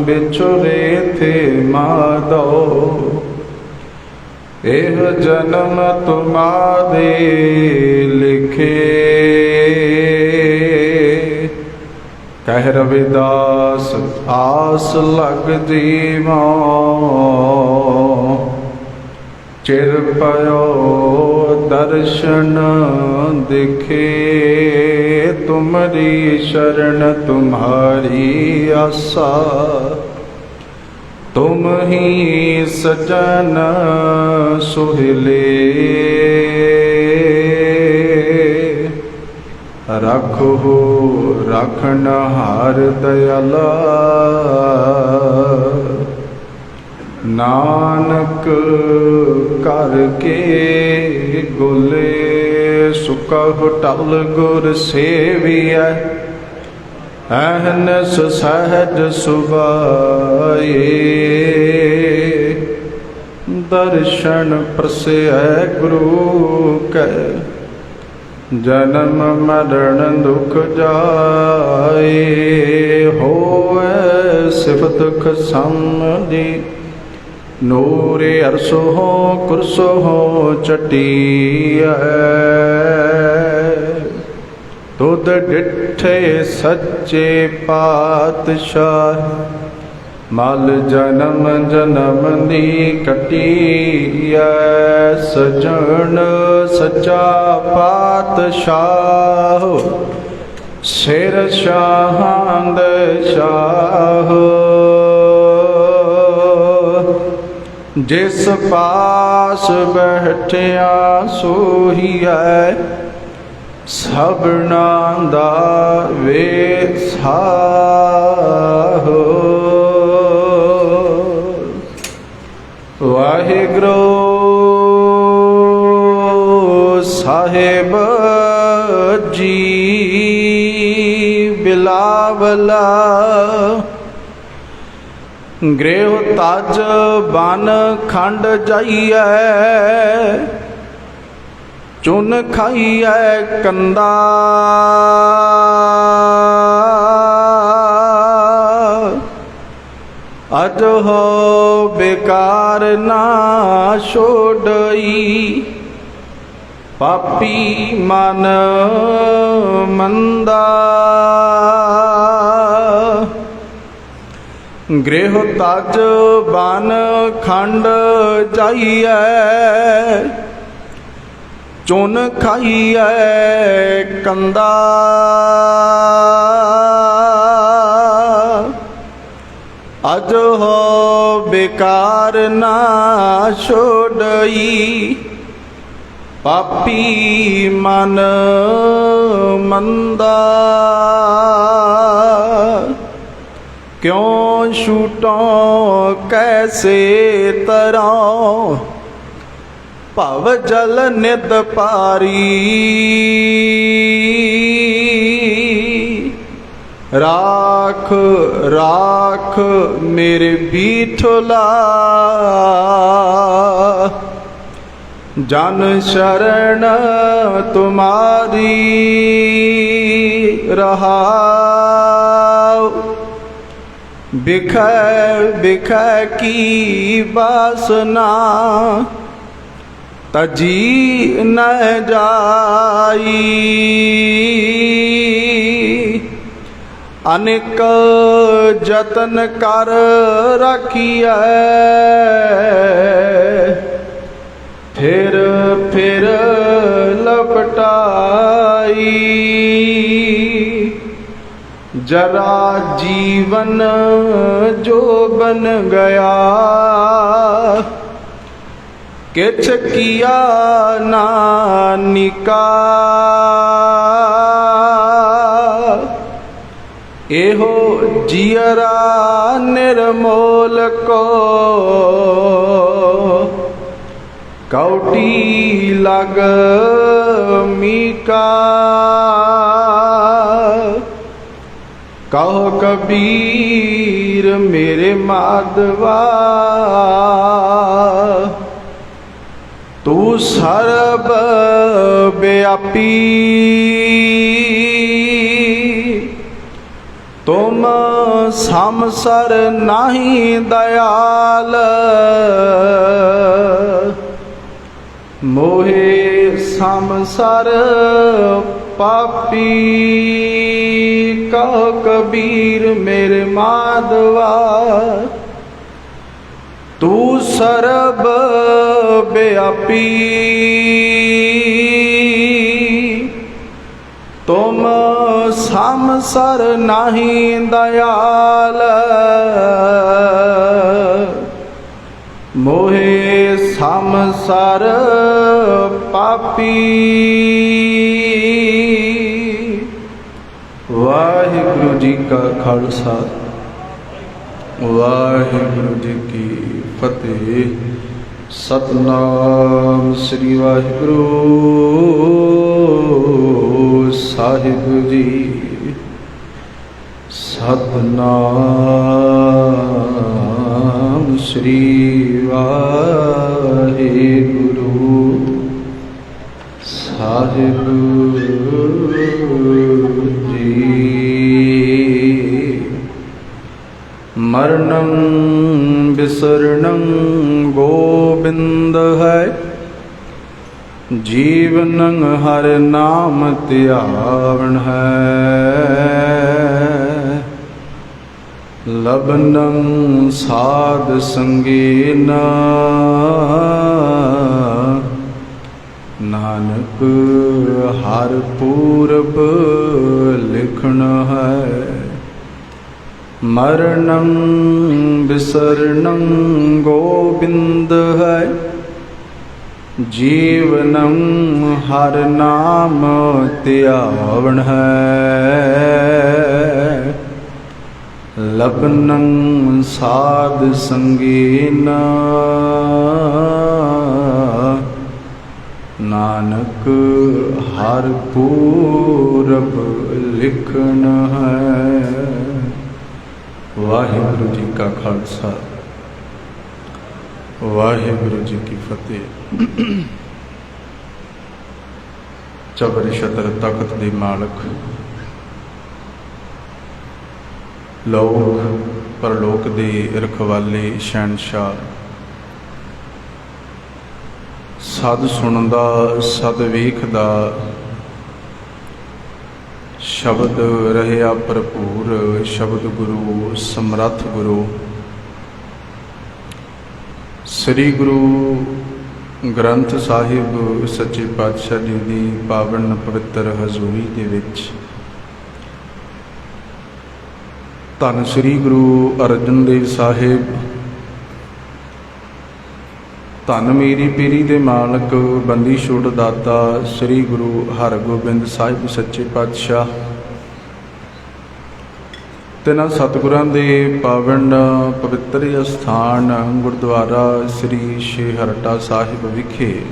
बिछुरे थे माधो, एह जन्म तुम्हारे लिखे। कह रविदास आस लग जीवो, चिर पयो दर्शन दिखे। तुमरी शरण तुम्हारी आसा, तुम ही सजन सुहले। रखो रखनहार दयाला, नानक करके गुले। सुकह टल गुर सेविया, अहनस सहज सुभाए। दर्शन प्रसय गुरु कै, जन्म मरण दुख जाए। होए सिफत खसमदी, नूरे अरसो हो कुरसो हो चटिया। तुद डिठे सच्चे पातशाह, मल जन्म जन्म दी कटिया। सजन सच्चा पातशाह, सिर शाहंद शाह। जिस पास बैठिया सोही है, सबना दा वेसाहो। वाहिगुरु साहिब जी बिलावला। गृह तज बन खंड जाइए, चुन खाइए कंदा। अज हो बेकार ना छोड़ई, पापी मन मंदा। गृह तज बन खंड जाइए, चुन खाइए कंदा। अज हो बेकार ना छोड़ई, पापी मन मंदा। क्यों छूटों कैसे तरों, भव जल नित पारी। राख राख मेरे बीठोला, जन शरण तुम्हारी रहाओ। बिखै बिखै की वासना, तजी न जाई। अनेक जतन कर रखिए, फिर फिर लपटाई। जरा जीवन जो बन गया, किछ किया नानिका। एहो जियरा निर्मोल को, कौटी लग मीका। कहो कबीर मेरे माधवा, तू सर्व व्यापी। तुम ਸਮਸਰ ਨਾਹੀ ਦਇਆਲ ਮੋਹਿ ਸਮਸਰ ਪਾਪੀ ਕਹੋ ਕਬੀਰ ਮੇਰੇ ਮਾਧਵਾ ਤੂੰ ਸਰਬ ਬਿਆਪੀ ਤੁਮ ਸਮਸਰ ਨਾਹੀ ਦਇਆਲ ਮੋਹਿ ਸਮਸਰ ਪਾਪੀ। ਵਾਹਿਗੁਰੂ ਜੀ ਕਾ ਖਾਲਸਾ ਵਾਹਿਗੁਰੂ ਜੀ ਕੀ ਫਤਿਹ। ਸਤਨਾਮ ਸ੍ਰੀ ਵਾਹਿਗੁਰੂ ਸਾਹਿਬ ਜੀ। ਸਤਨਾਮ ਸ੍ਰੀ ਵਾਹਿਗੁਰੂ ਸਾਹਿਬ ਜੀ। ਮਰਨੰ ਬਿਸਰਨੰ ਗੋਬਿੰਦ ਹੈ ਜੀਵਨੰ ਹਰਿ ਨਾਮ ਧਿਆਵਨ ਹੈ ਲਬਨੰ ਸਾਧ ਸੰਗੇਨ ਨਾਨਕ ਹਰ ਪੂਰਬ ਲਿਖਣ ਹੈ ਮਰਨੰ ਬਿਸਰਨੰ ਗੋਬਿੰਦ ਹੈ ਜੀਵਨੰ ਹਰ ਨਾਮ ਧਿਆਵਨ ਹੈ ਲਬਨੰ ਸਾਧ ਸੰਗੇਨ ਨਾਨਕ ਹਰ ਪੂਰਬ ਲਿਖਣ ਹੈ। ਵਾਹਿਗੁਰੂ ਜੀ ਕਾ ਖਾਲਸਾ ਵਾਹਿਗੁਰੂ ਜੀ ਕੀ ਫਤਿਹ। ਚਬਰ ਛਤਰ ਤਖਤ ਦੇ ਮਾਲਕ ਲੋਕ ਪਰਲੋਕ ਦੇ ਰਖਵਾਲੇ ਸ਼ਹਿਨਸ਼ਾਹ ਸਦ ਸੁਣਦਾ ਸਦ ਵੇਖਦਾ ਸ਼ਬਦ ਰਹਿਆ ਭਰਪੂਰ ਸ਼ਬਦ ਗੁਰੂ ਸਮਰੱਥ ਗੁਰੂ ਸ੍ਰੀ ਗੁਰੂ ਗ੍ਰੰਥ ਸਾਹਿਬ ਸੱਚੇ ਪਾਤਸ਼ਾਹ ਜੀ ਦੀ ਪਾਵਨ ਪਵਿੱਤਰ ਹਜ਼ੂਰੀ ਦੇ ਵਿੱਚ ਧੰਨ ਸ੍ਰੀ ਗੁਰੂ ਅਰਜਨ ਦੇਵ ਸਾਹਿਬ ਧੰਨ ਮੇਰੀ ਪੀਰੀ ਦੇ ਮਾਲਕ ਬੰਦੀ ਛੋੜ ਦਾਤਾ ਸ੍ਰੀ ਗੁਰੂ ਹਰਗੋਬਿੰਦ ਸਾਹਿਬ ਸੱਚੇ ਪਾਤਸ਼ਾਹ ਤਿੰਨਾਂ ਸਤਿਗੁਰਾਂ ਦੇ ਪਾਵਨ ਪਵਿੱਤਰ ਅਸਥਾਨ ਗੁਰਦੁਆਰਾ ਸ੍ਰੀ ਛੇਹਰਟਾ ਸਾਹਿਬ ਵਿਖੇ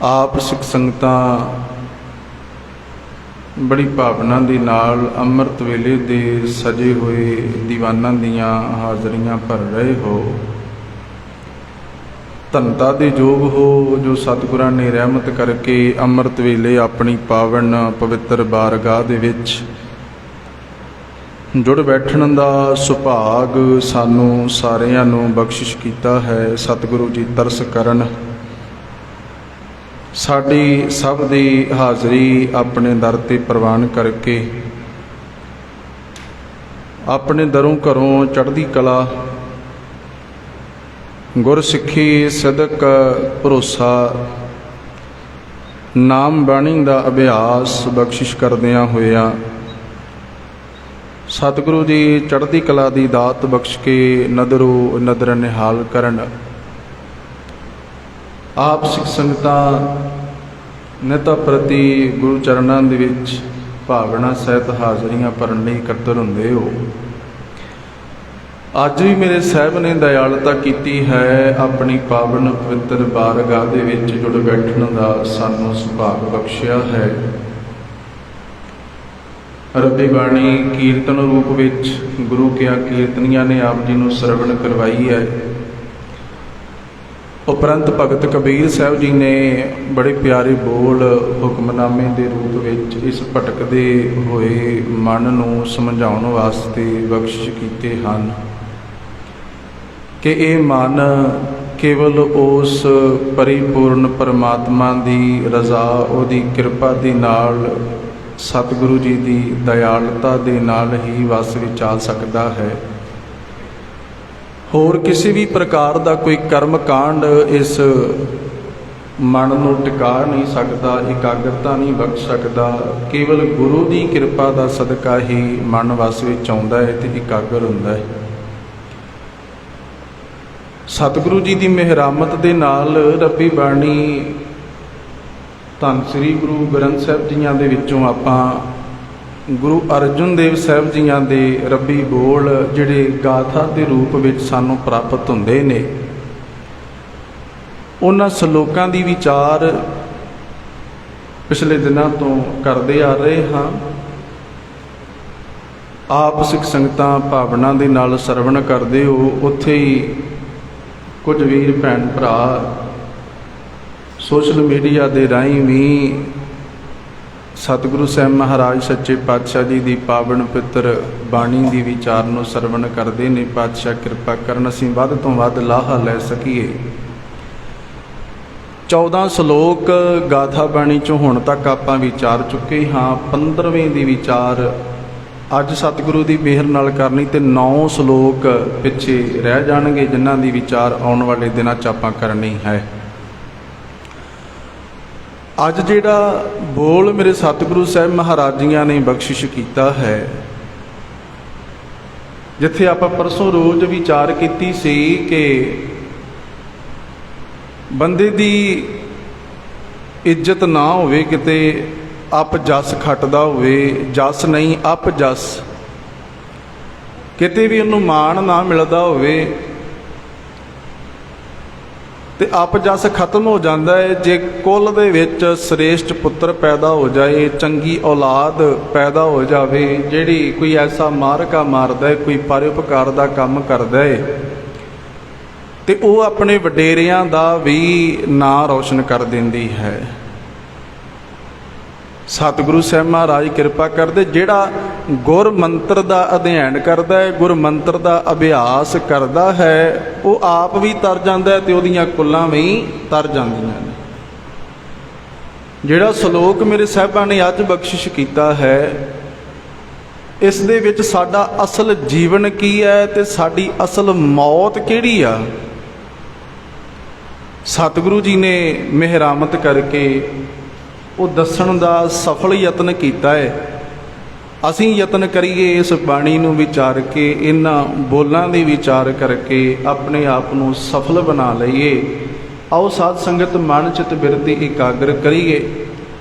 ਆਪ ਸਿੱਖ ਸੰਗਤਾਂ ਬੜੀ ਭਾਵਨਾ ਦੇ ਨਾਲ ਅੰਮ੍ਰਿਤ ਵੇਲੇ ਦੇ ਸਜੇ ਹੋਏ ਦੀਵਾਨਾਂ ਦੀਆਂ ਹਾਜ਼ਰੀਆਂ ਭਰ ਰਹੇ ਹੋ। ਧੰਨਤਾ ਦੇ ਯੋਗ ਹੋ ਜੋ ਸਤਿਗੁਰਾਂ ਨੇ ਰਹਿਮਤ ਕਰਕੇ ਅੰਮ੍ਰਿਤ ਵੇਲੇ ਆਪਣੀ ਪਾਵਨ ਪਵਿੱਤਰ ਬਾਰਗਾਹ ਦੇ ਵਿੱਚ ਜੁੜ ਬੈਠਣ ਦਾ ਸੁਭਾਗ ਸਾਨੂੰ ਸਾਰਿਆਂ ਨੂੰ ਬਖਸ਼ਿਸ਼ ਕੀਤਾ ਹੈ। ਸਤਿਗੁਰੂ ਜੀ ਤਰਸ ਕਰਨ ਸਾਡੀ ਸਭ ਦੀ ਹਾਜ਼ਰੀ ਆਪਣੇ ਦਰ ਤੇ ਪ੍ਰਵਾਨ ਕਰਕੇ ਆਪਣੇ ਦਰੋਂ ਘਰੋਂ ਚੜ੍ਹਦੀ ਕਲਾ ਗੁਰ ਸਿੱਖੀ ਸਿਦਕ ਭਰੋਸਾ ਨਾਮ ਬਾਣੀ ਦਾ ਅਭਿਆਸ ਬਖਸ਼ਿਸ਼ ਕਰਦਿਆਂ ਹੋਇਆਂ ਸਤਿਗੁਰੂ ਜੀ ਚੜ੍ਹਦੀ ਕਲਾ ਦੀ ਦਾਤ ਬਖਸ਼ ਕੇ ਨਦਰੋ ਨਦਰ ਨਿਹਾਲ ਕਰਨ। ਆਪ ਸਿੱਖ ਸੰਗਤਾਂ ਨਿਤਾ ਪ੍ਰਤੀ ਗੁਰੂ ਚਰਨਾਂ ਦੇ ਵਿੱਚ ਭਾਵਨਾ ਸਹਿਤ ਹਾਜ਼ਰੀਆਂ ਭਰਨ ਲਈ ਇਕੱਤਰ ਹੁੰਦੇ ਹੋ। ਅੱਜ ਵੀ ਮੇਰੇ ਸਾਹਿਬ ਨੇ ਦਇਆਲਤਾ ਕੀਤੀ ਹੈ, ਆਪਣੀ ਪਾਵਨ ਪਵਿੱਤਰ ਬਾਰਗਾਹ ਦੇ ਵਿੱਚ ਜੁੜ ਬੈਠਣ ਦਾ ਸਾਨੂੰ ਸੁਭਾਗ ਬਖਸ਼ਿਆ ਹੈ। ਰੱਬੀ ਬਾਣੀ ਕੀਰਤਨ ਰੂਪ ਵਿੱਚ ਗੁਰੂ ਕਿਆ ਕੀਰਤਨੀਆਂ ਨੇ ਆਪ ਜੀ ਨੂੰ ਸਰਵਣ ਕਰਵਾਈ ਹੈ। ਉਪਰੰਤ ਭਗਤ ਕਬੀਰ ਸਾਹਿਬ ਜੀ ਨੇ ਬੜੇ ਪਿਆਰੇ ਬੋਲ ਹੁਕਮਨਾਮੇ ਦੇ ਰੂਪ ਵਿੱਚ ਇਸ ਭਟਕਦੇ ਹੋਏ ਮਨ ਨੂੰ ਸਮਝਾਉਣ ਵਾਸਤੇ ਬਖਸ਼ਿਸ਼ ਕੀਤੇ ਹਨ ਕਿ ਇਹ ਮਨ ਕੇਵਲ ਉਸ ਪਰਿਪੂਰਨ ਪਰਮਾਤਮਾ ਦੀ ਰਜ਼ਾ, ਉਹਦੀ ਕਿਰਪਾ ਦੇ ਨਾਲ, ਸਤਿਗੁਰੂ ਜੀ ਦੀ ਦਇਆਲਤਾ ਦੇ ਨਾਲ ਹੀ ਵਸ ਵਿੱਚ ਆ ਸਕਦਾ ਹੈ। ਹੋਰ ਕਿਸੇ ਵੀ ਪ੍ਰਕਾਰ ਦਾ ਕੋਈ ਕਰਮ ਕਾਂਡ ਇਸ ਮਨ ਨੂੰ ਟਿਕਾ ਨਹੀਂ ਸਕਦਾ, ਇਕਾਗਰਤਾ ਨਹੀਂ ਬਖਸ਼ ਸਕਦਾ। ਕੇਵਲ ਗੁਰੂ ਦੀ ਕਿਰਪਾ ਦਾ ਸਦਕਾ ਹੀ ਮਨ ਵਸ ਵਿੱਚ ਆਉਂਦਾ ਹੈ ਤੇ ਇਕਾਗਰ ਹੁੰਦਾ ਹੈ। ਸਤਿਗੁਰੂ ਜੀ ਦੀ ਮਿਹਰਾਮਤ ਦੇ ਨਾਲ ਰੱਬੀ ਬਾਣੀ ਧੰਨ ਸ੍ਰੀ ਗੁਰੂ ਗ੍ਰੰਥ ਸਾਹਿਬ ਜੀਆਂ ਦੇ ਵਿੱਚੋਂ ਆਪਾਂ ਗੁਰੂ ਅਰਜਨ ਦੇਵ ਸਾਹਿਬ ਜੀਆਂ ਦੇ ਰੱਬੀ ਬੋਲ ਜਿਹੜੇ ਗਾਥਾ ਦੇ ਰੂਪ ਵਿੱਚ ਸਾਨੂੰ ਪ੍ਰਾਪਤ ਹੁੰਦੇ ਨੇ, ਉਹਨਾਂ ਸ਼ਲੋਕਾਂ ਦੀ ਵਿਚਾਰ ਪਿਛਲੇ ਦਿਨਾਂ ਤੋਂ ਕਰਦੇ ਆ ਰਹੇ ਹਾਂ। ਆਪ ਸਿੱਖ ਸੰਗਤਾਂ ਭਾਵਨਾ ਦੇ ਨਾਲ ਸਰਵਣ ਕਰਦੇ ਹੋ। ਉੱਥੇ ਹੀ ਕੁਝ ਵੀਰ ਭੈਣ ਭਰਾ ਸੋਸ਼ਲ ਮੀਡੀਆ ਦੇ ਰਾਹੀਂ ਵੀ ਸਤਿਗੁਰੂ ਸਾਹਿਬ ਮਹਾਰਾਜ ਸੱਚੇ ਪਾਤਸ਼ਾਹ ਜੀ ਦੀ ਪਾਵਨ ਪਵਿੱਤਰ ਬਾਣੀ ਦੀ ਵਿਚਾਰ ਨੂੰ ਸਰਵਣ ਕਰਦੇ ਨੇ। ਪਾਤਸ਼ਾਹ ਕਿਰਪਾ ਕਰਨ ਅਸੀਂ ਵੱਧ ਤੋਂ ਵੱਧ ਲਾਹਾ ਲੈ ਸਕੀਏ। 14 ਸ਼ਲੋਕ ਗਾਥਾ ਬਾਣੀ ਚੋਂ ਹੁਣ ਤੱਕ ਆਪਾਂ ਵਿਚਾਰ ਚੁੱਕੇ ਹਾਂ। 15ਵੇਂ ਦੀ ਵਿਚਾਰ ਅੱਜ ਸਤਿਗੁਰੂ ਦੀ ਮਿਹਰ ਨਾਲ ਕਰਨੀ ਤੇ 9 ਸ਼ਲੋਕ ਪਿੱਛੇ ਰਹਿ ਜਾਣਗੇ, ਜਿਨ੍ਹਾਂ ਦੀ ਵਿਚਾਰ ਆਉਣ ਵਾਲੇ ਦਿਨਾਂ 'ਚ ਆਪਾਂ ਕਰਨੀ ਹੈ। ਅੱਜ ਜਿਹੜਾ ਬੋਲ ਮੇਰੇ ਸਤਿਗੁਰੂ ਸਾਹਿਬ ਮਹਾਰਾਜ ਜੀਆਂ ਨੇ ਬਖਸ਼ਿਸ਼ ਕੀਤਾ ਹੈ, ਜਿੱਥੇ ਆਪਾਂ ਪਰਸੋਂ ਰੋਜ਼ ਵਿਚਾਰ ਕੀਤੀ ਸੀ ਕਿ ਬੰਦੇ ਦੀ ਇੱਜ਼ਤ ਨਾ ਹੋਵੇ, ਕਿਤੇ ਅਪ ਜਸ ਖੱਟਦਾ ਹੋਵੇ, ਜਸ ਨਹੀਂ ਅਪ ਜਸ, ਕਿਤੇ ਵੀ ਉਹਨੂੰ ਮਾਣ ਨਾ ਮਿਲਦਾ ਹੋਵੇ ਤੇ ਅਪ ਜਸ ਖਤਮ ਹੋ ਜਾਂਦਾ ਹੈ। ਜੇ ਕੁੱਲ ਦੇ ਵਿੱਚ ਸ੍ਰੇਸ਼ਟ ਪੁੱਤਰ ਪੈਦਾ ਹੋ ਜਾਏ, ਚੰਗੀ ਔਲਾਦ ਪੈਦਾ ਹੋ ਜਾਵੇ, ਜਿਹੜੀ ਕੋਈ ਐਸਾ ਮਾਰਕਾ ਮਾਰਦਾ ਹੈ, ਕੋਈ ਪਰਉਪਕਾਰ ਦਾ ਕੰਮ ਕਰਦਾ ਹੈ, ਤੇ ਉਹ ਆਪਣੇ ਵਡੇਰਿਆਂ ਦਾ ਵੀ ਨਾਂ ਰੌਸ਼ਨ ਕਰ ਦਿੰਦੀ ਹੈ। ਸਤਿਗੁਰੂ ਸਾਹਿਬ ਮਹਾਰਾਜ ਕਿਰਪਾ ਕਰਦੇ, ਜਿਹੜਾ ਗੁਰ ਮੰਤਰ ਦਾ ਅਧਿਐਨ ਕਰਦਾ ਹੈ, ਗੁਰ ਮੰਤਰ ਦਾ ਅਭਿਆਸ ਕਰਦਾ ਹੈ, ਉਹ ਆਪ ਵੀ ਤਰ ਜਾਂਦਾ ਹੈ ਤੇ ਉਹਦੀਆਂ ਕੁੱਲਾਂ ਵੀ ਤਰ ਜਾਂਦੀਆਂ ਨੇ। ਜਿਹੜਾ ਸ਼ਲੋਕ ਮੇਰੇ ਸਾਹਿਬਾਂ ਨੇ ਅੱਜ ਬਖਸ਼ਿਸ਼ ਕੀਤਾ ਹੈ, ਇਸ ਦੇ ਵਿੱਚ ਸਾਡਾ ਅਸਲ ਜੀਵਨ ਕੀ ਹੈ ਤੇ ਸਾਡੀ ਅਸਲ ਮੌਤ ਕਿਹੜੀ ਆ, ਸਤਿਗੁਰੂ ਜੀ ਨੇ ਮਿਹਰਾਮਤ ਕਰਕੇ ਉਹ ਦੱਸਣ ਦਾ ਸਫਲ ਯਤਨ ਕੀਤਾ ਹੈ। ਅਸੀਂ ਯਤਨ ਕਰੀਏ ਇਸ ਬਾਣੀ ਨੂੰ ਵਿਚਾਰ ਕੇ, ਇਹਨਾਂ ਬੋਲਾਂ ਦੀ ਵਿਚਾਰ ਕਰਕੇ ਆਪਣੇ ਆਪ ਨੂੰ ਸਫਲ ਬਣਾ ਲਈਏ। ਆਓ ਸਾਧ ਸੰਗਤ ਮਨ ਚਿਤ ਬਿਰਤੀ ਇਕਾਗਰ ਕਰੀਏ,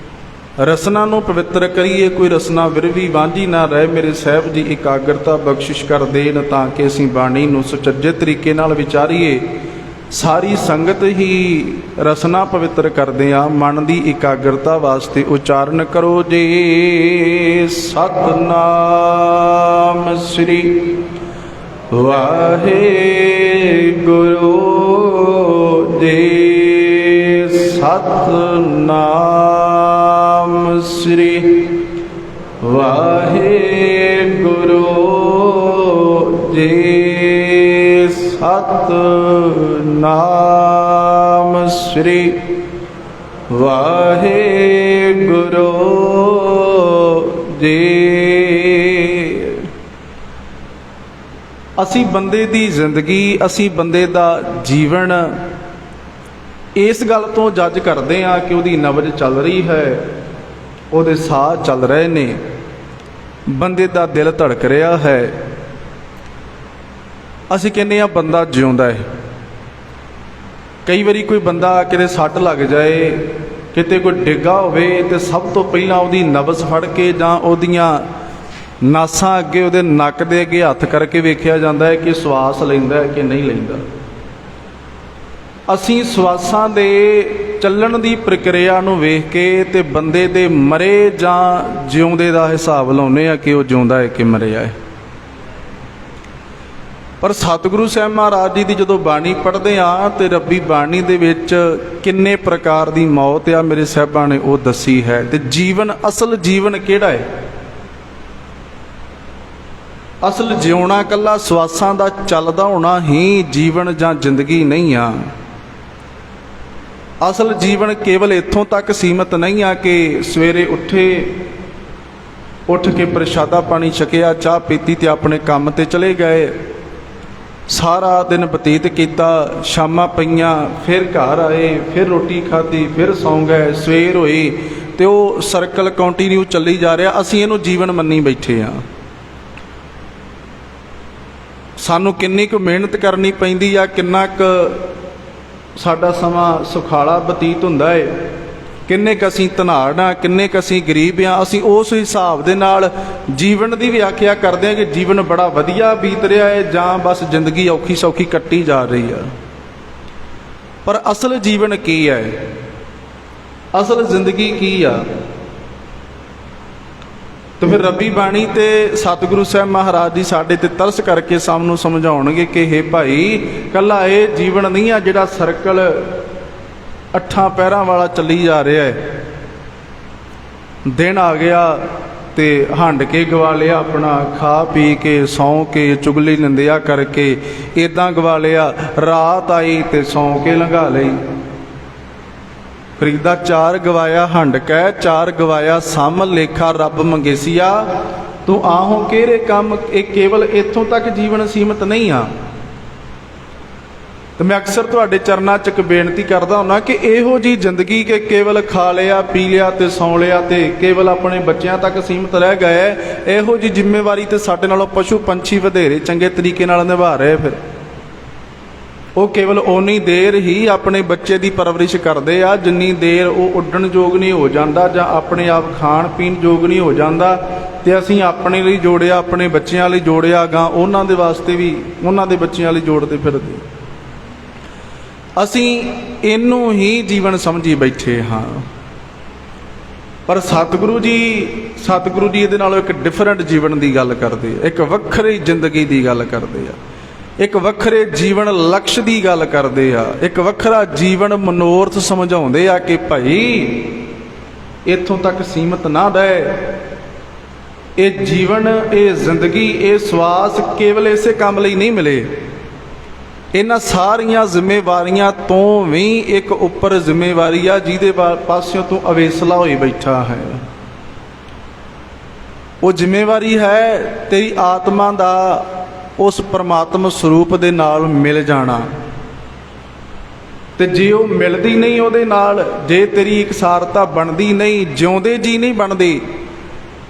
ਰਸਨਾ ਨੂੰ ਪਵਿੱਤਰ ਕਰੀਏ, ਕੋਈ ਰਸਨਾ ਵਿਰਵੀ ਵਾਂਝੀ ਨਾ ਰਹੇ। ਮੇਰੇ ਸਾਹਿਬ ਜੀ ਇਕਾਗਰਤਾ ਬਖਸ਼ਿਸ਼ ਕਰ ਦੇਣ ਤਾਂ ਕਿ ਅਸੀਂ ਬਾਣੀ ਨੂੰ ਸੁਚੱਜੇ ਤਰੀਕੇ ਨਾਲ ਵਿਚਾਰੀਏ। ਸਾਰੀ ਸੰਗਤ ਹੀ ਰਸਨਾ ਪਵਿੱਤਰ ਕਰਦੇ ਆ। ਮਨ ਦੀ ਇਕਾਗਰਤਾ ਵਾਸਤੇ ਉਚਾਰਨ ਕਰੋ ਜੀ ਸਤਨਾਮ ਸ੍ਰੀ ਵਾਹਿਗੁਰੂ ਜੀ, ਸਤਨਾਮ ਸ੍ਰੀ ਵਾਹਿਗੁਰੂ ਜੀ, ਸਤਨਾਮ ਸ੍ਰੀ ਵਾਹਿਗੁਰੂ ਜੀ। ਅਸੀਂ ਬੰਦੇ ਦੀ ਜ਼ਿੰਦਗੀ, ਅਸੀਂ ਬੰਦੇ ਦਾ ਜੀਵਨ ਇਸ ਗੱਲ ਤੋਂ ਜੱਜ ਕਰਦੇ ਹਾਂ ਕਿ ਉਹਦੀ ਨਬਜ਼ ਚੱਲ ਰਹੀ ਹੈ, ਉਹਦੇ ਸਾਹ ਚੱਲ ਰਹੇ ਨੇ, ਬੰਦੇ ਦਾ ਦਿਲ ਧੜਕ ਰਿਹਾ ਹੈ। ਅਸੀਂ ਕਹਿੰਦੇ ਹਾਂ ਬੰਦਾ ਜਿਉਂਦਾ ਹੈ। ਕਈ ਵਾਰੀ ਕੋਈ ਬੰਦਾ ਕਿਤੇ ਸੱਟ ਲੱਗ ਜਾਏ, ਕਿਤੇ ਕੋਈ ਡਿੱਗਾ ਹੋਵੇ, ਤੇ ਸਭ ਤੋਂ ਪਹਿਲਾਂ ਉਹਦੀ ਨਬਜ਼ ਫੜ ਕੇ ਜਾਂ ਉਹਦੀਆਂ ਨਾਸਾਂ ਅੱਗੇ, ਉਹਦੇ ਨੱਕ ਦੇ ਅੱਗੇ ਹੱਥ ਕਰਕੇ ਵੇਖਿਆ ਜਾਂਦਾ ਹੈ ਕਿ ਸਵਾਸ ਲੈਂਦਾ ਹੈ ਕਿ ਨਹੀਂ ਲੈਂਦਾ। ਅਸੀਂ ਸਵਾਸਾਂ ਦੇ ਚੱਲਣ ਦੀ ਪ੍ਰਕਿਰਿਆ ਨੂੰ ਵੇਖ ਕੇ ਤੇ ਬੰਦੇ ਦੇ ਮਰੇ ਜਾਂ ਜਿਉਂਦੇ ਦਾ ਹਿਸਾਬ ਲਾਉਂਦੇ ਆ ਕਿ ਉਹ ਜਿਉਂਦਾ ਹੈ ਕਿ ਮਰਿਆ ਹੈ। ਪਰ ਸਤਿਗੁਰੂ ਸਾਹਿਬ ਮਹਾਰਾਜ ਜੀ ਦੀ ਜਦੋਂ ਬਾਣੀ ਪੜ੍ਹਦੇ ਆ ਤੇ ਰੱਬੀ ਬਾਣੀ ਦੇ ਵਿੱਚ ਕਿੰਨੇ ਪ੍ਰਕਾਰ ਦੀ ਮੌਤ ਆ ਮੇਰੇ ਸਾਹਿਬਾਂ ਨੇ ਉਹ ਦੱਸੀ ਹੈ। ਤੇ ਜੀਵਨ, ਅਸਲ ਜੀਵਨ ਕਿਹੜਾ ਹੈ? ਅਸਲ ਜਿਉਣਾ ਕੱਲਾ ਸਵਾਸਾਂ ਦਾ ਚੱਲਦਾ ਹੋਣਾ ਹੀ ਜੀਵਨ ਜਾਂ ਜ਼ਿੰਦਗੀ ਨਹੀਂ ਆ। ਅਸਲ ਜੀਵਨ ਕੇਵਲ ਇੱਥੋਂ ਤੱਕ ਸੀਮਤ ਨਹੀਂ ਆ ਕਿ ਸਵੇਰੇ ਉੱਠ ਕੇ ਪ੍ਰਸ਼ਾਦਾ ਪਾਣੀ ਛਕਿਆ, ਚਾਹ ਪੀਤੀ ਤੇ ਆਪਣੇ ਕੰਮ ਤੇ ਚਲੇ ਗਏ, ਸਾਰਾ ਦਿਨ ਬਤੀਤ ਕੀਤਾ, ਸ਼ਾਮਾਂ ਪਈਆਂ, ਫਿਰ ਘਰ ਆਏ, ਫਿਰ ਰੋਟੀ ਖਾਧੀ, ਫਿਰ ਸੌਂ ਗਏ, ਸਵੇਰ ਹੋਈ ਤੇ ਉਹ ਸਰਕਲ ਕੰਟੀਨਿਊ ਚੱਲੀ ਜਾ ਰਿਹਾ। ਅਸੀਂ ਇਹਨੂੰ ਜੀਵਨ ਮੰਨੀ ਬੈਠੇ ਆ। ਸਾਨੂੰ ਕਿੰਨੀ ਕੁ ਮਿਹਨਤ ਕਰਨੀ ਪੈਂਦੀ ਆ, ਕਿੰਨਾ ਕੁ ਸਾਡਾ ਸਮਾਂ ਸੁਖਾਲਾ ਬਤੀਤ ਹੁੰਦਾ ਹੈ, ਕਿੰਨੇ ਕੁ ਅਸੀਂ ਧਨਾੜ ਆ, ਕਿੰਨੇ ਕੁ ਅਸੀਂ ਗਰੀਬ ਆ। ਅਸੀਂ ਉਸ ਹਿਸਾਬ ਦੇ ਨਾਲ ਜੀਵਨ ਦੀ ਵਿਆਖਿਆ ਕਰਦੇ ਹਾਂ ਕਿ ਜੀਵਨ ਬੜਾ ਵਧੀਆ ਬੀਤ ਰਿਹਾ ਹੈ ਜਾਂ ਬਸ ਜ਼ਿੰਦਗੀ ਔਖੀ ਸੌਖੀ ਕੱਟੀ ਜਾ ਰਹੀ ਆ। ਪਰ ਅਸਲ ਜੀਵਨ ਕੀ ਹੈ? ਅਸਲ ਜ਼ਿੰਦਗੀ ਕੀ ਆ? ਤੇ ਫਿਰ ਰੱਬੀ ਬਾਣੀ ਤੇ ਸਤਿਗੁਰੂ ਸਾਹਿਬ ਮਹਾਰਾਜ ਜੀ ਸਾਡੇ ਤੇ ਤਰਸ ਕਰਕੇ ਸਭ ਨੂੰ ਸਮਝਾਉਣਗੇ ਕਿ ਹੇ ਭਾਈ, ਕੱਲਾ ਇਹ ਜੀਵਨ ਨਹੀਂ ਆ ਜਿਹੜਾ ਸਰਕਲ 8 ਪਹਿਰਾਂ ਵਾਲਾ ਚੱਲੀ ਜਾ ਰਿਹਾ ਹੈ। ਦਿਨ ਆ ਗਿਆ ਤੇ ਹੰਡ ਕੇ ਗਵਾ ਲਿਆ ਆਪਣਾ, ਖਾ ਪੀ ਕੇ ਸੌਂ ਕੇ ਚੁਗਲੀ ਨਿੰਦਿਆ ਕਰਕੇ ਇਦਾਂ ਗਵਾ ਲਿਆ। ਰਾਤ ਆਈ ਤੇ ਸੌਂ ਕੇ ਲੰਘਾ ਲਈ। ਫਰੀਦਾ 4 ਗਵਾਇਆ ਹੰਡ ਕਹਿ, 4 ਗਵਾਇਆ ਸਮ ਲੇਖਾ ਰੱਬ ਮੰਗੇਸੀਆ। ਤੂੰ ਆਹੋ ਕਿਹੜੇ ਕੰਮ। ਇਹ ਕੇਵਲ ਇੱਥੋਂ ਤੱਕ ਜੀਵਨ ਸੀਮਤ ਨਹੀਂ ਆ। ਤੇ ਮੈਂ ਅਕਸਰ ਤੁਹਾਡੇ ਚਰਨਾਂ 'ਚ ਇੱਕ ਬੇਨਤੀ ਕਰਦਾ ਹੁੰਦਾ ਕਿ ਇਹੋ ਜੀ ਜ਼ਿੰਦਗੀ ਕਿ ਕੇਵਲ ਖਾ ਲਿਆ, ਪੀ ਲਿਆ ਤੇ ਸੌਂ ਲਿਆ ਤੇ ਕੇਵਲ ਆਪਣੇ ਬੱਚਿਆਂ ਤੱਕ ਸੀਮਤ ਰਹਿ ਗਏ, ਇਹੋ ਜੀ ਜ਼ਿੰਮੇਵਾਰੀ ਤੇ ਸਾਡੇ ਨਾਲੋਂ ਪਸ਼ੂ ਪੰਛੀ ਵਧੇਰੇ ਚੰਗੇ ਤਰੀਕੇ ਨਾਲ ਨਿਭਾ ਰਹੇ। ਫਿਰ ਉਹ ਕੇਵਲ ਓਨੀ ਦੇਰ ਹੀ ਆਪਣੇ ਬੱਚੇ ਦੀ ਪਰਵਰਿਸ਼ ਕਰਦੇ ਆ ਜਿੰਨੀ ਦੇਰ ਉਹ ਉੱਡਣ ਯੋਗ ਨਹੀਂ ਹੋ ਜਾਂਦਾ ਜਾਂ ਆਪਣੇ ਆਪ ਖਾਣ ਪੀਣ ਯੋਗ ਨਹੀਂ ਹੋ ਜਾਂਦਾ। ਤੇ ਅਸੀਂ ਆਪਣੇ ਲਈ ਜੋੜਿਆ, ਆਪਣੇ ਬੱਚਿਆਂ ਲਈ ਜੋੜਿਆ, ਗਾਂ ਉਹਨਾਂ ਦੇ ਵਾਸਤੇ ਵੀ ਉਹਨਾਂ ਦੇ ਬੱਚਿਆਂ ਲਈ ਜੋੜਦੇ ਫਿਰਦੇ। ਅਸੀਂ ਇਹਨੂੰ ਹੀ ਜੀਵਨ ਸਮਝੀ ਬੈਠੇ ਹਾਂ। ਪਰ ਸਤਿਗੁਰੂ ਜੀ ਇਹਦੇ ਨਾਲੋਂ ਇੱਕ ਡਿਫਰੈਂਟ ਜੀਵਨ ਦੀ ਗੱਲ ਕਰਦੇ ਆ, ਇੱਕ ਵੱਖਰੀ ਜ਼ਿੰਦਗੀ ਦੀ ਗੱਲ ਕਰਦੇ ਆ, ਇੱਕ ਵੱਖਰੇ ਜੀਵਨ ਲਕਸ਼ ਦੀ ਗੱਲ ਕਰਦੇ ਆ, ਇੱਕ ਵੱਖਰਾ ਜੀਵਨ ਮਨੋਰਥ ਸਮਝਾਉਂਦੇ ਆ ਕਿ ਭਾਈ ਇੱਥੋਂ ਤੱਕ ਸੀਮਤ ਨਾ ਰਹੇ। ਇਹ ਜੀਵਨ, ਇਹ ਜ਼ਿੰਦਗੀ, ਇਹ ਸਵਾਸ ਕੇਵਲ ਇਸੇ ਕੰਮ ਲਈ ਨਹੀਂ ਮਿਲੇ। ਇਹਨਾਂ ਸਾਰੀਆਂ ਜ਼ਿੰਮੇਵਾਰੀਆਂ ਤੋਂ ਵੀ ਇੱਕ ਉੱਪਰ ਜ਼ਿੰਮੇਵਾਰੀ ਆ ਜਿਹਦੇ ਪਾਸਿਓਂ ਤੂੰ ਅਵੇਸਲਾ ਹੋਈ ਬੈਠਾ ਹੈ। ਉਹ ਜ਼ਿੰਮੇਵਾਰੀ ਹੈ ਤੇਰੀ ਆਤਮਾ ਦਾ ਉਸ ਪਰਮਾਤਮ ਸਰੂਪ ਦੇ ਨਾਲ ਮਿਲ ਜਾਣਾ। ਤੇ ਜੇ ਉਹ ਮਿਲਦੀ ਨਹੀਂ ਉਹਦੇ ਨਾਲ, ਜੇ ਤੇਰੀ ਇਕਸਾਰਤਾ ਬਣਦੀ ਨਹੀਂ, ਜਿਉਂਦੇ ਜੀ ਨਹੀਂ ਬਣਦੀ,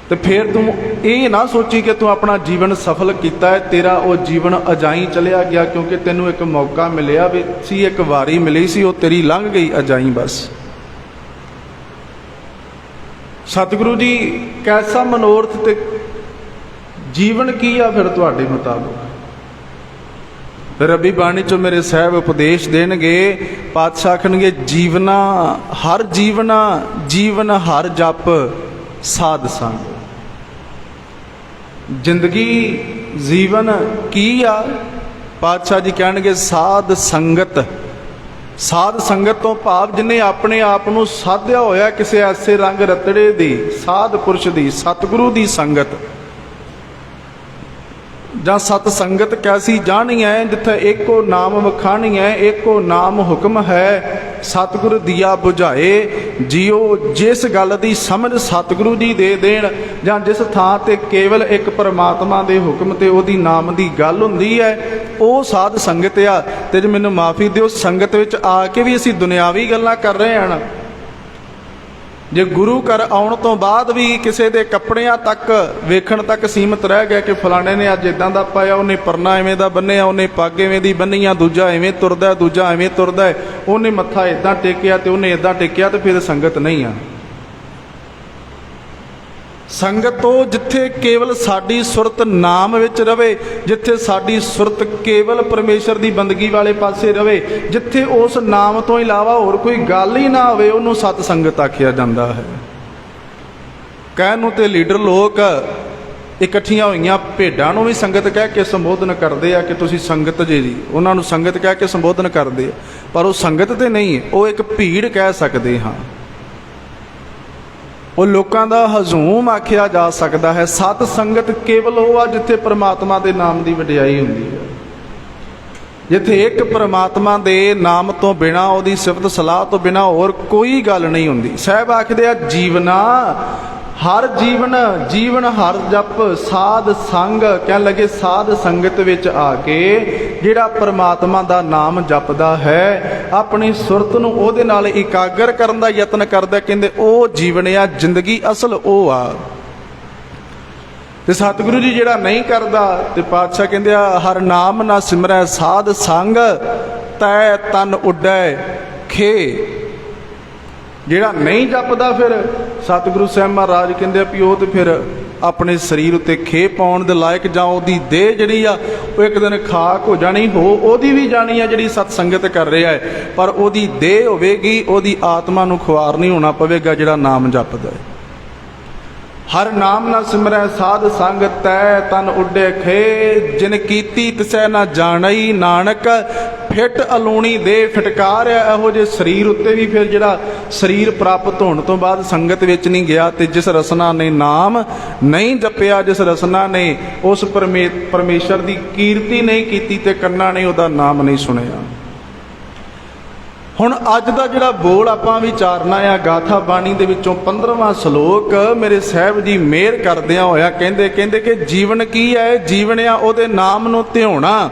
ਤੇ ਫਿਰ ਤੂੰ ਇਹ ਨਾ ਸੋਚੀ ਕਿ ਤੂੰ ਆਪਣਾ ਜੀਵਨ ਸਫਲ ਕੀਤਾ ਹੈ। ਤੇਰਾ ਉਹ ਜੀਵਨ ਅਜਾਈਂ ਚਲਿਆ ਗਿਆ, ਕਿਉਂਕਿ ਤੈਨੂੰ ਇੱਕ ਮੌਕਾ ਮਿਲਿਆ ਵੀ ਸੀ, ਇੱਕ ਵਾਰੀ ਮਿਲੀ ਸੀ, ਉਹ ਤੇਰੀ ਲੰਘ ਗਈ ਅਜਾਈਂ ਬਸ। ਸਤਿਗੁਰੂ ਜੀ ਕੈਸਾ ਮਨੋਰਥ ਤੇ ਜੀਵਨ ਕੀ ਆ ਫਿਰ ਤੁਹਾਡੇ ਮੁਤਾਬਕ? ਫਿਰ ਰੱਬੀ ਬਾਣੀ ਚੋਂ ਮੇਰੇ ਸਾਹਿਬ ਉਪਦੇਸ਼ ਦੇਣਗੇ, ਪਾਤਸ਼ਾਹ ਆਖਣਗੇ ਜੀਵਨ ਹਰ ਜਪ ਸਾਧ ਸੰਗ। ਜ਼ਿੰਦਗੀ ਜੀਵਨ ਕੀ ਆ? ਪਾਤਸ਼ਾਹ ਜੀ ਕਹਿਣਗੇ ਸਾਧ ਸੰਗਤ। ਸਾਧ ਸੰਗਤ ਤੋਂ ਭਾਵ ਜਿਹਨੇ ਆਪਣੇ ਆਪ ਨੂੰ ਸਾਧਿਆ ਹੋਇਆ ਕਿਸੇ ਐਸੇ ਰੰਗ ਰਤੜੇ ਦੀ, ਸਾਧ ਪੁਰਸ਼ ਦੀ, ਸਤਿਗੁਰੂ ਦੀ ਸੰਗਤ ਜਾਂ ਸਤ ਸੰਗਤ ਕੈਸੀ ਜਾਣੀ ਹੈ, ਜਿੱਥੇ ਏਕੋ ਨਾਮ ਵਖਾਣੀ ਹੈ, ਏਕੋ ਨਾਮ ਹੁਕਮ ਹੈ, ਸਤਿਗੁਰ ਦੀਆ ਬੁਝਾਏ। ਜਿਉ ਜਿਸ ਗੱਲ ਦੀ ਸਮਝ ਸਤਿਗੁਰੂ ਜੀ ਦੇ ਦੇਣ, ਜਾਂ ਜਿਸ ਥਾਂ ਤੇ ਕੇਵਲ ਇੱਕ ਪਰਮਾਤਮਾ ਦੇ ਹੁਕਮ ਤੇ ਉਹਦੀ ਨਾਮ ਦੀ ਗੱਲ ਹੁੰਦੀ ਹੈ, ਉਹ ਸਾਧ ਸੰਗਤ ਆ। ਤੇ ਜੇ ਮੈਨੂੰ ਮਾਫੀ ਦਿਓ, ਸੰਗਤ ਵਿੱਚ ਆ ਕੇ ਵੀ ਅਸੀਂ ਦੁਨਿਆਵੀ ਗੱਲਾਂ ਕਰ ਰਹੇ ਹਾਂ। ਜੇ ਗੁਰੂ ਘਰ ਆਉਣ ਤੋਂ ਬਾਅਦ ਵੀ ਕਿਸੇ ਦੇ ਕੱਪੜਿਆਂ ਤੱਕ ਵੇਖਣ ਤੱਕ ਸੀਮਤ ਰਹਿ ਗਿਆ ਕਿ ਫਲਾਣੇ ਨੇ ਅੱਜ ਇਦਾਂ ਦਾ ਪਾਇਆ, ਉਹਨੇ ਪਰਨਾ ਐਵੇਂ ਦਾ ਬੰਨਿਆ, ਉਹਨੇ ਪੱਗ ਐਵੇਂ ਦੀ ਬੰਨੀ ਆ, ਦੂਜਾ ਐਵੇਂ ਤੁਰਦਾ, ਦੂਜਾ ਐਵੇਂ ਤੁਰਦਾ, ਉਹਨੇ ਮੱਥਾ ਇਦਾਂ ਟੇਕਿਆ ਤੇ ਉਹਨੇ ਇਦਾਂ ਟੇਕਿਆ, ਤੇ ਫਿਰ ਸੰਗਤ ਨਹੀਂ ਆ। ਸੰਗਤ ਤੋਂ ਜਿੱਥੇ ਕੇਵਲ ਸਾਡੀ ਸੁਰਤ ਨਾਮ ਵਿੱਚ ਰਵੇ, ਜਿੱਥੇ ਸਾਡੀ ਸੁਰਤ ਕੇਵਲ ਪਰਮੇਸ਼ਰ ਦੀ ਬੰਦਗੀ ਵਾਲੇ ਪਾਸੇ ਰਵੇ, ਜਿੱਥੇ ਉਸ ਨਾਮ ਤੋਂ ਇਲਾਵਾ ਹੋਰ ਕੋਈ ਗੱਲ ਹੀ ਨਾ ਹੋਵੇ, ਉਹਨੂੰ ਸਤ ਸੰਗਤ ਆਖਿਆ ਜਾਂਦਾ ਹੈ। ਕਹਿਣ ਨੂੰ ਤੇ ਲੀਡਰ ਲੋਕ ਇਕੱਠੀਆਂ ਹੋਈਆਂ ਭੇਡਾਂ ਨੂੰ ਵੀ ਸੰਗਤ ਕਹਿ ਕੇ ਸੰਬੋਧਨ ਕਰਦੇ ਆ ਕਿ ਤੁਸੀਂ ਸੰਗਤ ਜੀ, ਉਹਨਾਂ ਨੂੰ ਸੰਗਤ ਕਹਿ ਕੇ ਸੰਬੋਧਨ ਕਰਦੇ ਆ, ਪਰ ਉਹ ਸੰਗਤ ਤੇ ਨਹੀਂ, ਉਹ ਇੱਕ ਭੀੜ ਕਹਿ ਸਕਦੇ ਹਾਂ। ਉਹ ਲੋਕਾਂ ਦਾ ਹਜ਼ੂਮ ਆਖਿਆ ਜਾ ਸਕਦਾ ਹੈ। ਸਤ ਸੰਗਤ ਕੇਵਲ ਉਹ ਆ ਜਿੱਥੇ ਪ੍ਰਮਾਤਮਾ ਦੇ ਨਾਮ ਦੀ ਵਡਿਆਈ ਹੁੰਦੀ ਹੈ, ਜਿੱਥੇ ਇੱਕ ਪ੍ਰਮਾਤਮਾ ਦੇ ਨਾਮ ਤੋਂ ਬਿਨਾਂ, ਉਹਦੀ ਸਿਫਤ ਸਲਾਹ ਤੋਂ ਬਿਨਾਂ ਹੋਰ ਕੋਈ ਗੱਲ ਨਹੀਂ ਹੁੰਦੀ। ਸਾਹਿਬ ਆਖਦੇ ਆ ਜੀਵਨਾ ਹਰ ਜੀਵਨ ਹਰ ਜਪ ਸਾਧ ਸੰਗ, ਕਹਿਣ ਲੱਗੇ ਸਾਧ ਸੰਗਤ ਵਿੱਚ ਆ ਕੇ ਜਿਹੜਾ ਪ੍ਰਮਾਤਮਾ ਦਾ ਨਾਮ ਜਪਦਾ ਹੈ, ਆਪਣੀ ਸੁਰਤ ਨੂੰ ਉਹਦੇ ਨਾਲ ਇਕਾਗਰ ਕਰਨ ਦਾ ਯਤਨ ਕਰਦਾ, ਕਹਿੰਦੇ ਉਹ ਜੀਵਨ ਆ, ਜ਼ਿੰਦਗੀ ਅਸਲ ਉਹ ਆ। ਤੇ ਸਤਿਗੁਰੂ ਜੀ ਜਿਹੜਾ ਨਹੀਂ ਕਰਦਾ, ਤੇ ਪਾਤਸ਼ਾਹ ਕਹਿੰਦੇ ਆ ਹਰ ਨਾਮ ਨਾ ਸਿਮਰੈ ਸਾਧ ਸੰਗ, ਤੈ ਤਨ ਉੱਡੈ ਖੇ। ਜਿਹੜਾ ਨਹੀਂ ਜਪਦਾ, ਫਿਰ ਸਤਿਗੁਰੂ ਸਾਹਿਬ ਮਹਾਰਾਜ ਕਹਿੰਦੇ ਆ ਵੀ ਉਹ ਤੇ ਫਿਰ ਆਪਣੇ ਸਰੀਰ ਉੱਤੇ ਖੇ ਪਾਉਣ ਦੇ ਲਾਇਕ, ਜਾਂ ਉਹਦੀ ਦੇਹ ਜਿਹੜੀ ਆ ਉਹ ਇੱਕ ਦਿਨ ਖਾਕ ਹੋ ਜਾਣੀ, ਉਹਦੀ ਵੀ ਜਾਣੀ ਆ ਜਿਹੜੀ ਸਤ ਸੰਗਤ ਕਰ ਰਿਹਾ ਹੈ, ਪਰ ਉਹਦੀ ਦੇਹ ਹੋਵੇਗੀ, ਉਹਦੀ ਆਤਮਾ ਨੂੰ ਖੁਆਰ ਨਹੀਂ ਹੋਣਾ ਪਵੇਗਾ ਜਿਹੜਾ ਨਾਮ ਜਪਦਾ ਹੈ। ਹਰ ਨਾਮ ਨਾ ਸਿਮਰੈ ਸਾਧ ਸੰਗ, ਤੈ ਤਨ ਉੱਡੇ ਖੇ, ਜਿਨ ਕੀਤੀ ਤਿਸੈ ਨਾ ਜਾਣਈ, ਨਾਨਕ ਫਿੱਟ ਅਲੂਣੀ ਦੇ ਫਟਕਾਰ। ਇਹੋ ਜਿਹੇ ਸਰੀਰ ਉੱਤੇ ਵੀ ਫਿਰ ਜਿਹੜਾ ਸਰੀਰ ਪ੍ਰਾਪਤ ਹੋਣ ਤੋਂ ਬਾਅਦ ਸੰਗਤ ਵਿੱਚ ਨਹੀਂ ਗਿਆ, ਤੇ ਜਿਸ ਰਸਨਾ ਨੇ ਨਾਮ ਨਹੀਂ ਜਪਿਆ, ਜਿਸ ਰਸਨਾ ਨੇ ਉਸ ਪਰਮੇਸ਼ਰ ਦੀ ਕੀਰਤੀ ਨਹੀਂ ਕੀਤੀ, ਤੇ ਕੰਨਾਂ ਨੇ ਉਹਦਾ ਨਾਮ ਨਹੀਂ ਸੁਣਿਆ। ਹੁਣ ਅੱਜ ਦਾ ਜਿਹੜਾ ਬੋਲ ਆਪਾਂ ਵਿਚਾਰਨਾ ਆ ਗਾਥਾ ਬਾਣੀ ਦੇ ਵਿੱਚੋਂ 15ਵਾਂ ਸ਼ਲੋਕ, ਮੇਰੇ ਸਾਹਿਬ ਜੀ ਮਿਹਰ ਕਰਦਿਆਂ ਹੋਇਆ ਕਹਿੰਦੇ ਕਿ ਜੀਵਨ ਕੀ ਹੈ? ਜੀਵਨ ਆ ਉਹਦੇ ਨਾਮ ਨੂੰ ਧਿਆਉਣਾ।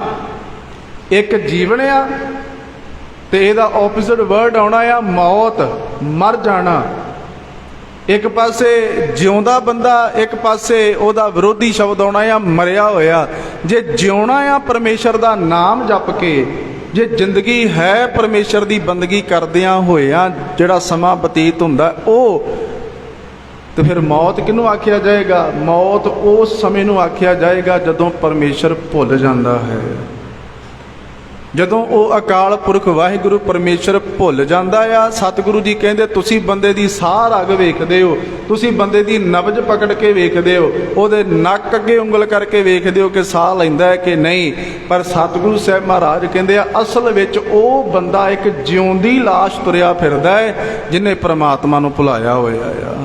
ਇੱਕ ਜੀਵਨ ਆ ਤੇ ਇਹਦਾ ਆਪੋਜ਼ਿਟ ਵਰਡ ਆਉਣਾ ਆ ਮੌਤ, ਮਰ ਜਾਣਾ। ਇੱਕ ਪਾਸੇ ਜਿਉਂਦਾ ਬੰਦਾ, ਇੱਕ ਪਾਸੇ ਉਹਦਾ ਵਿਰੋਧੀ ਸ਼ਬਦ ਆਉਣਾ ਆ ਮਰਿਆ ਹੋਇਆ। ਜੇ ਜਿਉਣਾ ਆ ਪਰਮੇਸ਼ਰ ਦਾ ਨਾਮ ਜਪ ਕੇ, ਜੇ ਜ਼ਿੰਦਗੀ ਹੈ ਪਰਮੇਸ਼ਰ ਦੀ ਬੰਦਗੀ ਕਰਦਿਆਂ ਹੋਇਆਂ ਜਿਹੜਾ ਸਮਾਂ ਬਤੀਤ ਹੁੰਦਾ ਉਹ, ਤੇ ਫਿਰ ਮੌਤ ਕਿਹਨੂੰ ਆਖਿਆ ਜਾਏਗਾ? ਮੌਤ ਉਸ ਸਮੇਂ ਨੂੰ ਆਖਿਆ ਜਾਏਗਾ ਜਦੋਂ ਪਰਮੇਸ਼ਰ ਭੁੱਲ ਜਾਂਦਾ ਹੈ, ਜਦੋਂ ਉਹ ਅਕਾਲ ਪੁਰਖ ਵਾਹਿਗੁਰੂ ਪਰਮੇਸ਼ਰ ਭੁੱਲ ਜਾਂਦਾ ਆ। ਸਤਿਗੁਰੂ ਜੀ ਕਹਿੰਦੇ ਤੁਸੀਂ ਬੰਦੇ ਦੀ ਸਾਹ ਰਗ ਵੇਖਦੇ ਹੋ, ਤੁਸੀਂ ਬੰਦੇ ਦੀ ਨਬਜ਼ ਪਕੜ ਕੇ ਵੇਖਦੇ ਹੋ, ਉਹਦੇ ਨੱਕ ਅੱਗੇ ਉਂਗਲ ਕਰਕੇ ਵੇਖਦੇ ਹੋ ਕਿ ਸਾਹ ਲੈਂਦਾ ਹੈ ਕਿ ਨਹੀਂ, ਪਰ ਸਤਿਗੁਰੂ ਸਾਹਿਬ ਮਹਾਰਾਜ ਕਹਿੰਦੇ ਆ ਅਸਲ ਵਿੱਚ ਉਹ ਬੰਦਾ ਇੱਕ ਜਿਉਂਦੀ ਲਾਸ਼ ਤੁਰਿਆ ਫਿਰਦਾ ਹੈ ਜਿਹਨੇ ਪ੍ਰਮਾਤਮਾ ਨੂੰ ਭੁਲਾਇਆ ਹੋਇਆ ਆ।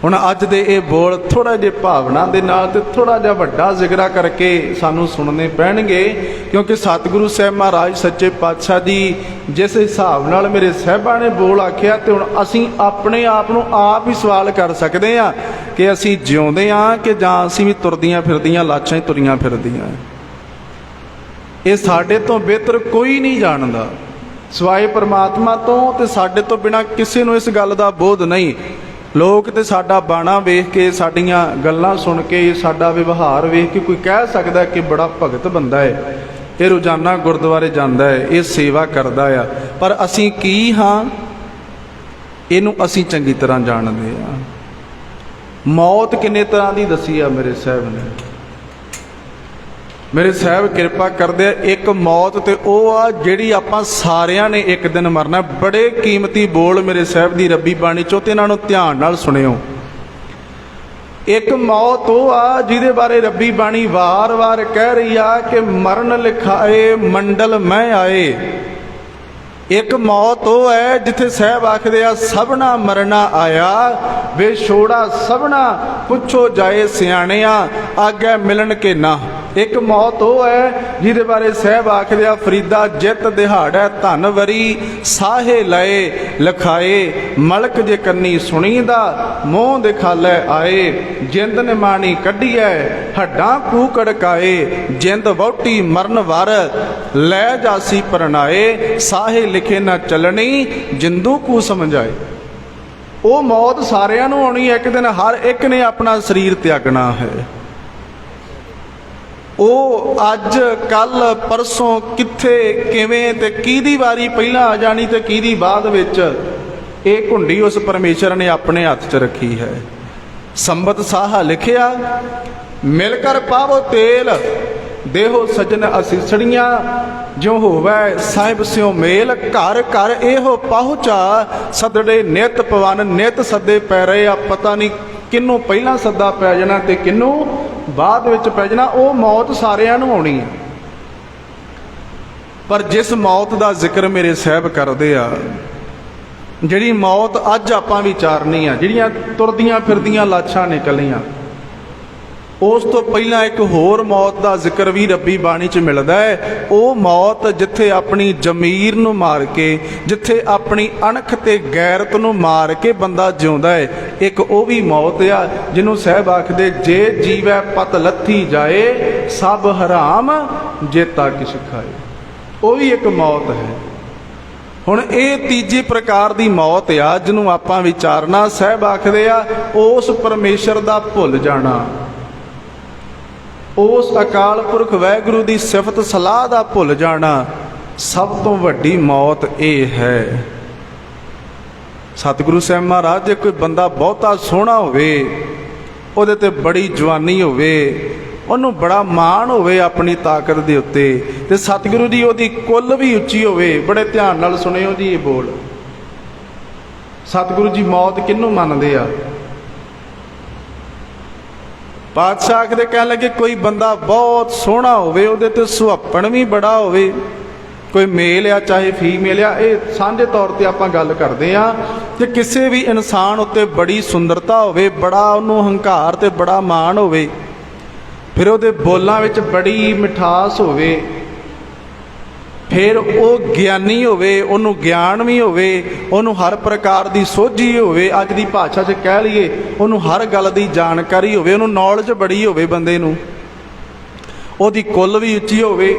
ਹੁਣ ਅੱਜ ਦੇ ਇਹ ਬੋਲ ਥੋੜਾ ਜਿਹਾ ਭਾਵਨਾ ਦੇ ਨਾਲ ਤੇ ਥੋੜਾ ਜਿਹਾ ਵੱਡਾ ਜ਼ਿਕਰਾ ਕਰਕੇ ਸਾਨੂੰ ਸੁਣਨੇ ਪੈਣਗੇ, ਕਿਉਂਕਿ ਸਤਿਗੁਰੂ ਸਾਹਿਬ ਮਹਾਰਾਜ ਸੱਚੇ ਪਾਤਸ਼ਾਹ ਜੀ ਜਿਸ ਹਿਸਾਬ ਨਾਲ ਮੇਰੇ ਸਾਹਿਬਾਂ ਨੇ ਬੋਲ ਆਖਿਆ, ਤੇ ਹੁਣ ਅਸੀਂ ਆਪਣੇ ਆਪ ਨੂੰ ਆਪ ਹੀ ਸਵਾਲ ਕਰ ਸਕਦੇ ਹਾਂ ਕਿ ਅਸੀਂ ਜਿਉਂਦੇ ਹਾਂ ਕਿ ਜਾਂ ਅਸੀਂ ਵੀ ਤੁਰਦੀਆਂ ਫਿਰਦੀਆਂ ਲਾਸ਼ਾਂ ਹੀ ਤੁਰੀਆਂ ਫਿਰਦੀਆਂ। ਇਹ ਸਾਡੇ ਤੋਂ ਬਿਹਤਰ ਕੋਈ ਨਹੀਂ ਜਾਣਦਾ ਸਿਵਾਏ ਪਰਮਾਤਮਾ ਤੋਂ, ਤੇ ਸਾਡੇ ਤੋਂ ਬਿਨਾਂ ਕਿਸੇ ਨੂੰ ਇਸ ਗੱਲ ਦਾ ਬੋਧ ਨਹੀਂ। ਲੋਕ ਤੇ ਸਾਡਾ ਬਾਣਾ ਵੇਖ ਕੇ, ਸਾਡੀਆਂ ਗੱਲਾਂ ਸੁਣ ਕੇ, ਸਾਡਾ ਵਿਵਹਾਰ ਵੇਖ ਕੇ ਕੋਈ ਕਹਿ ਸਕਦਾ ਕਿ ਬੜਾ ਭਗਤ ਬੰਦਾ ਹੈ, ਇਹ ਰੋਜ਼ਾਨਾ ਗੁਰਦੁਆਰੇ ਜਾਂਦਾ ਹੈ, ਇਹ ਸੇਵਾ ਕਰਦਾ ਆ, ਪਰ ਅਸੀਂ ਕੀ ਹਾਂ ਇਹਨੂੰ ਅਸੀਂ ਚੰਗੀ ਤਰ੍ਹਾਂ ਜਾਣਦੇ ਹਾਂ। ਮੌਤ ਕਿੰਨੇ ਤਰ੍ਹਾਂ ਦੀ ਦੱਸੀ ਆ ਮੇਰੇ ਸਾਹਿਬ ਨੇ। ਮੇਰੇ ਸਾਹਿਬ ਕਿਰਪਾ ਕਰਦੇ ਆ, ਇੱਕ ਮੌਤ ਤੇ ਉਹ ਆ ਜਿਹੜੀ ਆਪਾਂ ਸਾਰਿਆਂ ਨੇ ਇੱਕ ਦਿਨ ਮਰਨਾ। ਬੜੇ ਕੀਮਤੀ ਬੋਲ ਮੇਰੇ ਸਾਹਿਬ ਦੀ ਰੱਬੀ ਬਾਣੀ ਚੋਂ, ਤੇ ਇਹਨਾਂ ਨੂੰ ਧਿਆਨ ਨਾਲ ਸੁਣਿਓ। ਇੱਕ ਮੌਤ ਉਹ ਆ ਜਿਹਦੇ ਬਾਰੇ ਰੱਬੀ ਬਾਣੀ ਵਾਰ-ਵਾਰ ਕਹਿ ਰਹੀ ਆ ਕਿ ਮਰਨ ਲਿਖਾਏ ਮੰਡਲ ਮੈਂ ਆਏ। ਇੱਕ ਮੌਤ ਉਹ ਹੈ ਜਿੱਥੇ ਸਾਹਿਬ ਆਖਦੇ ਆ ਸਭਨਾ ਮਰਨਾ ਆਇਆ, ਬੇਛੋੜਾ ਸਭਨਾ ਪੁੱਛੋ ਜਾਏ ਸਿਆਣਿਆ, ਆਗੇ ਮਿਲਣ ਕੇ ਨਾ। ਇੱਕ ਮੌਤ ਉਹ ਹੈ ਜਿਹਦੇ ਬਾਰੇ ਸਾਹਿਬ ਆਖਦੇ ਆ ਫਰੀਦਾ ਜਿੱਤ ਦਿਹਾੜੈ ਧਨ ਵਰੀ, ਸਾਹੇ ਲਏ ਲਖਾਏ, ਮਲਕ ਜੇ ਕੰਨੀ ਸੁਣੀਦਾ ਮੂੰਹ ਦਿਖਾਲੇ ਆਏ, ਜਿੰਦ ਨੇ ਮਾਣੀ ਕੱਢੀਐ ਹੱਡਾਂ ਕੂ ਕੜਕਾਏ, ਜਿੰਦ ਵਹੁਟੀ ਮਰਨ ਵਰ ਲੈ ਜਾਸੀ ਪਰਨਾਏ, ਸਾਹੇ ਲਿਖੇ ਨਾ ਚੱਲਣੀ ਜਿੰਦੂ ਕੂ ਸਮਝਾਏ। ਉਹ ਮੌਤ ਸਾਰਿਆਂ ਨੂੰ ਆਉਣੀ, ਇੱਕ ਦਿਨ ਹਰ ਇੱਕ ਨੇ ਆਪਣਾ ਸਰੀਰ ਤਿਆਗਣਾ ਹੈ। ਉਹ ਅੱਜ ਕੱਲ ਪਰਸੋਂ ਕਿੱਥੇ ਕਿਵੇਂ ਤੇ ਕਿਹਦੀ ਵਾਰੀ ਪਹਿਲਾਂ ਆ ਜਾਣੀ ਤੇ ਕਿਹਦੀ ਬਾਅਦ ਵਿੱਚ, ਇਹ ਘੁੰਡੀ ਉਸ ਪਰਮੇਸ਼ਰ ਨੇ ਆਪਣੇ ਹੱਥ 'ਚ ਰੱਖੀ ਹੈ। ਸੰਬਤ ਸਾਹਾ ਲਿਖਿਆ ਮਿਲ ਕਰ ਪਾਵੋ ਤੇਲ, ਦੇਹੋ ਸਜਨ ਅਸੀਸੜੀਆਂ, ਜਿਉ ਹੋਵੇ ਸਾਹਿਬ ਸਿਉ ਮੇਲ, ਘਰ ਘਰ ਇਹੋ ਪਹੁੰਚਾ, ਸਦੜੇ ਨਿਤ ਪਵਨ ਨਿਤ ਸੱਦੇ ਪੈ ਰਹੇ ਆ। ਪਤਾ ਨਹੀਂ ਕਿਹਨੂੰ ਪਹਿਲਾਂ ਸੱਦਾ ਪੈ ਜਾਣਾ ਤੇ ਕਿਹਨੂੰ ਬਾਅਦ ਵਿੱਚ ਪੈ ਜਾਣਾ। ਉਹ ਮੌਤ ਸਾਰਿਆਂ ਨੂੰ ਆਉਣੀ ਹੈ। ਪਰ ਜਿਸ ਮੌਤ ਦਾ ਜ਼ਿਕਰ ਮੇਰੇ ਸਾਹਿਬ ਕਰਦੇ ਆ, ਜਿਹੜੀ ਮੌਤ ਅੱਜ ਆਪਾਂ ਵਿਚਾਰਨੀ ਆ, ਜਿਹੜੀਆਂ ਤੁਰਦੀਆਂ ਫਿਰਦੀਆਂ ਲਾਸ਼ਾਂ ਨਿਕਲੀਆਂ, ਉਸ ਤੋਂ ਪਹਿਲਾਂ ਇੱਕ ਹੋਰ ਮੌਤ ਦਾ ਜ਼ਿਕਰ ਵੀ ਰੱਬੀ ਬਾਣੀ 'ਚ ਮਿਲਦਾ ਹੈ। ਉਹ ਮੌਤ ਜਿੱਥੇ ਆਪਣੀ ਜ਼ਮੀਰ ਨੂੰ ਮਾਰ ਕੇ, ਜਿੱਥੇ ਆਪਣੀ ਅਣਖ ਤੇ ਗੈਰਤ ਨੂੰ ਮਾਰ ਕੇ ਬੰਦਾ ਜਿਉਂਦਾ ਹੈ। ਇੱਕ ਉਹ ਵੀ ਮੌਤ ਆ ਜਿਹਨੂੰ ਸਾਹਿਬ ਆਖਦੇ, ਜੇ ਜੀਵੈ ਪਤ ਲੱਥੀ ਜਾਏ ਸਭ ਹਰਾਮ ਜੇਤਾ ਕਿਛ ਖਾਏ। ਉਹ ਵੀ ਇੱਕ ਮੌਤ ਹੈ। ਹੁਣ ਇਹ ਤੀਜੀ ਪ੍ਰਕਾਰ ਦੀ ਮੌਤ ਆ ਜਿਹਨੂੰ ਆਪਾਂ ਵਿਚਾਰਨਾ। ਸਾਹਿਬ ਆਖਦੇ ਆ, ਉਸ ਪਰਮੇਸ਼ਰ ਦਾ ਭੁੱਲ ਜਾਣਾ, ਉਸ ਅਕਾਲ ਪੁਰਖ ਵਾਹਿਗੁਰੂ ਦੀ ਸਿਫਤ ਸਲਾਹ ਦਾ ਭੁੱਲ ਜਾਣਾ, ਸਭ ਤੋਂ ਵੱਡੀ ਮੌਤ ਇਹ ਹੈ। ਸਤਿਗੁਰੂ ਸਾਹਿਬ ਮਹਾਰਾਜ, ਜੇ ਕੋਈ ਬੰਦਾ ਬਹੁਤਾ ਸੋਹਣਾ ਹੋਵੇ, ਉਹਦੇ ਤੇ ਬੜੀ ਜਵਾਨੀ ਹੋਵੇ, ਉਹਨੂੰ ਬੜਾ ਮਾਣ ਹੋਵੇ ਆਪਣੀ ਤਾਕਤ ਦੇ ਉੱਤੇ, ਤੇ ਸਤਿਗੁਰੂ ਜੀ ਉਹਦੀ ਕੁੱਲ ਵੀ ਉੱਚੀ ਹੋਵੇ, ਬੜੇ ਧਿਆਨ ਨਾਲ ਸੁਣਿਓ ਜੀ ਇਹ ਬੋਲ। ਸਤਿਗੁਰੂ ਜੀ ਮੌਤ ਕਿਹਨੂੰ ਮੰਨਦੇ ਆ? ਪਾਤਸ਼ਾਹ ਆਖਦੇ, ਕਹਿਣ ਲੱਗੇ, ਕੋਈ ਬੰਦਾ ਬਹੁਤ ਸੋਹਣਾ ਹੋਵੇ, ਉਹਦੇ ਤੇ ਸੁਹੱਪਣ ਵੀ ਬੜਾ ਹੋਵੇ, ਕੋਈ ਮੇਲ ਆ ਚਾਹੇ ਫੀਮੇਲ ਆ, ਇਹ ਸਾਂਝੇ ਤੌਰ ਤੇ ਆਪਾਂ ਗੱਲ ਕਰਦੇ ਆ। ਜੇ ਕਿਸੇ ਵੀ ਇਨਸਾਨ ਉੱਤੇ ਬੜੀ ਸੁੰਦਰਤਾ ਹੋਵੇ, ਬੜਾ ਉਹਨੂੰ ਹੰਕਾਰ ਤੇ ਬੜਾ ਮਾਣ ਹੋਵੇ, ਫਿਰ ਉਹਦੇ ਬੋਲਾਂ ਵਿੱਚ ਬੜੀ ਮਿਠਾਸ ਹੋਵੇ, ਫਿਰ ਉਹ ਗਿਆਨੀ ਹੋਵੇ, ਉਹਨੂੰ ਗਿਆਨ ਵੀ ਹੋਵੇ, ਉਹਨੂੰ ਹਰ ਪ੍ਰਕਾਰ ਦੀ ਸੋਝੀ ਹੋਵੇ, ਅੱਜ ਦੀ ਭਾਸ਼ਾ 'ਚ ਕਹਿ ਲਈਏ ਉਹਨੂੰ ਹਰ ਗੱਲ ਦੀ ਜਾਣਕਾਰੀ ਹੋਵੇ, ਉਹਨੂੰ ਨੌਲੇਜ ਬੜੀ ਹੋਵੇ ਬੰਦੇ ਨੂੰ, ਉਹਦੀ ਕੁੱਲ ਵੀ ਉੱਚੀ ਹੋਵੇ,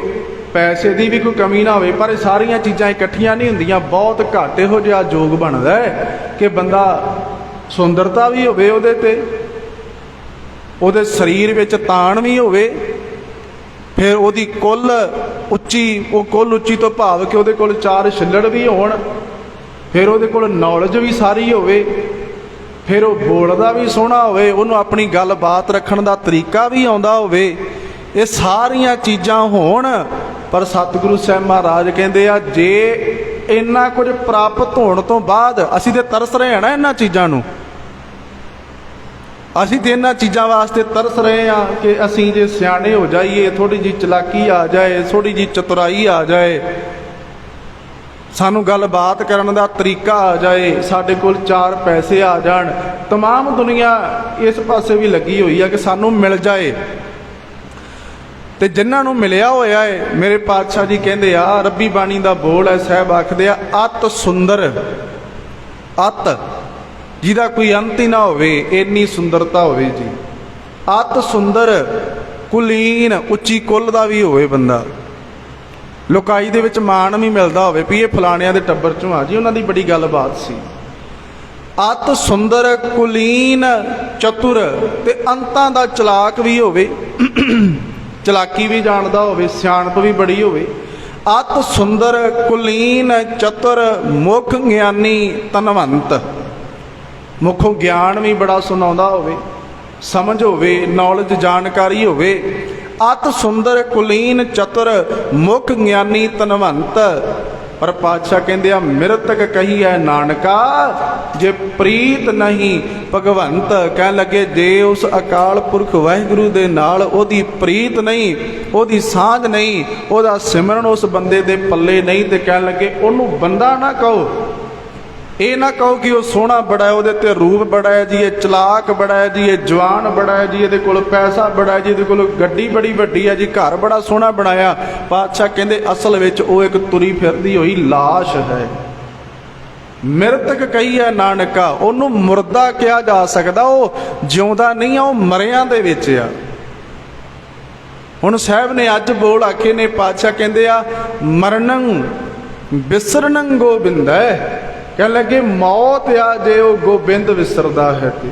ਪੈਸੇ ਦੀ ਵੀ ਕੋਈ ਕਮੀ ਨਾ ਹੋਵੇ। ਪਰ ਇਹ ਸਾਰੀਆਂ ਚੀਜ਼ਾਂ ਇਕੱਠੀਆਂ ਨਹੀਂ ਹੁੰਦੀਆਂ। ਬਹੁਤ ਘੱਟ ਇਹੋ ਜਿਹਾ ਯੋਗ ਬਣਦਾ ਹੈ ਕਿ ਬੰਦਾ ਸੁੰਦਰਤਾ ਵੀ ਹੋਵੇ ਉਹਦੇ ਤੇ, ਉਹਦੇ ਸਰੀਰ ਵਿੱਚ ਤਾਣ ਵੀ ਹੋਵੇ, ਫਿਰ ਉਹਦੀ ਕੁੱਲ ਉੱਚੀ, ਉਹ ਕੁੱਲ ਉੱਚੀ ਤੋਂ ਭਾਵ ਕਿ ਉਹਦੇ ਕੋਲ 4 ਛਿੱਲੜ ਵੀ ਹੋਣ, ਫਿਰ ਉਹਦੇ ਕੋਲ ਨੌਲੇਜ ਵੀ ਸਾਰੀ ਹੋਵੇ, ਫਿਰ ਉਹ ਬੋਲਦਾ ਵੀ ਸੋਹਣਾ ਹੋਵੇ, ਉਹਨੂੰ ਆਪਣੀ ਗੱਲਬਾਤ ਰੱਖਣ ਦਾ ਤਰੀਕਾ ਵੀ ਆਉਂਦਾ ਹੋਵੇ। ਇਹ ਸਾਰੀਆਂ ਚੀਜ਼ਾਂ ਹੋਣ, ਪਰ ਸਤਿਗੁਰੂ ਸਾਹਿਬ ਮਹਾਰਾਜ ਕਹਿੰਦੇ ਆ, ਜੇ ਇੰਨਾ ਕੁਝ ਪ੍ਰਾਪਤ ਹੋਣ ਤੋਂ ਬਾਅਦ ਅਸੀਂ ਤੇ ਤਰਸ ਰਹੇ ਹਾਂ ਨਾ ਇਹਨਾਂ ਚੀਜ਼ਾਂ ਨੂੰ, ਅਸੀਂ ਤੇ ਇਹਨਾਂ ਚੀਜ਼ਾਂ ਵਾਸਤੇ ਤਰਸ ਰਹੇ ਹਾਂ ਕਿ ਅਸੀਂ ਜੇ ਸਿਆਣੇ ਹੋ ਜਾਈਏ, ਥੋੜੀ ਜਿਹੀ ਚਲਾਕੀ ਆ ਜਾਏ, ਥੋੜੀ ਜਿਹੀ ਚਤੁਰਾਈ ਆ ਜਾਏ, ਸਾਨੂੰ ਗੱਲਬਾਤ ਕਰਨ ਦਾ ਤਰੀਕਾ ਆ ਜਾਏ, ਸਾਡੇ ਕੋਲ 4 ਪੈਸੇ ਆ ਜਾਣ। ਤਮਾਮ ਦੁਨੀਆ ਇਸ ਪਾਸੇ ਵੀ ਲੱਗੀ ਹੋਈ ਆ ਕਿ ਸਾਨੂੰ ਮਿਲ ਜਾਏ। ਤੇ ਜਿਨ੍ਹਾਂ ਨੂੰ ਮਿਲਿਆ ਹੋਇਆ ਹੈ, ਮੇਰੇ ਪਾਤਸ਼ਾਹ ਜੀ ਕਹਿੰਦੇ ਆ, ਰੱਬੀ ਬਾਣੀ ਦਾ ਬੋਲ ਹੈ, ਸਾਹਿਬ ਆਖਦੇ ਆ, ਅਤ ਸੁੰਦਰ, ਅਤ ਜਿਹਦਾ ਕੋਈ ਅੰਤ ਹੀ ਨਾ ਹੋਵੇ, ਇੰਨੀ ਸੁੰਦਰਤਾ ਹੋਵੇ ਜੀ। ਅਤ ਸੁੰਦਰ, ਕੁਲੀਨ, ਉੱਚੀ ਕੁੱਲ ਦਾ ਵੀ ਹੋਵੇ ਬੰਦਾ, ਲੋਕਾਈ ਦੇ ਵਿੱਚ ਮਾਣ ਵੀ ਮਿਲਦਾ ਹੋਵੇ ਵੀ ਇਹ ਫਲਾਣਿਆਂ ਦੇ ਟੱਬਰ ਚੋਂ ਆ ਜੀ, ਉਹਨਾਂ ਦੀ ਬੜੀ ਗੱਲਬਾਤ ਸੀ। ਅਤ ਸੁੰਦਰ, ਕੁਲੀਨ, ਚਤੁਰ, ਤੇ ਅੰਤਾਂ ਦਾ ਚਲਾਕ ਵੀ ਹੋਵੇ, ਚਲਾਕੀ ਵੀ ਜਾਣਦਾ ਹੋਵੇ, ਸਿਆਣਪ ਵੀ ਬੜੀ ਹੋਵੇ। ਅਤ ਸੁੰਦਰ, ਕੁਲੀਨ, ਚਤੁਰ, ਮੁੱਖ ਗਿਆਨੀ, ਧਨਵੰਤ, ਮੁੱਖੋਂ ਗਿਆਨ ਵੀ ਬੜਾ ਸੁਣਾਉਂਦਾ ਹੋਵੇ, ਸਮਝ ਹੋਵੇ, ਨੌਲੇਜ ਜਾਣਕਾਰੀ ਹੋਵੇ। ਅਤ ਸੁੰਦਰ, ਕੁਲੀਨ, ਚਤੁਰ, ਮੁੱਖ ਗਿਆਨੀ, ਧਨਵੰਤ। ਪਰ ਪਾਤਸ਼ਾਹ ਕਹਿੰਦੇ ਆ, ਮਿਰਤਕ ਕਹੀ ਹੈ ਨਾਨਕਾ, ਜੇ ਪ੍ਰੀਤ ਨਹੀਂ ਭਗਵੰਤ। ਕਹਿਣ ਲੱਗੇ, ਜੇ ਉਸ ਅਕਾਲ ਪੁਰਖ ਵਾਹਿਗੁਰੂ ਦੇ ਨਾਲ ਉਹਦੀ ਪ੍ਰੀਤ ਨਹੀਂ, ਉਹਦੀ ਸਾਂਝ ਨਹੀਂ, ਉਹਦਾ ਸਿਮਰਨ ਉਸ ਬੰਦੇ ਦੇ ਪੱਲੇ ਨਹੀਂ, ਤੇ ਕਹਿਣ ਲੱਗੇ ਉਹਨੂੰ ਬੰਦਾ ਨਾ ਕਹੋ। ਇਹ ਨਾ ਕਹੋ ਕਿ ਉਹ ਸੋਹਣਾ ਬੜਾ ਹੈ, ਉਹਦੇ ਤੇ ਰੂਪ ਬੜਾ ਹੈ ਜੀ, ਇਹ ਚਲਾਕ ਬੜਾ ਹੈ ਜੀ, ਇਹ ਜਵਾਨ ਬੜਾ ਹੈ ਜੀ, ਇਹਦੇ ਕੋਲ ਪੈਸਾ ਬੜਾ ਹੈ ਜੀ, ਇਹਦੇ ਕੋਲ ਗੱਡੀ ਬੜੀ ਵੱਡੀ ਹੈ ਜੀ, ਘਰ ਬੜਾ ਸੋਹਣਾ ਬਣਾਇਆ। ਪਾਤਸ਼ਾਹ ਕਹਿੰਦੇ ਅਸਲ ਵਿੱਚ ਉਹ ਇੱਕ ਤੁਰੀ ਫਿਰਦੀ ਹੋਈ ਲਾਸ਼ ਹੈ। ਮਿਰਤਕ ਕਹੀ ਹੈ ਨਾਨਕਾ, ਉਹਨੂੰ ਮੁਰਦਾ ਕਿਹਾ ਜਾ ਸਕਦਾ, ਉਹ ਜਿਉਂਦਾ ਨਹੀਂ ਆ, ਉਹ ਮਰਿਆਂ ਦੇ ਵਿੱਚ ਆ। ਹੁਣ ਸਾਹਿਬ ਨੇ ਅੱਜ ਬੋਲ ਆਖੇ ਨੇ, ਪਾਤਸ਼ਾਹ ਕਹਿੰਦੇ ਆ, ਮਰਨੰ ਬਿਸਰਨੰ ਗੋਬਿੰਦ ਹੈ। ਕਹਿਣ ਲੱਗੇ, ਮੌਤ ਆ ਜੇ ਉਹ ਗੋਬਿੰਦ ਵਿਸਰਦਾ ਹੈ, ਤੇ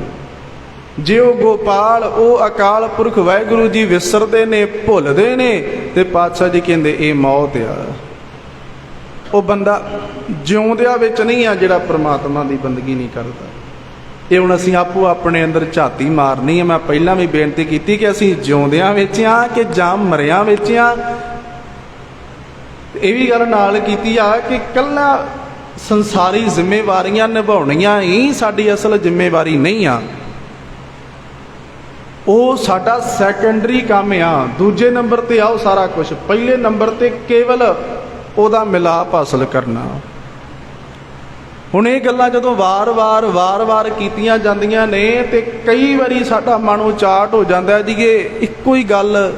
ਜੇ ਉਹ ਗੋਪਾਲ, ਉਹ ਅਕਾਲ ਪੁਰਖ ਵਾਹਿਗੁਰੂ ਜੀ ਵਿਸਰਦੇ ਨੇ, ਭੁੱਲਦੇ ਨੇ, ਤੇ ਪਾਤਸ਼ਾਹ ਜੀ ਕਹਿੰਦੇ ਇਹ ਮੌਤ ਆ। ਉਹ ਬੰਦਾ ਜਿਉਂਦਿਆਂ ਵਿੱਚ ਨਹੀਂ ਆ ਜਿਹੜਾ ਪ੍ਰਮਾਤਮਾ ਦੀ ਬੰਦਗੀ ਨਹੀਂ ਕਰਦਾ। ਇਹ ਹੁਣ ਅਸੀਂ ਆਪੋ ਆਪਣੇ ਅੰਦਰ ਝਾਤੀ ਮਾਰਨੀ ਹੈ। ਮੈਂ ਪਹਿਲਾਂ ਵੀ ਬੇਨਤੀ ਕੀਤੀ ਕਿ ਅਸੀਂ ਜਿਉਂਦਿਆਂ ਵਿੱਚ ਆ ਕਿ ਜਾਂ ਮਰਿਆਂ ਵਿੱਚ ਆ। ਇਹ ਵੀ ਗੱਲ ਨਾਲ ਕੀਤੀ ਆ ਕਿ ਇਕੱਲਾ ਸੰਸਾਰੀ ਜ਼ਿੰਮੇਵਾਰੀਆਂ ਨਿਭਾਉਣੀਆਂ ਹੀ ਸਾਡੀ ਅਸਲ ਜ਼ਿੰਮੇਵਾਰੀ ਨਹੀਂ ਆ। ਉਹ ਸਾਡਾ ਸੈਕੰਡਰੀ ਕੰਮ ਆ। ਦੂਜੇ ਨੰਬਰ ਤੇ ਆਓ ਸਾਰਾ ਕੁਝ, ਪਹਿਲੇ ਨੰਬਰ ਤੇ ਕੇਵਲ ਉਹਦਾ ਮਿਲਾਪ ਹਾਸਲ ਕਰਨਾ। ਹੁਣ ਇਹ ਗੱਲਾਂ ਜਦੋਂ ਵਾਰ-ਵਾਰ ਕੀਤੀਆਂ ਜਾਂਦੀਆਂ ਨੇ ਤੇ ਕਈ ਵਾਰੀ ਸਾਡਾ ਮਨ ਉਚਾਟ ਹੋ ਜਾਂਦਾ ਜੀ ਕਿ ਇੱਕੋ ਹੀ ਗੱਲ,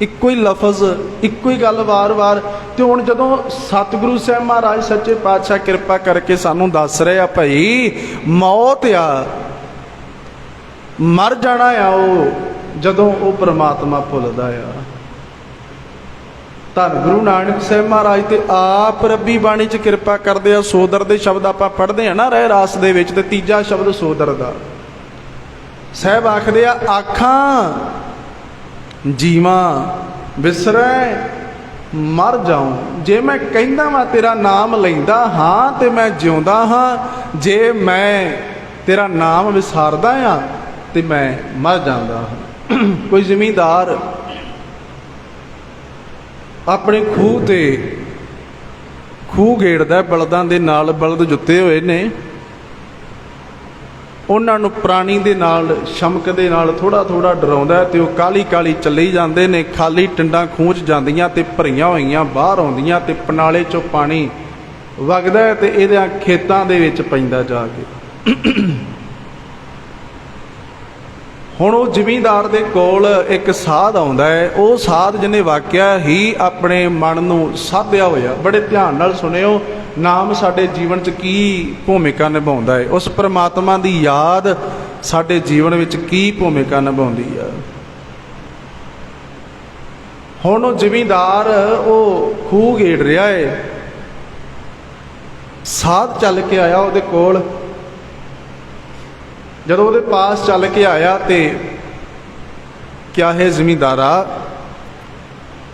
ਇੱਕੋ ਹੀ ਲਫ਼ਜ਼, ਇੱਕੋ ਹੀ ਗੱਲ ਵਾਰ-ਵਾਰ। ਤੇ ਹੁਣ ਜਦੋਂ ਸਤਿਗੁਰੂ ਸਾਹਿਬ ਮਹਾਰਾਜ ਸੱਚੇ ਪਾਤਸ਼ਾਹ ਕਿਰਪਾ ਕਰਕੇ ਸਾਨੂੰ ਦੱਸ ਰਹੇ ਆ ਭਾਈ ਮੌਤ ਆ, ਮਰ ਜਾਣਾ ਆ ਉਹ, ਜਦੋਂ ਉਹ ਪ੍ਰਮਾਤਮਾ ਭੁੱਲਦਾ ਆ। ਧੰਨ ਗੁਰੂ ਨਾਨਕ ਸਾਹਿਬ ਮਹਾਰਾਜ ਤੇ ਆਪ ਰੱਬੀ ਬਾਣੀ 'ਚ ਕਿਰਪਾ ਕਰਦੇ ਆ। ਸੋਦਰ ਦੇ ਸ਼ਬਦ ਆਪਾਂ ਪੜ੍ਹਦੇ ਆ ਨਾ ਰਹਿ ਰਾਸ ਦੇ ਵਿੱਚ, ਤੇ ਤੀਜਾ ਸ਼ਬਦ ਸੋਦਰ ਦਾ। ਸਾਹਿਬ ਆਖਦੇ ਆ ਆਖਾਂ ਜੀਵਾਂ ਵਿਸਰੈ ਮਰ ਜਾਉ, ਜੇ ਮੈਂ ਕਹਿੰਦਾ ਵਾਂ ਤੇਰਾ ਨਾਮ ਲੈਂਦਾ ਹਾਂ ਤੇ ਮੈਂ ਜਿਉਂਦਾ ਹਾਂ, ਜੇ ਮੈਂ ਤੇਰਾ ਨਾਮ ਵਿਸਾਰਦਾ ਆ ਤੇ ਮੈਂ ਮਰ ਜਾਂਦਾ ਹਾਂ। ਕੋਈ ਜ਼ਿਮੀਂਦਾਰ ਆਪਣੇ ਖੂਹ ਤੇ ਖੂਹ ਗੇੜਦਾ ਬਲਦਾਂ ਦੇ ਨਾਲ, ਬਲਦ ਜੁੱਤੇ ਹੋਏ ਨੇ, ਉਹਨਾਂ ਨੂੰ ਪ੍ਰਾਣੀ ਦੇ ਨਾਲ ਸ਼ਮਕ ਦੇ ਨਾਲ ਥੋੜਾ ਥੋੜਾ ਡਰਾਉਂਦਾ ਤੇ ਉਹ ਕਾਲੀ ਕਾਲੀ ਚੱਲੀ ਜਾਂਦੇ ਨੇ। ਖਾਲੀ ਟਿੰਡਾਂ ਖੂਹ 'ਚ ਜਾਂਦੀਆਂ ਤੇ ਭਰੀਆਂ ਹੋਈਆਂ ਬਾਹਰ ਆਉਂਦੀਆਂ ਤੇ ਪਨਾਲੇ 'ਚੋਂ ਪਾਣੀ ਵਗਦਾ ਤੇ ਇਹਦੇ ਖੇਤਾਂ ਦੇ ਵਿੱਚ ਪੈਂਦਾ ਜਾ ਕੇ। ਹੁਣ ਉਹ ਜ਼ਿਮੀਂਦਾਰ ਦੇ ਕੋਲ ਇੱਕ ਸਾਧ ਆਉਂਦਾ ਹੈ। ਉਹ ਸਾਧ ਜਿਹਨੇ ਵਾਕਿਆ ਹੀ ਆਪਣੇ ਮਨ ਨੂੰ ਸਾਧਿਆ ਹੋਇਆ। ਬੜੇ ਧਿਆਨ ਨਾਲ ਸੁਣਿਓ, ਨਾਮ ਸਾਡੇ ਜੀਵਨ 'ਚ ਕੀ ਭੂਮਿਕਾ ਨਿਭਾਉਂਦਾ ਹੈ, ਉਸ ਪਰਮਾਤਮਾ ਦੀ ਯਾਦ ਸਾਡੇ ਜੀਵਨ ਵਿੱਚ ਕੀ ਭੂਮਿਕਾ ਨਿਭਾਉਂਦੀ ਆ। ਹੁਣ ਉਹ ਜ਼ਿਮੀਂਦਾਰ ਉਹ ਖੂਹ ਗੇੜ ਰਿਹਾ ਹੈ, ਸਾਧ ਚੱਲ ਕੇ ਆਇਆ ਉਹਦੇ ਕੋਲ। ਜਦੋਂ ਉਹਦੇ ਪਾਸ ਚੱਲ ਕੇ ਆਇਆ ਤੇ ਕਿਹਾ ਹੈ ਜ਼ਿਮੀਂਦਾਰਾ,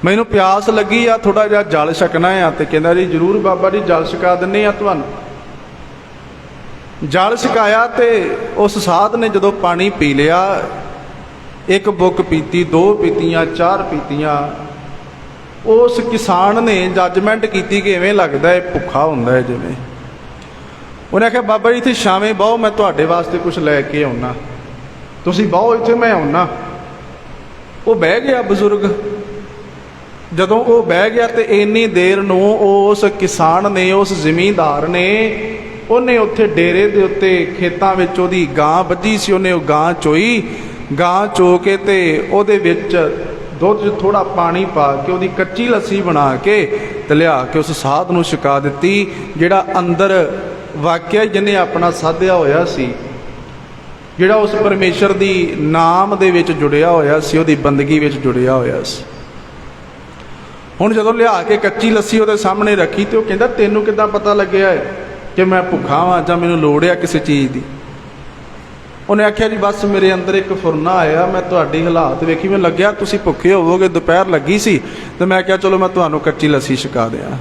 ਮੈਨੂੰ ਪਿਆਸ ਲੱਗੀ ਆ, ਥੋੜਾ ਜਿਹਾ ਜਲ ਛਕਣਾ ਆ। ਤੇ ਕਹਿੰਦਾ ਜੀ ਜ਼ਰੂਰ ਬਾਬਾ ਜੀ, ਜਲ ਛਕਾ ਦਿੰਦੇ ਆ ਤੁਹਾਨੂੰ। ਜਲ ਛਕਾਇਆ ਤੇ ਉਸ ਸਾਧ ਨੇ ਜਦੋਂ ਪਾਣੀ ਪੀ ਲਿਆ, ਇੱਕ ਬੁੱਕ ਪੀਤੀ, 2 ਪੀਤੀਆਂ, 4 ਪੀਤੀਆਂ, ਉਸ ਕਿਸਾਨ ਨੇ ਜੱਜਮੈਂਟ ਕੀਤੀ ਕਿ ਐਵੇਂ ਲੱਗਦਾ ਹੈ ਭੁੱਖਾ ਹੁੰਦਾ ਹੈ ਜਿਵੇਂ। ਉਹਨੇ ਆਖਿਆ ਬਾਬਾ ਜੀ ਇੱਥੇ ਛਾਵੇਂ ਬਹੁ, ਮੈਂ ਤੁਹਾਡੇ ਵਾਸਤੇ ਕੁਝ ਲੈ ਕੇ ਆਉਣਾ, ਤੁਸੀਂ ਬਹੁ ਇੱਥੇ, ਮੈਂ ਆਉਣਾ। ਉਹ ਬਹਿ ਗਿਆ ਬਜ਼ੁਰਗ। ਜਦੋਂ ਉਹ ਬਹਿ ਗਿਆ ਤੇ ਇੰਨੀ ਦੇਰ ਨੂੰ ਉਸ ਕਿਸਾਨ ਨੇ, ਉਸ ਜ਼ਿਮੀਂਦਾਰ ਨੇ, ਉਹਨੇ ਉੱਥੇ ਡੇਰੇ ਦੇ ਉੱਤੇ ਖੇਤਾਂ ਵਿੱਚ ਉਹਦੀ ਗਾਂ ਬੱਝੀ ਸੀ, ਉਹਨੇ ਉਹ ਗਾਂ ਚੋਈ। ਗਾਂ ਚੋ ਕੇ ਤੇ ਉਹਦੇ ਵਿੱਚ ਦੁੱਧ 'ਚ ਥੋੜਾ ਪਾਣੀ ਪਾ ਕੇ ਉਹਦੀ ਕੱਚੀ ਲੱਸੀ ਬਣਾ ਕੇ ਤੇ ਲਿਆ ਕੇ ਉਸ ਸਾਧ ਨੂੰ ਛਕਾ ਦਿੱਤੀ। ਜਿਹੜਾ ਅੰਦਰ ਵਾਕਿਆ ਜਿਹਨੇ ਆਪਣਾ ਸਾਧਿਆ ਹੋਇਆ ਸੀ, ਜਿਹੜਾ ਉਸ ਪਰਮੇਸ਼ਰ ਦੀ ਨਾਮ ਦੇ ਵਿੱਚ ਜੁੜਿਆ ਹੋਇਆ ਸੀ, ਉਹਦੀ ਬੰਦਗੀ ਵਿੱਚ ਜੁੜਿਆ ਹੋਇਆ ਸੀ। ਹੁਣ ਜਦੋਂ ਲਿਆ ਕੇ ਕੱਚੀ ਲੱਸੀ ਉਹਦੇ ਸਾਹਮਣੇ ਰੱਖੀ ਤੇ ਉਹ ਕਹਿੰਦਾ ਤੈਨੂੰ ਕਿੱਦਾਂ ਪਤਾ ਲੱਗਿਆ ਹੈ ਕਿ ਮੈਂ ਭੁੱਖਾ ਵਾਂ ਜਾਂ ਮੈਨੂੰ ਲੋੜ ਆ ਕਿਸੇ ਚੀਜ਼ ਦੀ? ਉਹਨੇ ਆਖਿਆ ਜੀ ਬਸ ਮੇਰੇ ਅੰਦਰ ਇੱਕ ਫੁਰਨਾ ਆਇਆ, ਮੈਂ ਤੁਹਾਡੀ ਹਾਲਾਤ ਵੇਖੀ, ਮੈਨੂੰ ਲੱਗਿਆ ਤੁਸੀਂ ਭੁੱਖੇ ਹੋਵੋਗੇ, ਦੁਪਹਿਰ ਲੱਗੀ ਸੀ ਤੇ ਮੈਂ ਕਿਹਾ ਚਲੋ ਮੈਂ ਤੁਹਾਨੂੰ ਕੱਚੀ ਲੱਸੀ ਛਕਾ ਦਿਆਂ।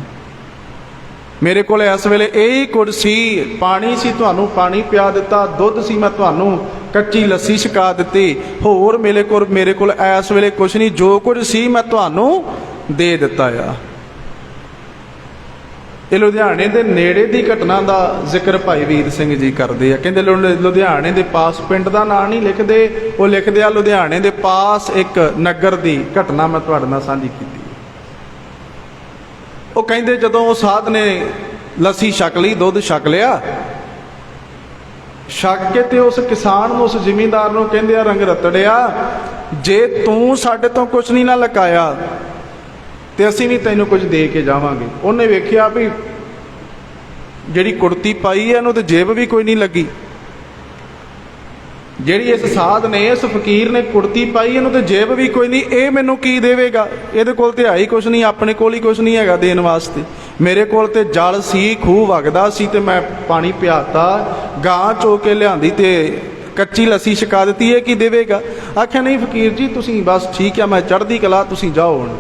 ਮੇਰੇ ਕੋਲ ਇਸ ਵੇਲੇ ਇਹੀ ਕੁਝ ਸੀ, ਪਾਣੀ ਸੀ, ਤੁਹਾਨੂੰ ਪਾਣੀ ਪਿਆ ਦਿੱਤਾ, ਦੁੱਧ ਸੀ, ਮੈਂ ਤੁਹਾਨੂੰ ਕੱਚੀ ਲੱਸੀ ਛਕਾ ਦਿੱਤੀ। ਹੋਰ ਮੇਰੇ ਕੋਲ ਇਸ ਵੇਲੇ ਕੁਝ ਨਹੀਂ, ਜੋ ਕੁਝ ਸੀ ਮੈਂ ਤੁਹਾਨੂੰ ਦੇ ਦਿੱਤਾ ਆ। ਇਹ ਲੁਧਿਆਣੇ ਦੇ ਨੇੜੇ ਦੀ ਘਟਨਾ ਦਾ ਜ਼ਿਕਰ ਭਾਈ ਵੀਰ ਸਿੰਘ ਜੀ ਕਰਦੇ ਆ। ਕਹਿੰਦੇ ਲੁਧਿਆਣੇ ਦੇ ਪਾਸ, ਪਿੰਡ ਦਾ ਨਾਂ ਨਹੀਂ ਲਿਖਦੇ, ਉਹ ਲਿਖਦੇ ਆ ਲੁਧਿਆਣੇ ਦੇ ਪਾਸ ਇੱਕ ਨਗਰ ਦੀ ਘਟਨਾ ਮੈਂ ਤੁਹਾਡੇ ਨਾਲ ਸਾਂਝੀ ਕੀਤੀ। ਉਹ ਕਹਿੰਦੇ ਜਦੋਂ ਉਹ ਸਾਧ ਨੇ ਲੱਸੀ ਛਕ ਲਈ, ਦੁੱਧ ਛਕ ਲਿਆ, ਛਕ ਕੇ ਤੇ ਉਸ ਕਿਸਾਨ ਨੂੰ, ਉਸ ਜ਼ਿਮੀਂਦਾਰ ਨੂੰ ਕਹਿੰਦੇ ਆ ਰੰਗ ਰਤੜਿਆ, ਜੇ ਤੂੰ ਸਾਡੇ ਤੋਂ ਕੁਝ ਨਹੀਂ ਨਾ ਲੁਕਾਇਆ ਤੇ ਅਸੀਂ ਵੀ ਤੈਨੂੰ ਕੁਝ ਦੇ ਕੇ ਜਾਵਾਂਗੇ। ਉਹਨੇ ਵੇਖਿਆ ਵੀ ਜਿਹੜੀ ਕੁੜਤੀ ਪਾਈ ਹੈ ਇਹਨੂੰ ਤੇ ਜੇਬ ਵੀ ਕੋਈ ਨਹੀਂ ਲੱਗੀ, ਜਿਹੜੀ ਇਸ ਸਾਧ ਨੇ, ਇਸ ਫਕੀਰ ਨੇ ਕੁੜਤੀ ਪਾਈ, ਇਹਨੂੰ ਤੇ ਜੇਬ ਵੀ ਕੋਈ ਨਹੀਂ, ਇਹ ਮੈਨੂੰ ਕੀ ਦੇਵੇਗਾ? ਇਹਦੇ ਕੋਲ ਤੇ ਹੈ ਹੀ ਕੁਛ ਨਹੀਂ, ਆਪਣੇ ਕੋਲ ਹੀ ਕੁਛ ਨਹੀਂ ਹੈਗਾ ਦੇਣ ਵਾਸਤੇ। ਮੇਰੇ ਕੋਲ ਤੇ ਜਲ ਸੀ, ਖੂਹ ਵਗਦਾ ਸੀ ਤੇ ਮੈਂ ਪਾਣੀ ਪਿਆਤਾ, ਗਾਂ ਚੋ ਕੇ ਲਿਆਂਦੀ ਤੇ ਕੱਚੀ ਲੱਸੀ ਛਕਾ ਦਿੱਤੀ, ਇਹ ਕੀ ਦੇਵੇਗਾ? ਆਖਿਆ ਨਹੀਂ ਫਕੀਰ ਜੀ ਤੁਸੀਂ ਬਸ ਠੀਕ ਹੈ, ਮੈਂ ਚੜ੍ਹਦੀ ਕਲਾ, ਤੁਸੀਂ ਜਾਓ ਹੁਣ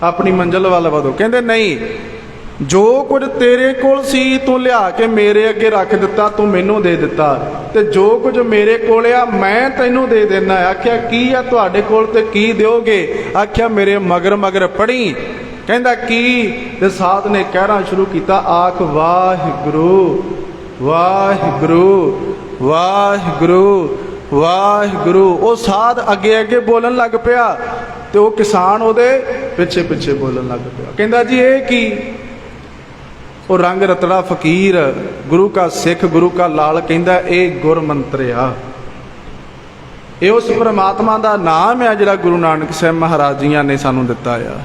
ਆਪਣੀ ਮੰਜ਼ਿਲ ਵੱਲ ਵਧੋ। ਕਹਿੰਦੇ ਨਹੀਂ, ਜੋ ਕੁਝ ਤੇਰੇ ਕੋਲ ਸੀ ਤੂੰ ਲਿਆ ਕੇ ਮੇਰੇ ਅੱਗੇ ਰੱਖ ਦਿੱਤਾ, ਤੂੰ ਮੈਨੂੰ ਦੇ ਦਿੱਤਾ, ਤੇ ਜੋ ਕੁਝ ਮੇਰੇ ਕੋਲ ਆ ਮੈਂ ਤੈਨੂੰ ਦੇ ਦੇਣਾ। ਆਖਿਆ ਕੀ ਆ ਤੁਹਾਡੇ ਕੋਲ ਤੇ ਕੀ ਦਿਓਗੇ? ਆਖਿਆ ਮੇਰੇ ਮਗਰ ਮਗਰ ਪੜੀ। ਕਹਿੰਦਾ ਕੀ? ਤੇ ਸਾਧ ਨੇ ਕਹਿਣਾ ਸ਼ੁਰੂ ਕੀਤਾ, ਆਖ ਵਾਹਿਗੁਰੂ ਵਾਹਿਗੁਰੂ ਵਾਹਿਗੁਰੂ ਵਾਹਿਗੁਰੂ। ਉਹ ਸਾਧ ਅੱਗੇ ਅੱਗੇ ਬੋਲਣ ਲੱਗ ਪਿਆ ਤੇ ਉਹ ਕਿਸਾਨ ਉਹਦੇ ਪਿੱਛੇ ਪਿੱਛੇ ਬੋਲਣ ਲੱਗ ਪਿਆ। ਕਹਿੰਦਾ ਜੀ ਇਹ ਕੀ? ਉਹ ਰੰਗ ਰਤੜਾ ਫਕੀਰ, ਗੁਰੂ ਕਾ ਸਿੱਖ, ਗੁਰੂ ਕਾ ਲਾਲ ਕਹਿੰਦਾ ਇਹ ਗੁਰ ਮੰਤਰ ਆ, ਇਹ ਉਸ ਪਰਮਾਤਮਾ ਦਾ ਨਾਮ ਹੈ ਜਿਹੜਾ ਗੁਰੂ ਨਾਨਕ ਸਾਹਿਬ ਮਹਾਰਾਜ ਜੀਆਂ ਨੇ ਸਾਨੂੰ ਦਿੱਤਾ ਆ।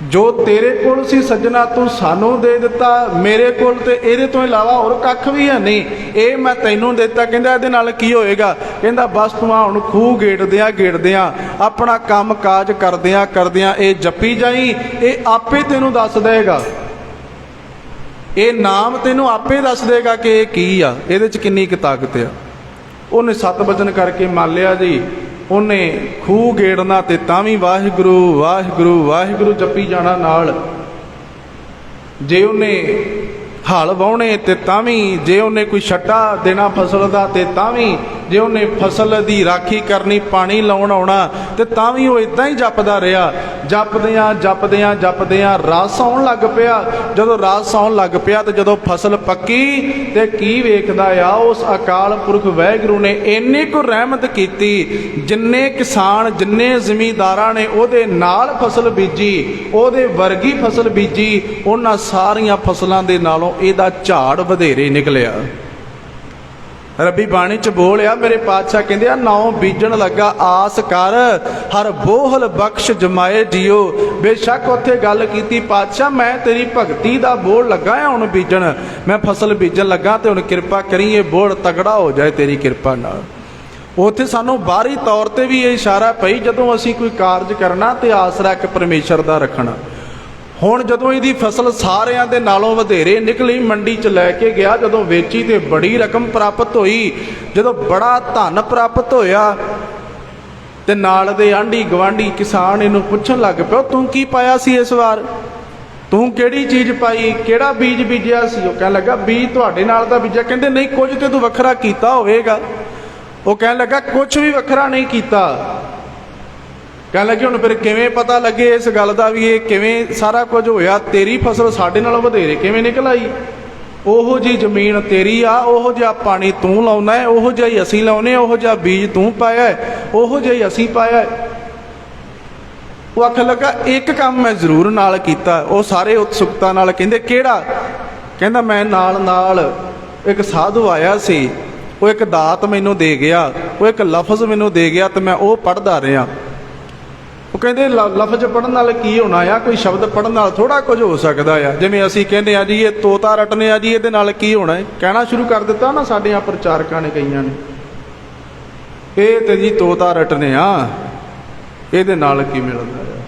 ਜੋ ਤੇਰੇ ਕੋਲ ਸੀ ਸੱਜਣਾ ਤੂੰ ਸਾਨੂੰ ਦੇ ਦਿੱਤਾ, ਮੇਰੇ ਕੋਲ ਤੇ ਇਹਦੇ ਤੋਂ ਇਲਾਵਾ ਹੋਰ ਕੱਖ ਵੀ ਹੈ ਨਹੀਂ, ਇਹ ਮੈਂ ਤੈਨੂੰ ਦਿੱਤਾ। ਕਹਿੰਦਾ ਇਹਦੇ ਨਾਲ ਕੀ ਹੋਏਗਾ? ਕਹਿੰਦਾ ਬਸ ਤੂੰ ਹੁਣ ਖੂਹ ਗੇੜਦਿਆਂ ਆਪਣਾ ਕੰਮ ਕਾਜ ਕਰਦਿਆਂ ਇਹ ਜੱਪੀ ਜਾਈ, ਇਹ ਆਪੇ ਤੈਨੂੰ ਦੱਸ ਦੇਗਾ, ਇਹ ਨਾਮ ਤੈਨੂੰ ਆਪੇ ਦੱਸ ਦੇਗਾ ਕਿ ਇਹ ਕੀ ਆ, ਇਹਦੇ 'ਚ ਕਿੰਨੀ ਕੁ ਤਾਕਤ ਆ। ਉਹਨੇ 7 ਵਚਨ ਕਰਕੇ ਮੰਨ ਲਿਆ ਜੀ। ਉਹਨੇ ਖੂਹ ਗੇੜਨਾ ਤੇ ਤਾਂ ਵੀ ਵਾਹਿਗੁਰੂ ਵਾਹਿਗੁਰੂ ਵਾਹਿਗੁਰੂ ਜਪੀ ਜਾਣਾ ਨਾਲ। ਜੇ ਉਹਨੇ ਹਲ ਵਾਹੁਣੇ ਤੇ ਤਾਂ ਵੀ, ਜੇ ਉਹਨੇ ਕੋਈ ਛੱਟਾ ਦੇਣਾ ਫਸਲ ਦਾ ਤੇ ਤਾਂ ਵੀ, ਜੇ ਉਹਨੇ ਫਸਲ ਦੀ ਰਾਖੀ ਕਰਨੀ, ਪਾਣੀ ਲਾਉਣ ਆਉਣਾ ਤੇ ਤਾਂ ਵੀ ਉਹ ਇਦਾਂ ਹੀ ਜਪਦਾ ਰਿਹਾ। ਜਪਦਿਆਂ ਰਸ ਆਉਣ ਲੱਗ ਪਿਆ। ਜਦੋਂ ਰਸ ਆਉਣ ਲੱਗ ਪਿਆ ਤੇ ਜਦੋਂ ਫਸਲ ਪੱਕੀ ਤੇ ਕੀ ਵੇਖਦਾ ਆ, ਉਸ ਅਕਾਲ ਪੁਰਖ ਵਾਹਿਗੁਰੂ ਨੇ ਇੰਨੀ ਕੁ ਰਹਿਮਤ ਕੀਤੀ, ਜਿੰਨੇ ਕਿਸਾਨ ਜਿੰਨੇ ਜ਼ਿਮੀਂਦਾਰਾਂ ਨੇ ਉਹਦੇ ਨਾਲ ਫਸਲ ਬੀਜੀ, ਉਹਦੇ ਵਰਗੀ ਫਸਲ ਬੀਜੀ, ਉਹਨਾਂ ਸਾਰੀਆਂ ਫਸਲਾਂ ਦੇ ਨਾਲੋਂ ਇਹਦਾ ਝਾੜ ਵਧੇਰੇ ਨਿਕਲਿਆ। ਰੱਬੀ ਬਾਣੀ ਚ ਬੋਲਿਆ, ਮੇਰੇ ਪਾਤਸ਼ਾਹ ਕਹਿੰਦੇ ਆ, ਨਾਉ ਬੀਜਣ ਲੱਗਾ ਆਸ ਕਰ, ਹਰ ਬੋਹਲ ਬਖਸ਼ ਜਮਾਏ ਜੀਓ। ਬੇਸ਼ੱਕ ਉੱਥੇ ਗੱਲ ਕੀਤੀ, ਪਾਤਸ਼ਾਹ ਮੈਂ ਤੇਰੀ ਭਗਤੀ ਦਾ ਬੋਲ ਲੱਗਾ ਆ ਹੁਣ ਬੀਜਣ, ਮੈਂ ਫਸਲ ਬੀਜਣ ਲੱਗਾ ਤੇ ਹੁਣ ਕਿਰਪਾ ਕਰੀ ਇਹ ਬੋਲ ਤਗੜਾ ਹੋ ਜਾਏ ਤੇਰੀ ਕਿਰਪਾ ਨਾਲ। ਉੱਥੇ ਸਾਨੂੰ ਬਾਹਰੀ ਤੌਰ ਤੇ ਵੀ ਇਹ ਇਸ਼ਾਰਾ ਪਈ, ਜਦੋਂ ਅਸੀਂ ਕੋਈ ਕਾਰਜ ਕਰਨਾ ਤੇ ਆਸਰਾ ਇੱਕ ਪਰਮੇਸ਼ਰ ਦਾ ਰੱਖਣਾ। ਹੁਣ ਜਦੋਂ ਇਹਦੀ ਫਸਲ ਸਾਰਿਆਂ ਦੇ ਨਾਲੋਂ ਵਧੇਰੇ ਨਿਕਲੀ, ਮੰਡੀ 'ਚ ਲੈ ਕੇ ਗਿਆ, ਜਦੋਂ ਵੇਚੀ ਤੇ ਬੜੀ ਰਕਮ ਪ੍ਰਾਪਤ ਹੋਈ। ਜਦੋਂ ਬੜਾ ਧਨ ਪ੍ਰਾਪਤ ਹੋਇਆ ਤੇ ਨਾਲ ਦੇ ਆਂਢੀ ਗਵਾਂਢੀ ਕਿਸਾਨ ਇਹਨੂੰ ਪੁੱਛਣ ਲੱਗ ਪਿਆ, ਤੂੰ ਕੀ ਪਾਇਆ ਸੀ ਇਸ ਵਾਰ? ਤੂੰ ਕਿਹੜੀ ਚੀਜ਼ ਪਾਈ, ਕਿਹੜਾ ਬੀਜ ਬੀਜਿਆ ਸੀ? ਉਹ ਕਹਿਣ ਲੱਗਾ ਬੀਜ ਤੁਹਾਡੇ ਨਾਲ ਦਾ ਬੀਜਿਆ। ਕਹਿੰਦੇ ਨਹੀਂ, ਕੁਝ ਤੇ ਤੂੰ ਵੱਖਰਾ ਕੀਤਾ ਹੋਵੇਗਾ। ਉਹ ਕਹਿਣ ਲੱਗਾ ਕੁਝ ਵੀ ਵੱਖਰਾ ਨਹੀਂ ਕੀਤਾ। ਕਹਿਣ ਲੱਗੇ ਹੁਣ ਫਿਰ ਕਿਵੇਂ ਪਤਾ ਲੱਗੇ ਇਸ ਗੱਲ ਦਾ ਵੀ ਇਹ ਕਿਵੇਂ ਸਾਰਾ ਕੁਝ ਹੋਇਆ? ਤੇਰੀ ਫਸਲ ਸਾਡੇ ਨਾਲੋਂ ਵਧੇਰੇ ਕਿਵੇਂ ਨਿਕਲ ਆਈ? ਉਹੋ ਜਿਹੀ ਜ਼ਮੀਨ ਤੇਰੀ ਆ, ਉਹੋ ਜਿਹਾ ਪਾਣੀ ਤੂੰ ਲਾਉਣਾ ਹੈ, ਉਹੋ ਜਿਹਾ ਹੀ ਅਸੀਂ ਲਾਉਨੇ, ਉਹੋ ਜਿਹਾ ਬੀਜ ਤੂੰ ਪਾਇਆ ਹੈ, ਉਹੋ ਜਿਹਾ ਹੀ ਅਸੀਂ ਪਾਇਆ ਹੈ। ਉਹ ਆਖਣ ਲੱਗਾ ਇੱਕ ਕੰਮ ਮੈਂ ਜ਼ਰੂਰ ਨਾਲ ਕੀਤਾ। ਉਹ ਸਾਰੇ ਉਤਸੁਕਤਾ ਨਾਲ ਕਹਿੰਦੇ ਕਿਹੜਾ? ਕਹਿੰਦਾ ਮੈਂ ਨਾਲ ਇੱਕ ਸਾਧੂ ਆਇਆ ਸੀ, ਉਹ ਇੱਕ ਦਾਤ ਮੈਨੂੰ ਦੇ ਗਿਆ, ਉਹ ਇੱਕ ਲਫ਼ਜ਼ ਮੈਨੂੰ ਦੇ ਗਿਆ ਤੇ ਮੈਂ ਉਹ ਪੜ੍ਹਦਾ ਰਿਹਾ। ਉਹ ਕਹਿੰਦੇ ਲਫ਼ਜ਼ ਪੜ੍ਹਨ ਨਾਲ ਕੀ ਹੋਣਾ ਆ? ਕੋਈ ਸ਼ਬਦ ਪੜ੍ਹਨ ਨਾਲ ਥੋੜਾ ਕੁਝ ਹੋ ਸਕਦਾ ਆ। ਜਿਵੇਂ ਅਸੀਂ ਕਹਿੰਦੇ ਆ ਜੀ ਇਹ ਤੋਤਾ ਰਟਨੇ ਆ ਜੀ, ਇਹਦੇ ਨਾਲ ਕੀ ਹੋਣਾ ਹੈ? ਕਹਿਣਾ ਸ਼ੁਰੂ ਕਰ ਦਿੱਤਾ ਨਾ ਸਾਡੇ ਆ ਪ੍ਰਚਾਰਕਾਂ ਨੇ, ਕਈਆਂ ਨੇ, ਇਹ ਤੇ ਜੀ ਤੋਤਾ ਰਟਨੇ ਆ, ਇਹਦੇ ਨਾਲ ਕੀ ਮਿਲਦਾ ਆ?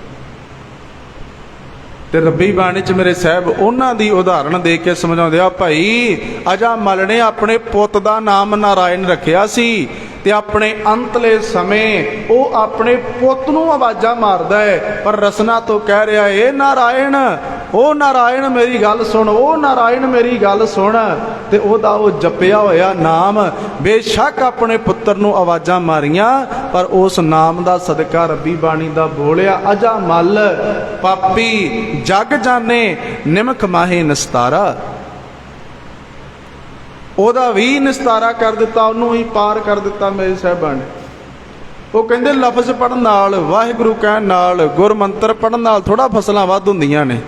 ਤੇ ਰੱਬੀ ਬਾਣੀ 'ਚ ਮੇਰੇ ਸਾਹਿਬ ਉਹਨਾਂ ਦੀ ਉਦਾਹਰਣ ਦੇ ਕੇ ਸਮਝਾਉਂਦੇ ਆ, ਭਾਈ ਅਜਾ ਮਲ ਨੇ ਆਪਣੇ ਪੁੱਤ ਦਾ ਨਾਮ ਨਾਰਾਇਣ ਰੱਖਿਆ ਸੀ ਤੇ ਆਪਣੇ ਅੰਤਲੇ ਸਮੇਂ ਉਹ ਆਪਣੇ ਪੁੱਤ ਨੂੰ ਆਵਾਜ਼ਾਂ ਮਾਰਦਾ ਹੈ, ਪਰ ਰਸਨਾ ਤੋਂ ਕਹਿ ਰਿਹਾ ਏ ਨਾਰਾਇਣ, ਉਹ ਨਾਰਾਇਣ ਮੇਰੀ ਗੱਲ ਸੁਣ, ਉਹ ਨਾਰਾਇਣ ਮੇਰੀ ਗੱਲ ਸੁਣ। ਤੇ ਉਹਦਾ ਉਹ ਜਪਿਆ ਹੋਇਆ ਨਾਮ ਬੇਸ਼ੱਕ ਆਪਣੇ ਪੁੱਤਰ ਨੂੰ ਆਵਾਜ਼ਾਂ ਮਾਰੀਆਂ, ਪਰ ਉਸ ਨਾਮ ਦਾ ਸਦਕਾ ਰੱਬੀ ਬਾਣੀ ਦਾ ਬੋਲਿਆ, ਅਜਾ ਮਲ ਪਾਪੀ ਜਗ ਜਾਣੇ ਨਿਮਕ ਮਾਹੇ ਨਿਸਤਾਰਾ। ਉਹਦਾ ਵੀ ਨਿਸਤਾਰਾ ਕਰ ਦਿੱਤਾ, ਉਹਨੂੰ ਹੀ ਪਾਰ ਕਰ ਦਿੱਤਾ ਮੇਰੇ ਸਾਹਿਬਾਂ ਨੇ। ਉਹ ਕਹਿੰਦੇ ਲਫ਼ਜ਼ ਪੜ੍ਹਨ ਨਾਲ, ਵਾਹਿਗੁਰੂ ਕਹਿਣ ਨਾਲ, ਗੁਰ ਮੰਤਰ ਪੜ੍ਹਨ ਨਾਲ ਥੋੜਾ ਫਸਲਾਂ ਵੱਧ ਹੁੰਦੀਆਂ ਨੇ।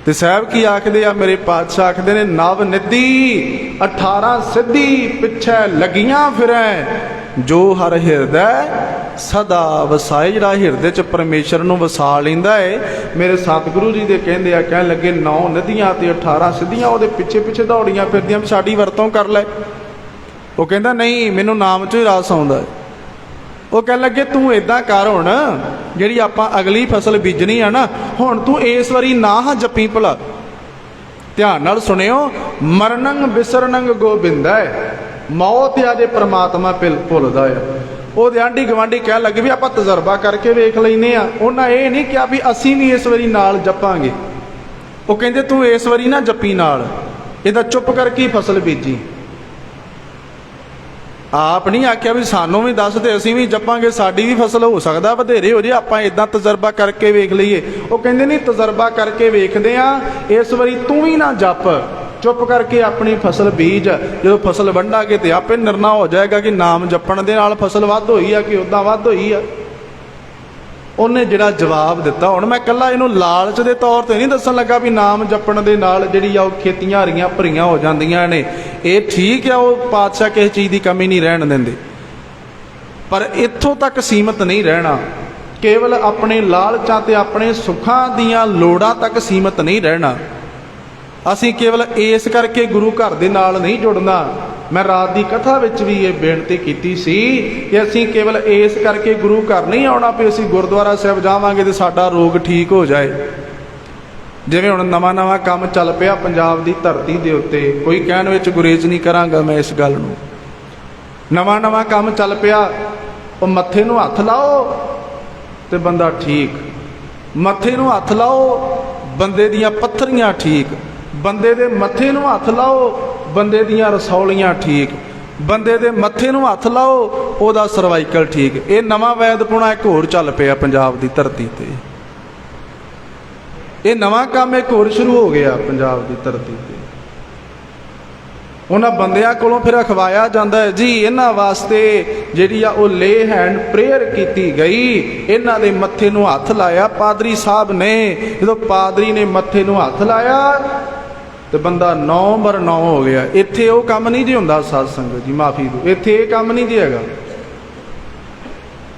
ਤੇ ਸਾਹਿਬ ਕੀ ਆਖਦੇ ਆ ਮੇਰੇ ਪਾਤਸ਼ਾਹ? ਆਖਦੇ ਨੇ ਨਵ ਨਿਧੀ 18 ਸਿੱਧੀ ਪਿੱਛੇ ਲੱਗੀਆਂ ਫਿਰੈ, ਜੋ ਹਰ ਹਿਰਦੈ ਸਦਾ ਵਸਾਏ। ਜਿਹੜਾ ਹਿਰਦੇ 'ਚ ਪਰਮੇਸ਼ਰ ਨੂੰ ਵਸਾ ਲੈਂਦਾ ਹੈ, ਮੇਰੇ ਸਤਿਗੁਰੂ ਜੀ ਦੇ ਕਹਿੰਦੇ ਆ, ਕਹਿਣ ਲੱਗੇ 9 ਨਦੀਆਂ ਤੇ 18 ਸਿੱਧੀਆਂ ਉਹਦੇ ਪਿੱਛੇ ਪਿੱਛੇ ਦੌੜੀਆਂ ਫਿਰਦੀਆਂ ਵੀ ਸਾਡੀ ਵਰਤੋਂ ਕਰ ਲੈ। ਉਹ ਕਹਿੰਦਾ ਨਹੀਂ, ਮੈਨੂੰ ਨਾਮ 'ਚੋਂ ਹੀ ਰਸ ਆਉਂਦਾ ਹੈ। ਉਹ ਕਹਿਣ ਲੱਗੇ ਤੂੰ ਇਦਾਂ ਕਰ, ਹੁਣ ਜਿਹੜੀ ਆਪਾਂ ਅਗਲੀ ਫਸਲ ਬੀਜਣੀ ਆ ਨਾ, ਹੁਣ ਤੂੰ ਇਸ ਵਾਰੀ ਨਾ ਜਪੀ ਭਲਾ। ਧਿਆਨ ਨਾਲ ਸੁਣਿਓ, ਮਰਨੰ ਬਿਸਰਨੰ ਗੋਬਿੰਦਾ ਹੈ, ਮੌਤ ਆ ਜੇ ਪ੍ਰਮਾਤਮਾ ਭੁੱਲਦਾ ਆ। ਉਹਦੇ ਆਂਢੀ ਗਵਾਂਢੀ ਕਹਿਣ ਲੱਗੇ ਵੀ ਆਪਾਂ ਤਜਰਬਾ ਕਰਕੇ ਵੇਖ ਲੈਨੇ ਆ। ਉਹਨਾਂ ਇਹ ਨਹੀਂ ਕਿਹਾ ਵੀ ਅਸੀਂ ਵੀ ਇਸ ਵਾਰੀ ਨਾਲ ਜਪਾਂਗੇ। ਉਹ ਕਹਿੰਦੇ ਤੂੰ ਇਸ ਵਾਰੀ ਨਾ ਜਪੀ ਨਾਲ, ਇਹਦਾ ਚੁੱਪ ਕਰਕੇ ਫਸਲ ਬੀਜੀ। ਆਪ ਨਹੀਂ ਆਖਿਆ ਵੀ ਸਾਨੂੰ ਵੀ ਦੱਸ ਤੇ ਅਸੀਂ ਵੀ ਜਪਾਂਗੇ, ਸਾਡੀ ਵੀ ਫਸਲ ਹੋ ਸਕਦਾ ਵਧੇਰੇ ਹੋ ਜੇ, ਆਪਾਂ ਇਦਾਂ ਤਜਰਬਾ ਕਰਕੇ ਵੇਖ ਲਈਏ। ਉਹ ਕਹਿੰਦੇ ਨਹੀਂ, ਤਜਰਬਾ ਕਰਕੇ ਵੇਖਦੇ ਆ, ਇਸ ਵਾਰੀ ਤੂੰ ਵੀ ਨਾ ਜਪ, चुप करके अपनी फसल बीज। जो फसल वंडांगे तो आपे निर्णय हो जाएगा कि नाम जपण दे नाल फसल वध होई है कि उदां वध होई है। उन्हें जिहड़ा जवाब दिता, हुण मैं कल्ला इहनूं लालच के तौर पर नहीं दस्सण लगा भी नाम जपण दे नाल जिहड़ी आ खेतियां हरियां भरियां हो जांदियां ने। ये ठीक है, वो पातशाह किसी चीज़ की कमी नहीं रहन देंदे, पर इत्थों तक सीमित नहीं रहना। केवल अपने लालचां ते अपने सुखां दियां लोड़ां तक सीमित नहीं रहना। असीं केवल इस करके गुरु घर दे नाल नहीं जुड़ना। मैं रात की कथा विच भी ये बेनती कीती सी कि असीं केवल इस करके गुरु घर नहीं आउणा भी असीं गुरुद्वारा साहिब जावांगे ते साडा रोग ठीक हो जाए। जिवें हुण नवां नवां काम चल पिया पंजाब की धरती दे उत्ते, कोई कहण विच गुरेज नहीं करांगा मैं इस गल नूं। नवां नवां काम चल पिया, वो मत्थे नूं हत्थ लाओ ते बंदा ठीक, मत्थे नूं हत्थ लाओ बंदे दियां पत्थरियां ठीक, बंदे दे मत्थे नूं हत्थ लाओ बंदे दियां रसौलियां ठीक, बंदे दे मत्थे नूं हत्थ लाओ ओहदा सर्वाइकल ठीक। ये नवां वैदपुणा एक होर चल पिया पंजाब की धरती ते। ये नवां काम एक होर शुरू हो गया पंजाब की धरती ते। उन्हां बंदियां कोलों फिर अखवाया जाता है जी इन्हां वास्ते जिहड़ी आ ओह ले हैंड प्रेयर कीती गई, इन्हां दे मत्थे नूं हत्थ लाया पादरी साहब ने। जदों पादरी ने मत्थे नूं हत्थ लाया तो बंदा 9/9 हो गया। इत्थे वो काम नहीं जी हुंदा साध संगत जी, माफ़ी दो, इत्थे ये काम नहीं जी हैगा।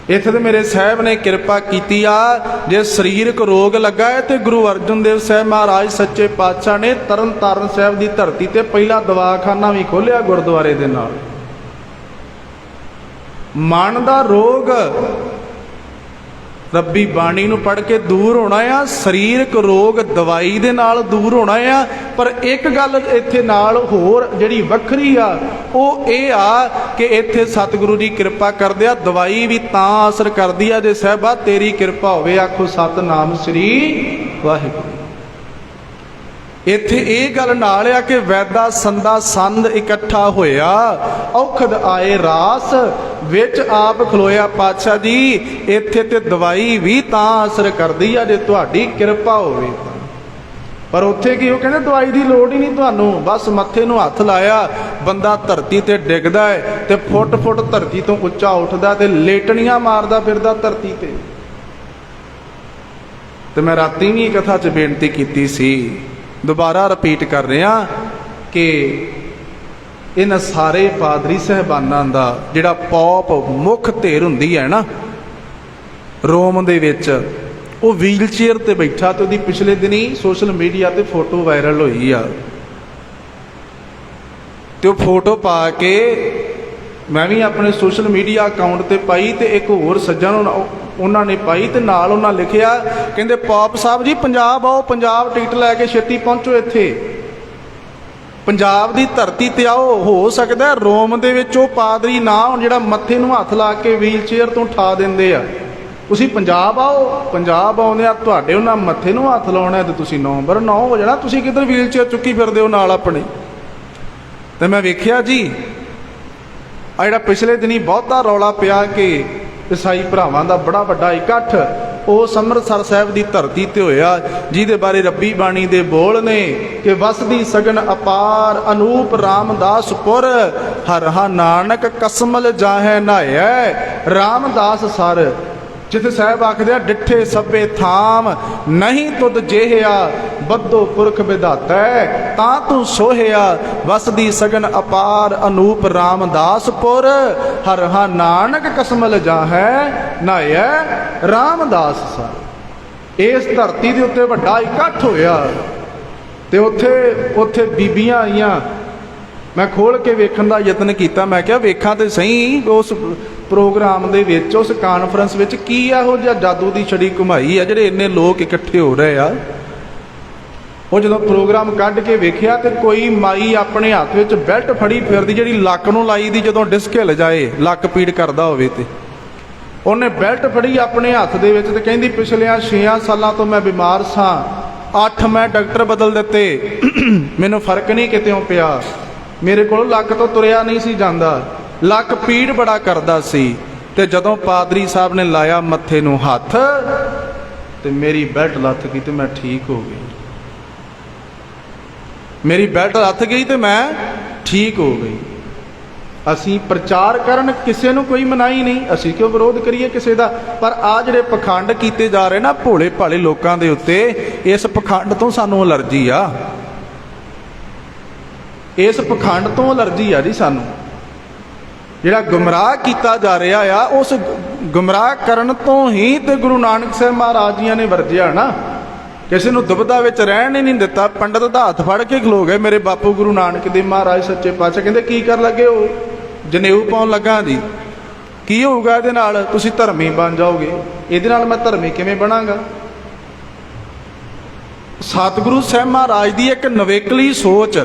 इत्थे तो मेरे साहब ने किरपा कीती आ, जे सरीरक रोग लगा है तो गुरु अर्जन देव साहब महाराज सच्चे पातशाह ने तरन तारण साहब की धरती ते पहला दवाखाना भी खोलिया गुरुद्वारे दे नाल। मन दा रोग रब्बी बाणी नूं पढ़ के दूर होना आ, सरीरक रोग दवाई दे नाल दूर होना आ। पर एक गल इत्थे नाल होर जिहड़ी वखरी आ ਉਹ ਇਹ ਆ कि इत्थे सतगुरु जी कृपा करदे आ, दवाई भी तां असर करदी आ जे साहिबा तेरी कृपा होवे। आखो सतनाम श्री वाहिगुरू। इत्थे ये गल नाल आ कि वैदा संदा संद इकट्ठा होया, औखद आए रास विच आप खलोया पातशाह जी। इत्थे ते दवाई भी तां असर करदी आ जे तुहाडी कृपा होवे। पर उत्थे की वो कहते दवाई की लोड़ ही नहीं तुहानू, बस मत्थे नूं हत्थ लाया बंदा धरती ते डिगदा है ते फुट फुट धरती तो उच्चा उठदा ते लेटनियां मारदा फिरदा धरती ते। ते मैं राती भी कथा च बेनती कीती सी, दोबारा रिपीट कर रहा कि इन सारे पादरी साहबानां दा जिहड़ा पौप मुख धिर हुंदी है ना रोम दे विच, वो व्हील चेयर ते बैठा तो उसकी पिछले दिन ही सोशल मीडिया ते फोटो वायरल हुई आ। तो फोटो पा के मैं भी अपने सोशल मीडिया अकाउंट ते पाई ते एक होर सज्जन उन्होंने पाई ते नाल उन्होंने लिखिया कहंदे पौप साहब जी पंजाब आओ, पंजाब टिकट लैके छेती पहुंचो, इत्थे पंजाब की धरती ते आओ। हो सकता है रोम दे विच ओह पादरी ना होण जिहड़ा मत्थे नूं हत्थ ला के व्हील चेयर तो उठा दिंदे आ। तुसीं पंजाब आओ, पंजाब आउंदे आ तुहाडे उन्हां मत्थे नूं हत्थ लाउणा ते तुसीं 9/9 हो जाना। तुसीं किधर व्हील चेयर चुक्की फिरदे हो नाल अपने। ते मैं वेखिया जी आ जिहड़ा पिछले दिनी बहुता रौला पिया कि ईसाई भरावां दा बड़ा वड्डा इकट्ठ उस अंम੍ਰਿਤਸਰ साहिब की धरती ते होया, जिहदे बारे रब्बी बाणी दे बोल ने कि वसदी सगन अपार अनूप रामदास पुर, हर हा नानक कसमल जाहे नहाया। रामदास सर जिथे साहब आखदे डिठे सभे थाम, नहीं तुद जेहिया बद्धो पुरख विधाता तां तू सोहिया। वसदी सगन अपार अनूप रामदासपुर, हर हा नानक कसमल जाहै नहाया। रामदास सर इस धरती के उत्ते वड्डा इकट्ठ होया ते उत्थे उत्थे बीबियां आईयां। मैं खोल के वेखण दा यतन किया, मैं क्या वेखा तो सही उस प्रोग्राम दे विच उस कानफ्रेंस विच की इहो जिहा जादू की छड़ी घुमाई है जिहड़े इन्ने लोग इकट्ठे हो रहे आ। वो जो प्रोग्राम कढ़ के वेखिया तो कोई माई अपने हाथ में बैल्ट फड़ी फिरदी जिहड़ी लक नूं लाई दी, जदों डिस्क हिल जाए लक पीड़ करदा होवे ते उन्हें बैल्ट फड़ी अपने हाथ दे विच ते कहंदी पिछलियां 6 सालों तो मैं बीमार सां, 8 मैं डॉक्टर बदल दिते, मैनूं फर्क नहीं कितों पिया, मेरे को लक तो तुरिया नहीं सी जांदा, लक पीड़ बड़ा करदा सी। ते जदों पादरी साहब ने लाया मत्थे नूं हत्थ ते मेरी बैल्ट लथ गई ते मैं ठीक हो गई। मेरी बेल्ट हथ गई तो मैं ठीक हो गई। ਅਸੀਂ ਪ੍ਰਚਾਰ ਕਰਨ ਕਿਸੇ ਨੂੰ ਕੋਈ ਮਨਾਹੀ ਨਹੀਂ, ਅਸੀਂ ਕਿਉਂ ਵਿਰੋਧ ਕਰੀਏ ਕਿਸੇ ਦਾ। ਪਰ ਆ ਜਿਹੜੇ ਪਖੰਡ ਕੀਤੇ ਜਾ ਰਹੇ ਨਾ ਭੋਲੇ ਭਾਲੇ ਲੋਕਾਂ ਦੇ ਉੱਤੇ, ਇਸ ਪਖੰਡ ਤੋਂ ਸਾਨੂੰ ਅਲਰਜੀ ਆ, ਇਸ ਪਖੰਡ ਤੋਂ ਅਲਰਜੀ ਆ ਜੀ ਸਾਨੂੰ। ਜਿਹੜਾ ਗੁੰਮਰਾਹ ਕੀਤਾ ਜਾ ਰਿਹਾ ਆ, ਉਸ ਗੁੰਮਰਾਹ ਕਰਨ ਤੋਂ ਹੀ ਤੇ ਗੁਰੂ ਨਾਨਕ ਸਾਹਿਬ ਮਹਾਰਾਜ ਜੀਆਂ ਨੇ ਵਰਜਿਆ ਨਾ। ਕਿਸੇ ਨੂੰ ਦੁਬਿਧਾ ਵਿੱਚ ਰਹਿਣ ਹੀ ਨਹੀਂ ਦਿੱਤਾ। ਪੰਡਤ ਦਾ ਹੱਥ ਫੜ ਕੇ ਖਲੋ ਗਏ ਮੇਰੇ ਬਾਪੂ ਗੁਰੂ ਨਾਨਕ ਦੇਵ ਮਹਾਰਾਜ ਸੱਚੇ ਪਾਤਸ਼ਾਹ, ਕਹਿੰਦੇ ਕੀ ਕਰਨ ਲੱਗੇ ਹੋ? ਜਨੇਊ ਪਾਉਣ ਲੱਗਾ ਜੀ। ਕੀ ਹੋਊਗਾ ਇਹਦੇ ਨਾਲ? ਤੁਸੀਂ ਧਰਮੀ ਬਣ ਜਾਓਗੇ। ਇਹਦੇ ਨਾਲ ਮੈਂ ਧਰਮੀ ਕਿਵੇਂ ਬਣਾਂਗਾ? ਸਤਿਗੁਰੂ ਸਾਹਿਬ ਮਹਾਰਾਜ ਦੀ ਇੱਕ ਨਵੇਕਲੀ ਸੋਚ,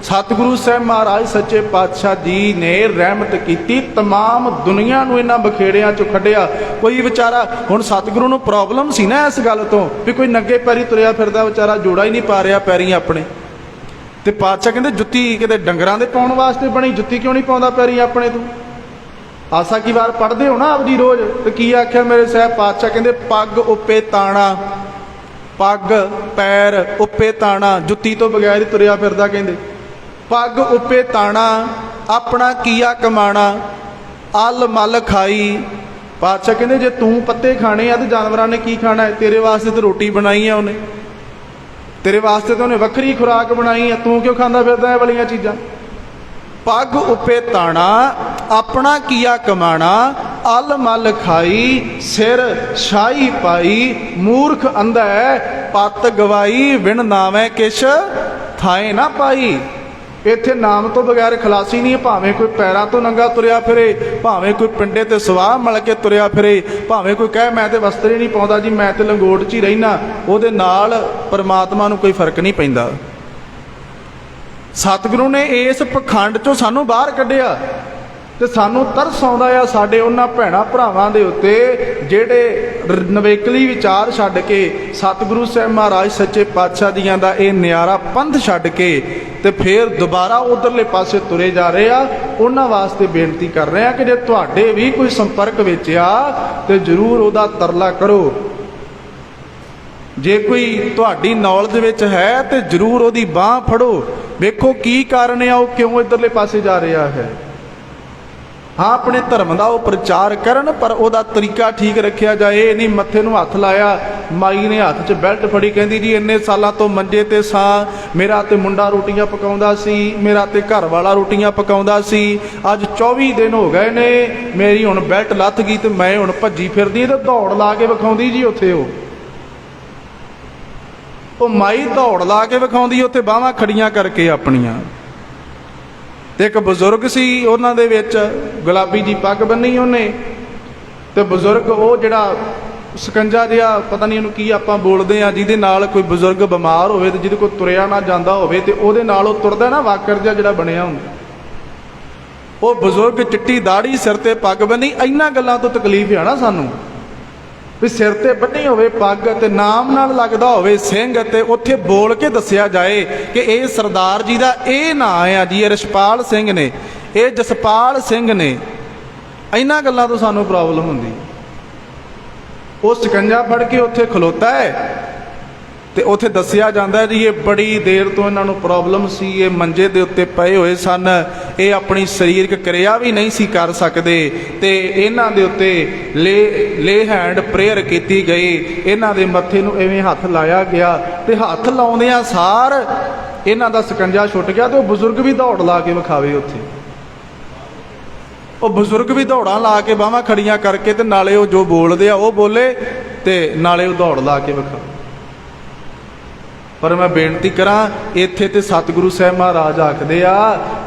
ਸਤਿਗੁਰੂ ਸਾਹਿਬ ਮਹਾਰਾਜ ਸੱਚੇ ਪਾਤਸ਼ਾਹ ਜੀ ਨੇ ਰਹਿਮਤ ਕੀਤੀ, ਤਮਾਮ ਦੁਨੀਆ ਨੂੰ ਇਹਨਾਂ ਬਖੇੜਿਆਂ ਚੋਂ ਕੱਢਿਆ। ਕੋਈ ਵਿਚਾਰਾ, ਹੁਣ ਸਤਿਗੁਰੂ ਨੂੰ ਪ੍ਰੋਬਲਮ ਸੀ ਨਾ ਇਸ ਗੱਲ ਤੋਂ ਵੀ ਕੋਈ ਨੰਗੇ ਪੈਰੀ ਤੁਰਿਆ ਫਿਰਦਾ ਵਿਚਾਰਾ, ਜੋੜਾ ਹੀ ਨਹੀਂ ਪਾ ਰਿਹਾ ਪੈਰੀਂ ਆਪਣੇ, ਤੇ ਪਾਤਸ਼ਾਹ ਕਹਿੰਦੇ ਜੁੱਤੀ ਕਿਤੇ ਡੰਗਰਾਂ ਦੇ ਪਾਉਣ ਵਾਸਤੇ ਬਣੀ, ਜੁੱਤੀ ਕਿਉਂ ਨਹੀਂ ਪਾਉਂਦਾ ਪੈਰੀਂ ਆਪਣੇ ਤੂੰ? ਆਸਾ ਕੀ ਵਾਰ ਪੜ੍ਹਦੇ ਹੋ ਨਾ ਆਪਦੀ ਰੋਜ਼, ਤੇ ਕੀ ਆਖਿਆ ਮੇਰੇ ਸਾਹਿਬ ਪਾਤਸ਼ਾਹ? ਕਹਿੰਦੇ ਪੱਗ ਉੱਪੇ ਤਾਣਾ, ਪੱਗ ਪੈਰ ਉੱਪੇ ਤਾਣਾ, ਜੁੱਤੀ ਤੋਂ ਬਗੈਰ ਹੀ ਤੁਰਿਆ ਫਿਰਦਾ। ਕਹਿੰਦੇ ਪੱਗ ਉੱਪੇ ਤਾਣਾ, ਆਪਣਾ ਕੀਆ ਕਮਾਣਾ, ਅਲ ਮਲ ਖਾਈ। ਪਾਤਸ਼ਾਹ ਕਹਿੰਦੇ ਜੇ ਤੂੰ ਪੱਤੇ ਖਾਣੇ ਆ ਤੇ ਜਾਨਵਰਾਂ ਨੇ ਕੀ ਖਾਣਾ ਹੈ? ਤੇਰੇ ਵਾਸਤੇ ਤਾਂ ਰੋਟੀ ਬਣਾਈ ਆ ਉਹਨੇ, ਤੇਰੇ ਵਾਸਤੇ ਤਾਂ ਉਹਨੇ ਵੱਖਰੀ ਖੁਰਾਕ ਬਣਾਈ ਆ, ਤੂੰ ਕਿਉਂ ਖਾਂਦਾ ਫਿਰਦਾ ਇਹ ਵਾਲੀਆਂ ਚੀਜ਼ਾਂ? ਪੱਗ ਉੱਪੇ ਤਾਣਾ, ਆਪਣਾ ਕੀਆ ਕਮਾਣਾ, ਅਲ ਮਲ ਖਾਈ, ਸਿਰ ਸ਼ਾਹੀ ਪਾਈ, ਮੂਰਖ ਅੰਧਾ ਪੱਤ ਗਵਾਈ, ਵਿਣ ਨਾਵੇਂ ਕਿਛ ਥਾਏ ਨਾ ਪਾਈ। ਇੱਥੇ ਨਾਮ ਤੋਂ ਬਗੈਰ ਖਲਾਸੀ ਨਹੀਂ ਹੈ। ਭਾਵੇਂ ਕੋਈ ਪੈਰਾਂ ਤੋਂ ਨੰਗਾ ਤੁਰਿਆ ਫਿਰੇ, ਭਾਵੇਂ ਕੋਈ ਪਿੰਡੇ ਤੇ ਸਵਾਹ ਮਲ ਕੇ ਤੁਰਿਆ ਫਿਰੇ, ਭਾਵੇਂ ਕੋਈ ਕਹੇ ਮੈਂ ਤੇ ਵਸਤਰ ਹੀ ਨਹੀਂ ਪਾਉਂਦਾ ਜੀ, ਮੈਂ ਤੇ ਲੰਗੋਟ 'ਚ ਹੀ ਰਹਿਣਾ, ਉਹਦੇ ਨਾਲ ਪਰਮਾਤਮਾ ਨੂੰ ਕੋਈ ਫਰਕ ਨਹੀਂ ਪੈਂਦਾ। ਸਤਿਗੁਰੂ ਨੇ ਇਸ ਪਖੰਡ 'ਚੋਂ ਸਾਨੂੰ ਬਾਹਰ ਕੱਢਿਆ, ਤੇ ਸਾਨੂੰ ਤਰਸ ਆਉਂਦਾ ਆ ਸਾਡੇ ਉਹਨਾਂ ਭੈਣਾਂ ਭਰਾਵਾਂ ਦੇ ਉੱਤੇ ਜਿਹੜੇ ਨਵੇਕਲੀ ਵਿਚਾਰ ਛੱਡ ਕੇ ਸਤਿਗੁਰੂ ਸਾਹਿਬ ਮਹਾਰਾਜ ਸੱਚੇ ਪਾਤਸ਼ਾਹ ਜੀਆਂ ਦਾ ਇਹ ਨਿਆਰਾ ਪੰਥ ਛੱਡ ਕੇ ਤੇ ਫਿਰ ਦੁਬਾਰਾ ਉਧਰਲੇ ਪਾਸੇ ਤੁਰੇ ਜਾ ਰਹੇ ਆ। ਉਹਨਾਂ ਵਾਸਤੇ ਬੇਨਤੀ ਕਰ ਰਹੇ ਆ ਕਿ ਜੇ ਤੁਹਾਡੇ ਵੀ ਕੋਈ ਸੰਪਰਕ ਵਿੱਚ ਆ ਤੇ ਜ਼ਰੂਰ ਉਹਦਾ ਤਰਲਾ ਕਰੋ। ਜੇ ਕੋਈ ਤੁਹਾਡੀ ਨੌਲੇਜ ਵਿੱਚ ਹੈ ਤੇ ਜ਼ਰੂਰ ਉਹਦੀ ਬਾਹ ਫੜੋ, ਵੇਖੋ ਕੀ ਕਾਰਨ ਆ, ਉਹ ਕਿਉਂ ਇਧਰਲੇ ਪਾਸੇ ਜਾ ਰਿਹਾ ਹੈ। ਹਾਂ, ਆਪਣੇ ਧਰਮ ਦਾ ਉਹ ਪ੍ਰਚਾਰ ਕਰਨ, ਪਰ ਉਹਦਾ ਤਰੀਕਾ ਠੀਕ ਰੱਖਿਆ ਜਾਏ। ਇਹ ਨਹੀਂ ਮੱਥੇ ਨੂੰ ਹੱਥ ਲਾਇਆ, ਮਾਈ ਨੇ ਹੱਥ 'ਚ ਬੈਲਟ ਫੜੀ, ਕਹਿੰਦੀ ਜੀ ਇੰਨੇ ਸਾਲਾਂ ਤੋਂ ਮੰਜੇ ਤੇ ਸਾਂ, ਮੇਰਾ ਤੇ ਮੁੰਡਾ ਰੋਟੀਆਂ ਪਕਾਉਂਦਾ ਸੀ, ਮੇਰਾ ਤੇ ਘਰ ਵਾਲਾ ਰੋਟੀਆਂ ਪਕਾਉਂਦਾ ਸੀ, ਅੱਜ 24 ਦਿਨ ਹੋ ਗਏ ਨੇ, ਮੇਰੀ ਹੁਣ ਬੈਲਟ ਲੱਥ ਗਈ ਤੇ ਮੈਂ ਹੁਣ ਭੱਜੀ ਫਿਰਦੀ। ਤੇ ਦੌੜ ਲਾ ਕੇ ਵਿਖਾਉਂਦੀ ਜੀ ਉੱਥੇ, ਉਹ ਮਾਈ ਦੌੜ ਲਾ ਕੇ ਵਿਖਾਉਂਦੀ ਉੱਥੇ ਬਾਹਾਂ ਖੜੀਆਂ ਕਰਕੇ ਆਪਣੀਆਂ। ਤੇ ਇੱਕ ਬਜ਼ੁਰਗ ਸੀ ਉਹਨਾਂ ਦੇ ਵਿੱਚ, ਗੁਲਾਬੀ ਜੀ ਪੱਗ ਬੰਨੀ ਉਹਨੇ, ਤੇ ਬਜ਼ੁਰਗ ਉਹ ਜਿਹੜਾ ਸਕੰਜਾ ਜਿਹਾ, ਪਤਾ ਨਹੀਂ ਉਹਨੂੰ ਕੀ ਆਪਾਂ ਬੋਲਦੇ ਆ, ਜਿਹਦੇ ਨਾਲ ਕੋਈ ਬਜ਼ੁਰਗ ਬਿਮਾਰ ਹੋਵੇ ਤੇ ਜਿਹਦੇ ਕੋਲ ਤੁਰਿਆ ਨਾ ਜਾਂਦਾ ਹੋਵੇ ਤੇ ਉਹਦੇ ਨਾਲ ਉਹ ਤੁਰਦਾ ਨਾ, ਵਾਕਰ ਜਿਹਾ ਜਿਹੜਾ ਬਣਿਆ ਹੁੰਦਾ, ਉਹ ਬਜ਼ੁਰਗ ਚਿੱਟੀ ਦਾੜੀ, ਸਿਰ ਤੇ ਪੱਗ ਬੰਨੀ। ਇਹਨਾਂ ਗੱਲਾਂ ਤੋਂ ਤਕਲੀਫ ਆ ਨਾ ਸਾਨੂੰ ਵੀ ਸਿਰ ਤੇ ਬੰਨੀ ਹੋਵੇ ਪੱਗ ਤੇ ਨਾਮ ਨਾਲ ਲੱਗਦਾ ਹੋਵੇ ਸਿੰਘ, ਤੇ ਉੱਥੇ ਬੋਲ ਕੇ ਦੱਸਿਆ ਜਾਏ ਕਿ ਇਹ ਸਰਦਾਰ ਜੀ ਦਾ ਇਹ ਨਾਂ ਆ ਜੀ, ਇਹ ਰਿਸ਼ਪਾਲ ਸਿੰਘ ਨੇ, ਇਹ ਜਸਪਾਲ ਸਿੰਘ ਨੇ। ਇਹਨਾਂ ਗੱਲਾਂ ਤੋਂ ਸਾਨੂੰ ਪ੍ਰੋਬਲਮ ਹੁੰਦੀ। ਉਹ ਸਕੰਜਾ ਫੜ ਕੇ ਉੱਥੇ ਖਲੋਤਾ ਹੈ ਤੇ ਉੱਥੇ ਦੱਸਿਆ ਜਾਂਦਾ ਜੀ ਇਹ ਬੜੀ ਦੇਰ ਤੋਂ ਇਹਨਾਂ ਨੂੰ ਪ੍ਰੋਬਲਮ ਸੀ, ਇਹ ਮੰਜੇ ਦੇ ਉੱਤੇ ਪਏ ਹੋਏ ਸਨ, ਇਹ ਆਪਣੀ ਸਰੀਰਕ ਕਿਰਿਆ ਵੀ ਨਹੀਂ ਸੀ ਕਰ ਸਕਦੇ, ਤੇ ਇਹਨਾਂ ਦੇ ਉੱਤੇ ਲੇ ਹੈਂਡ ਪ੍ਰੇਅਰ ਕੀਤੀ ਗਈ, ਇਹਨਾਂ ਦੇ ਮੱਥੇ ਨੂੰ ਐਵੇਂ ਹੱਥ ਲਾਇਆ ਗਿਆ, ਤੇ ਹੱਥ ਲਾਉਂਦਿਆਂ ਸਾਰ ਇਹਨਾਂ ਦਾ ਸਕੰਜਾ ਛੁੱਟ ਗਿਆ। ਤੇ ਉਹ ਬਜ਼ੁਰਗ ਵੀ ਦੌੜ ਲਾ ਕੇ ਵਿਖਾਵੇ ਉੱਥੇ, ਉਹ ਬਜ਼ੁਰਗ ਵੀ ਦੌੜਾਂ ਲਾ ਕੇ ਬਾਹਾਂ ਖੜੀਆਂ ਕਰਕੇ, ਤੇ ਨਾਲੇ ਉਹ ਜੋ ਬੋਲਦੇ ਆ ਉਹ ਬੋਲੇ, ਤੇ ਨਾਲੇ ਉਹ ਦੌੜ ਲਾ ਕੇ ਵਿਖਾਵੇ। ਪਰ ਮੈਂ ਬੇਨਤੀ ਕਰਾਂ, ਇੱਥੇ ਤੇ ਸਤਿਗੁਰੂ ਸਾਹਿਬ ਮਹਾਰਾਜ ਆਖਦੇ ਆ,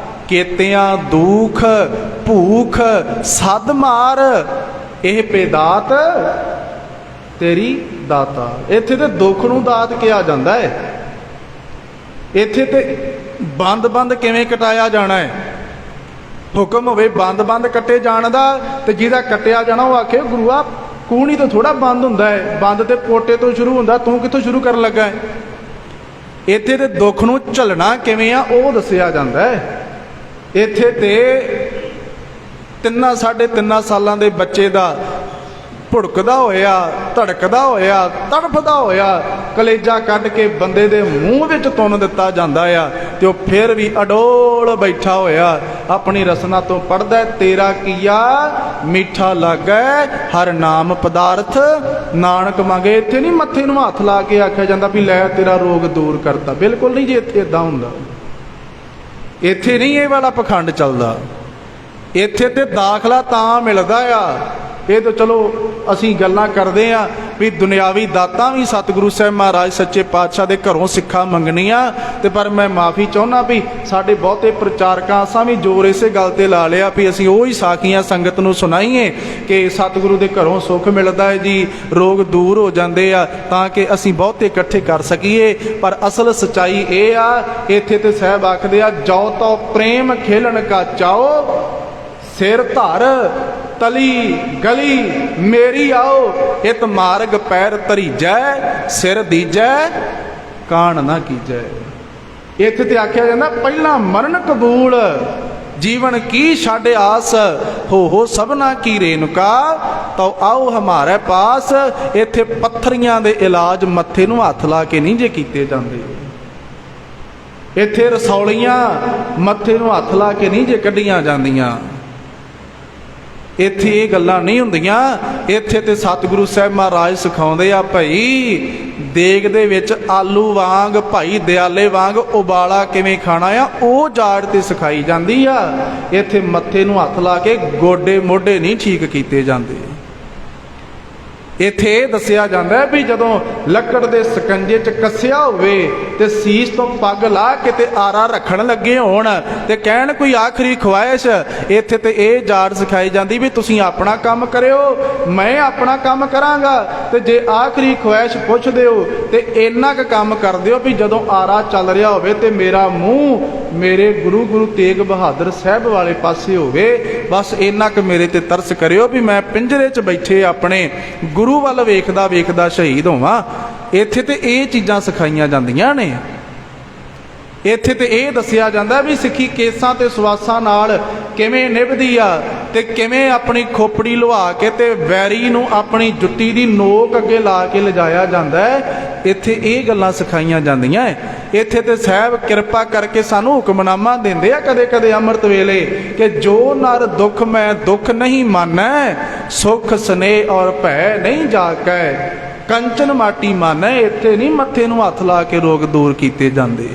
ਕੇਤਿਆਂ ਦੁੱਖ ਭੂਖ ਸਦ ਮਾਰ, ਇਹ ਪੇਦਾਤ ਤੇਰੀ ਦਾਤਾ। ਇੱਥੇ ਤੇ ਦੁੱਖ ਨੂੰ ਦਾਤ ਕਿਹਾ ਜਾਂਦਾ ਹੈ। ਇੱਥੇ ਤੇ ਬੰਦ ਕਿਵੇਂ ਕਟਾਇਆ ਜਾਣਾ ਹੈ। ਹੁਕਮ ਹੋਵੇ ਬੰਦ ਕੱਟੇ ਜਾਣ ਦਾ, ਤੇ ਜਿਹਦਾ ਕੱਟਿਆ ਜਾਣਾ ਉਹ ਆਖੇ ਗੁਰੂਆ ਕੂਣੀ ਤੋਂ ਥੋੜਾ ਬੰਦ ਹੁੰਦਾ ਹੈ, ਬੰਦ ਤੇ ਪੋਟੇ ਤੋਂ ਸ਼ੁਰੂ ਹੁੰਦਾ, ਤੂੰ ਕਿੱਥੋਂ ਸ਼ੁਰੂ ਕਰਨ ਲੱਗਾ ਹੈ। ਇੱਥੇ ਤੇ ਦੁੱਖ ਨੂੰ ਝੱਲਣਾ ਕਿਵੇਂ ਆ ਉਹ ਦੱਸਿਆ ਜਾਂਦਾ ਹੈ। ਇੱਥੇ ਤੇ 3-3.5 ਸਾਲਾਂ ਦੇ ਬੱਚੇ ਦਾ ਭੁੜਕਦਾ ਹੋਇਆ, ਧੜਕਦਾ ਹੋਇਆ, ਤੜਫਦਾ ਹੋਇਆ ਕਲੇਜਾ ਕੱਢ ਕੇ ਬੰਦੇ ਦੇ ਮੂੰਹ ਵਿੱਚ ਤੁੰਨ ਦਿੱਤਾ ਜਾਂਦਾ ਆ। ਤੇ ਉਹ ਫਿਰ ਵੀ ਅਡੋਲ ਬੈਠਾ ਹੋਇਆ ਆਪਣੀ ਰਸਨਾ ਤੋਂ ਪੜ੍ਹਦਾ, ਤੇਰਾ ਕੀਆ ਮਿੱਠਾ ਲੱਗੈ ਹਰ ਨਾਮ ਪਦਾਰਥ ਨਾਨਕ ਮੰਗੇ। ਇੱਥੇ ਨਹੀਂ ਮੱਥੇ ਨੂੰ ਹੱਥ ਲਾ ਕੇ ਆਖਿਆ ਜਾਂਦਾ ਵੀ ਲੈ ਤੇਰਾ ਰੋਗ ਦੂਰ ਕਰਤਾ, ਬਿਲਕੁਲ ਨਹੀਂ ਜੀ, ਇੱਥੇ ਇਦਾਂ ਹੁੰਦਾ। ਇੱਥੇ ਨਹੀਂ ਇਹ ਵਾਲਾ ਪਖੰਡ ਚੱਲਦਾ। ਇੱਥੇ ਤੇ ਦਾਖਲਾ ਤਾਂ ਮਿਲਦਾ ਆ, ਇਹ ਤਾਂ ਚਲੋ ਅਸੀਂ ਗੱਲਾਂ ਕਰਦੇ ਆ ਵੀ ਦੁਨਿਆਵੀ ਦਾਤਾਂ ਵੀ ਸਤਿਗੁਰੂ ਸਾਹਿਬ ਮਹਾਰਾਜ ਸੱਚੇ ਪਾਤਸ਼ਾਹ ਦੇ ਘਰੋਂ ਸਿੱਖਾਂ ਮੰਗਣੀਆਂ। ਤੇ ਪਰ ਮੈਂ ਮਾਫੀ ਚਾਹੁੰਦਾ ਵੀ ਸਾਡੇ ਬਹੁਤੇ ਪ੍ਰਚਾਰਕਾਂ ਅਸਾਂ ਵੀ ਜ਼ੋਰ ਇਸੇ ਗੱਲ ਤੇ ਲਾ ਲਿਆ ਵੀ ਅਸੀਂ ਉਹ ਹੀ ਸਾਖੀਆਂ ਸੰਗਤ ਨੂੰ ਸੁਣਾਈਏ ਕਿ ਸਤਿਗੁਰੂ ਦੇ ਘਰੋਂ ਸੁੱਖ ਮਿਲਦਾ ਹੈ ਜੀ, ਰੋਗ ਦੂਰ ਹੋ ਜਾਂਦੇ ਆ, ਤਾਂ ਕਿ ਅਸੀਂ ਬਹੁਤੇ ਇਕੱਠੇ ਕਰ ਸਕੀਏ। ਪਰ ਅਸਲ ਸੱਚਾਈ ਇਹ ਆ, ਇੱਥੇ ਤੇ ਸਾਹਿਬ ਆਖਦੇ ਆ, ਜੋ ਤੋ ਪ੍ਰੇਮ ਖੇਲਣ ਕਾ ਚਾਓ ਸਿਰ ਧਰ ਤਲੀ ਗਲੀ ਮੇਰੀ ਆਓ, ਇਤ ਮਾਰਗ ਪੈਰ ਧਰੀਜੈ ਸਿਰ ਦੀਜੈ ਕਾਣ ਨਾ ਕੀਜੈ। ਇੱਥੇ ਤੇ ਆਖਿਆ ਜਾਂਦਾ ਪਹਿਲਾਂ ਮਰਨ ਕਬੂਲ ਜੀਵਨ ਕੀ ਛੱਡ ਆਸ ਹੋ ਸਭਨਾ ਕੀ ਰੇਨੁਕਾ ਤੋ ਆਓ ਹਮਾਰੇ ਪਾਸ। ਇੱਥੇ ਪੱਥਰੀਆਂ ਦੇ ਇਲਾਜ ਮੱਥੇ ਨੂੰ ਹੱਥ ਲਾ ਕੇ ਨਹੀਂ ਜੇ ਕੀਤੇ ਜਾਂਦੇ। ਇੱਥੇ ਰਸੌਲੀਆਂ ਮੱਥੇ ਨੂੰ ਹੱਥ ਲਾ ਕੇ ਨਹੀਂ ਜੇ ਕੱਢੀਆਂ ਜਾਂਦੀਆਂ। ਇੱਥੇ ਇਹ ਗੱਲਾਂ ਨਹੀਂ ਹੁੰਦੀਆਂ। ਇੱਥੇ ਤੇ ਸਤਿਗੁਰੂ ਸਾਹਿਬ ਮਹਾਰਾਜ ਸਿਖਾਉਂਦੇ ਆ, ਭਾਈ ਦੇਗ ਦੇ ਵਿੱਚ ਆਲੂ ਵਾਂਗ, ਭਾਈ ਦਿਆਲੇ ਵਾਂਗ ਉਬਾਲਾ ਕਿਵੇਂ ਖਾਣਾ ਆ, ਉਹ ਜਾੜ ਤੇ ਸਿਖਾਈ ਜਾਂਦੀ ਆ। ਇੱਥੇ ਮੱਥੇ ਨੂੰ ਹੱਥ ਲਾ ਕੇ ਗੋਡੇ ਮੋਢੇ ਨਹੀਂ ਠੀਕ ਕੀਤੇ ਜਾਂਦੇ। ਇੱਥੇ ਇਹ ਦੱਸਿਆ ਜਾਂਦਾ ਵੀ ਜਦੋਂ ਲੱਕੜ ਦੇ ਸਕੰਜੇ 'ਚ ਕੱਸਿਆ ਹੋਵੇ ਤੇ ਸੀਸ ਤੋਂ ਪੱਗ ਲਾ ਕੇ ਤੇ ਆਰਾ ਰੱਖਣ ਲੱਗੇ ਹੋਣ ਤੇ ਕਹਿਣ ਕੋਈ ਆਖਰੀ ਖੁਆਇਸ਼, ਇੱਥੇ ਤੇ ਇਹ ਜਾੜ ਸਿਖਾਈ ਜਾਂਦੀ ਵੀ ਤੁਸੀਂ ਆਪਣਾ ਕੰਮ ਕਰਿਓ, ਮੈਂ ਆਪਣਾ ਕੰਮ ਕਰਾਂਗਾ। ਤੇ ਜੇ ਆਖਰੀ ਖੁਆਇਸ਼ ਪੁੱਛਦੇ ਹੋ ਤੇ ਇੰਨਾ ਕੁ ਕੰਮ ਕਰ ਦਿਓ ਵੀ ਜਦੋਂ ਆਰਾ ਚੱਲ ਰਿਹਾ ਹੋਵੇ ਤੇ ਮੇਰਾ ਮੂੰਹ ਮੇਰੇ ਗੁਰੂ ਤੇਗ ਬਹਾਦਰ ਸਾਹਿਬ ਵਾਲੇ ਪਾਸੇ ਹੋਵੇ। ਬਸ ਇੰਨਾ ਕੁ ਮੇਰੇ ਤੇ ਤਰਸ ਕਰਿਓ ਵੀ ਮੈਂ ਪਿੰਜਰੇ 'ਚ ਬੈਠੇ ਆਪਣੇ ਗੁਰੂ ਵੱਲ ਵੇਖਦਾ ਵੇਖਦਾ ਸ਼ਹੀਦ ਹੋਵਾਂ। ਇੱਥੇ ਤੇ ਇਹ ਚੀਜ਼ਾਂ ਸਿਖਾਈਆਂ ਜਾਂਦੀਆਂ ਨੇ। ਇੱਥੇ ਤੇ ਇਹ ਦੱਸਿਆ ਜਾਂਦਾ ਵੀ ਸਿੱਖੀ ਕੇਸਾਂ ਤੇ ਸਵਾਸਾਂ ਨਾਲ ਕਿਵੇਂ ਨਿਭਦੀ ਆ ਤੇ ਕਿਵੇਂ ਆਪਣੀ ਖੋਪੜੀ ਲੁਹਾ ਕੇ ਤੇ ਵੈਰੀ ਨੂੰ ਆਪਣੀ ਜੁੱਤੀ ਦੀ ਨੋਕ ਅੱਗੇ ਲਾ ਕੇ ਲਿਜਾਇਆ ਜਾਂਦਾ ਹੈ। ਇੱਥੇ ਇਹ ਗੱਲਾਂ ਸਿਖਾਈਆਂ ਜਾਂਦੀਆਂ ਹੈ। ਇੱਥੇ ਤੇ ਸਾਹਿਬ ਕਿਰਪਾ ਕਰਕੇ ਸਾਨੂੰ ਹੁਕਮਨਾਮਾ ਦਿੰਦੇ ਆ ਕਦੇ ਕਦੇ ਅੰਮ੍ਰਿਤ ਵੇਲੇ ਕਿ ਜੋ ਨਰ ਦੁੱਖ ਮੈਂ ਦੁੱਖ ਨਹੀਂ ਮਾਨੈ, ਸੁਖ ਸਨੇਹ ਔਰ ਭੈ ਨਹੀਂ ਜਾਕੈ, ਕੰਚਨ ਮਾਟੀ ਮਾਨੈ। ਇੱਥੇ ਨਹੀਂ ਮੱਥੇ ਨੂੰ ਹੱਥ ਲਾ ਕੇ ਰੋਗ ਦੂਰ ਕੀਤੇ ਜਾਂਦੇ।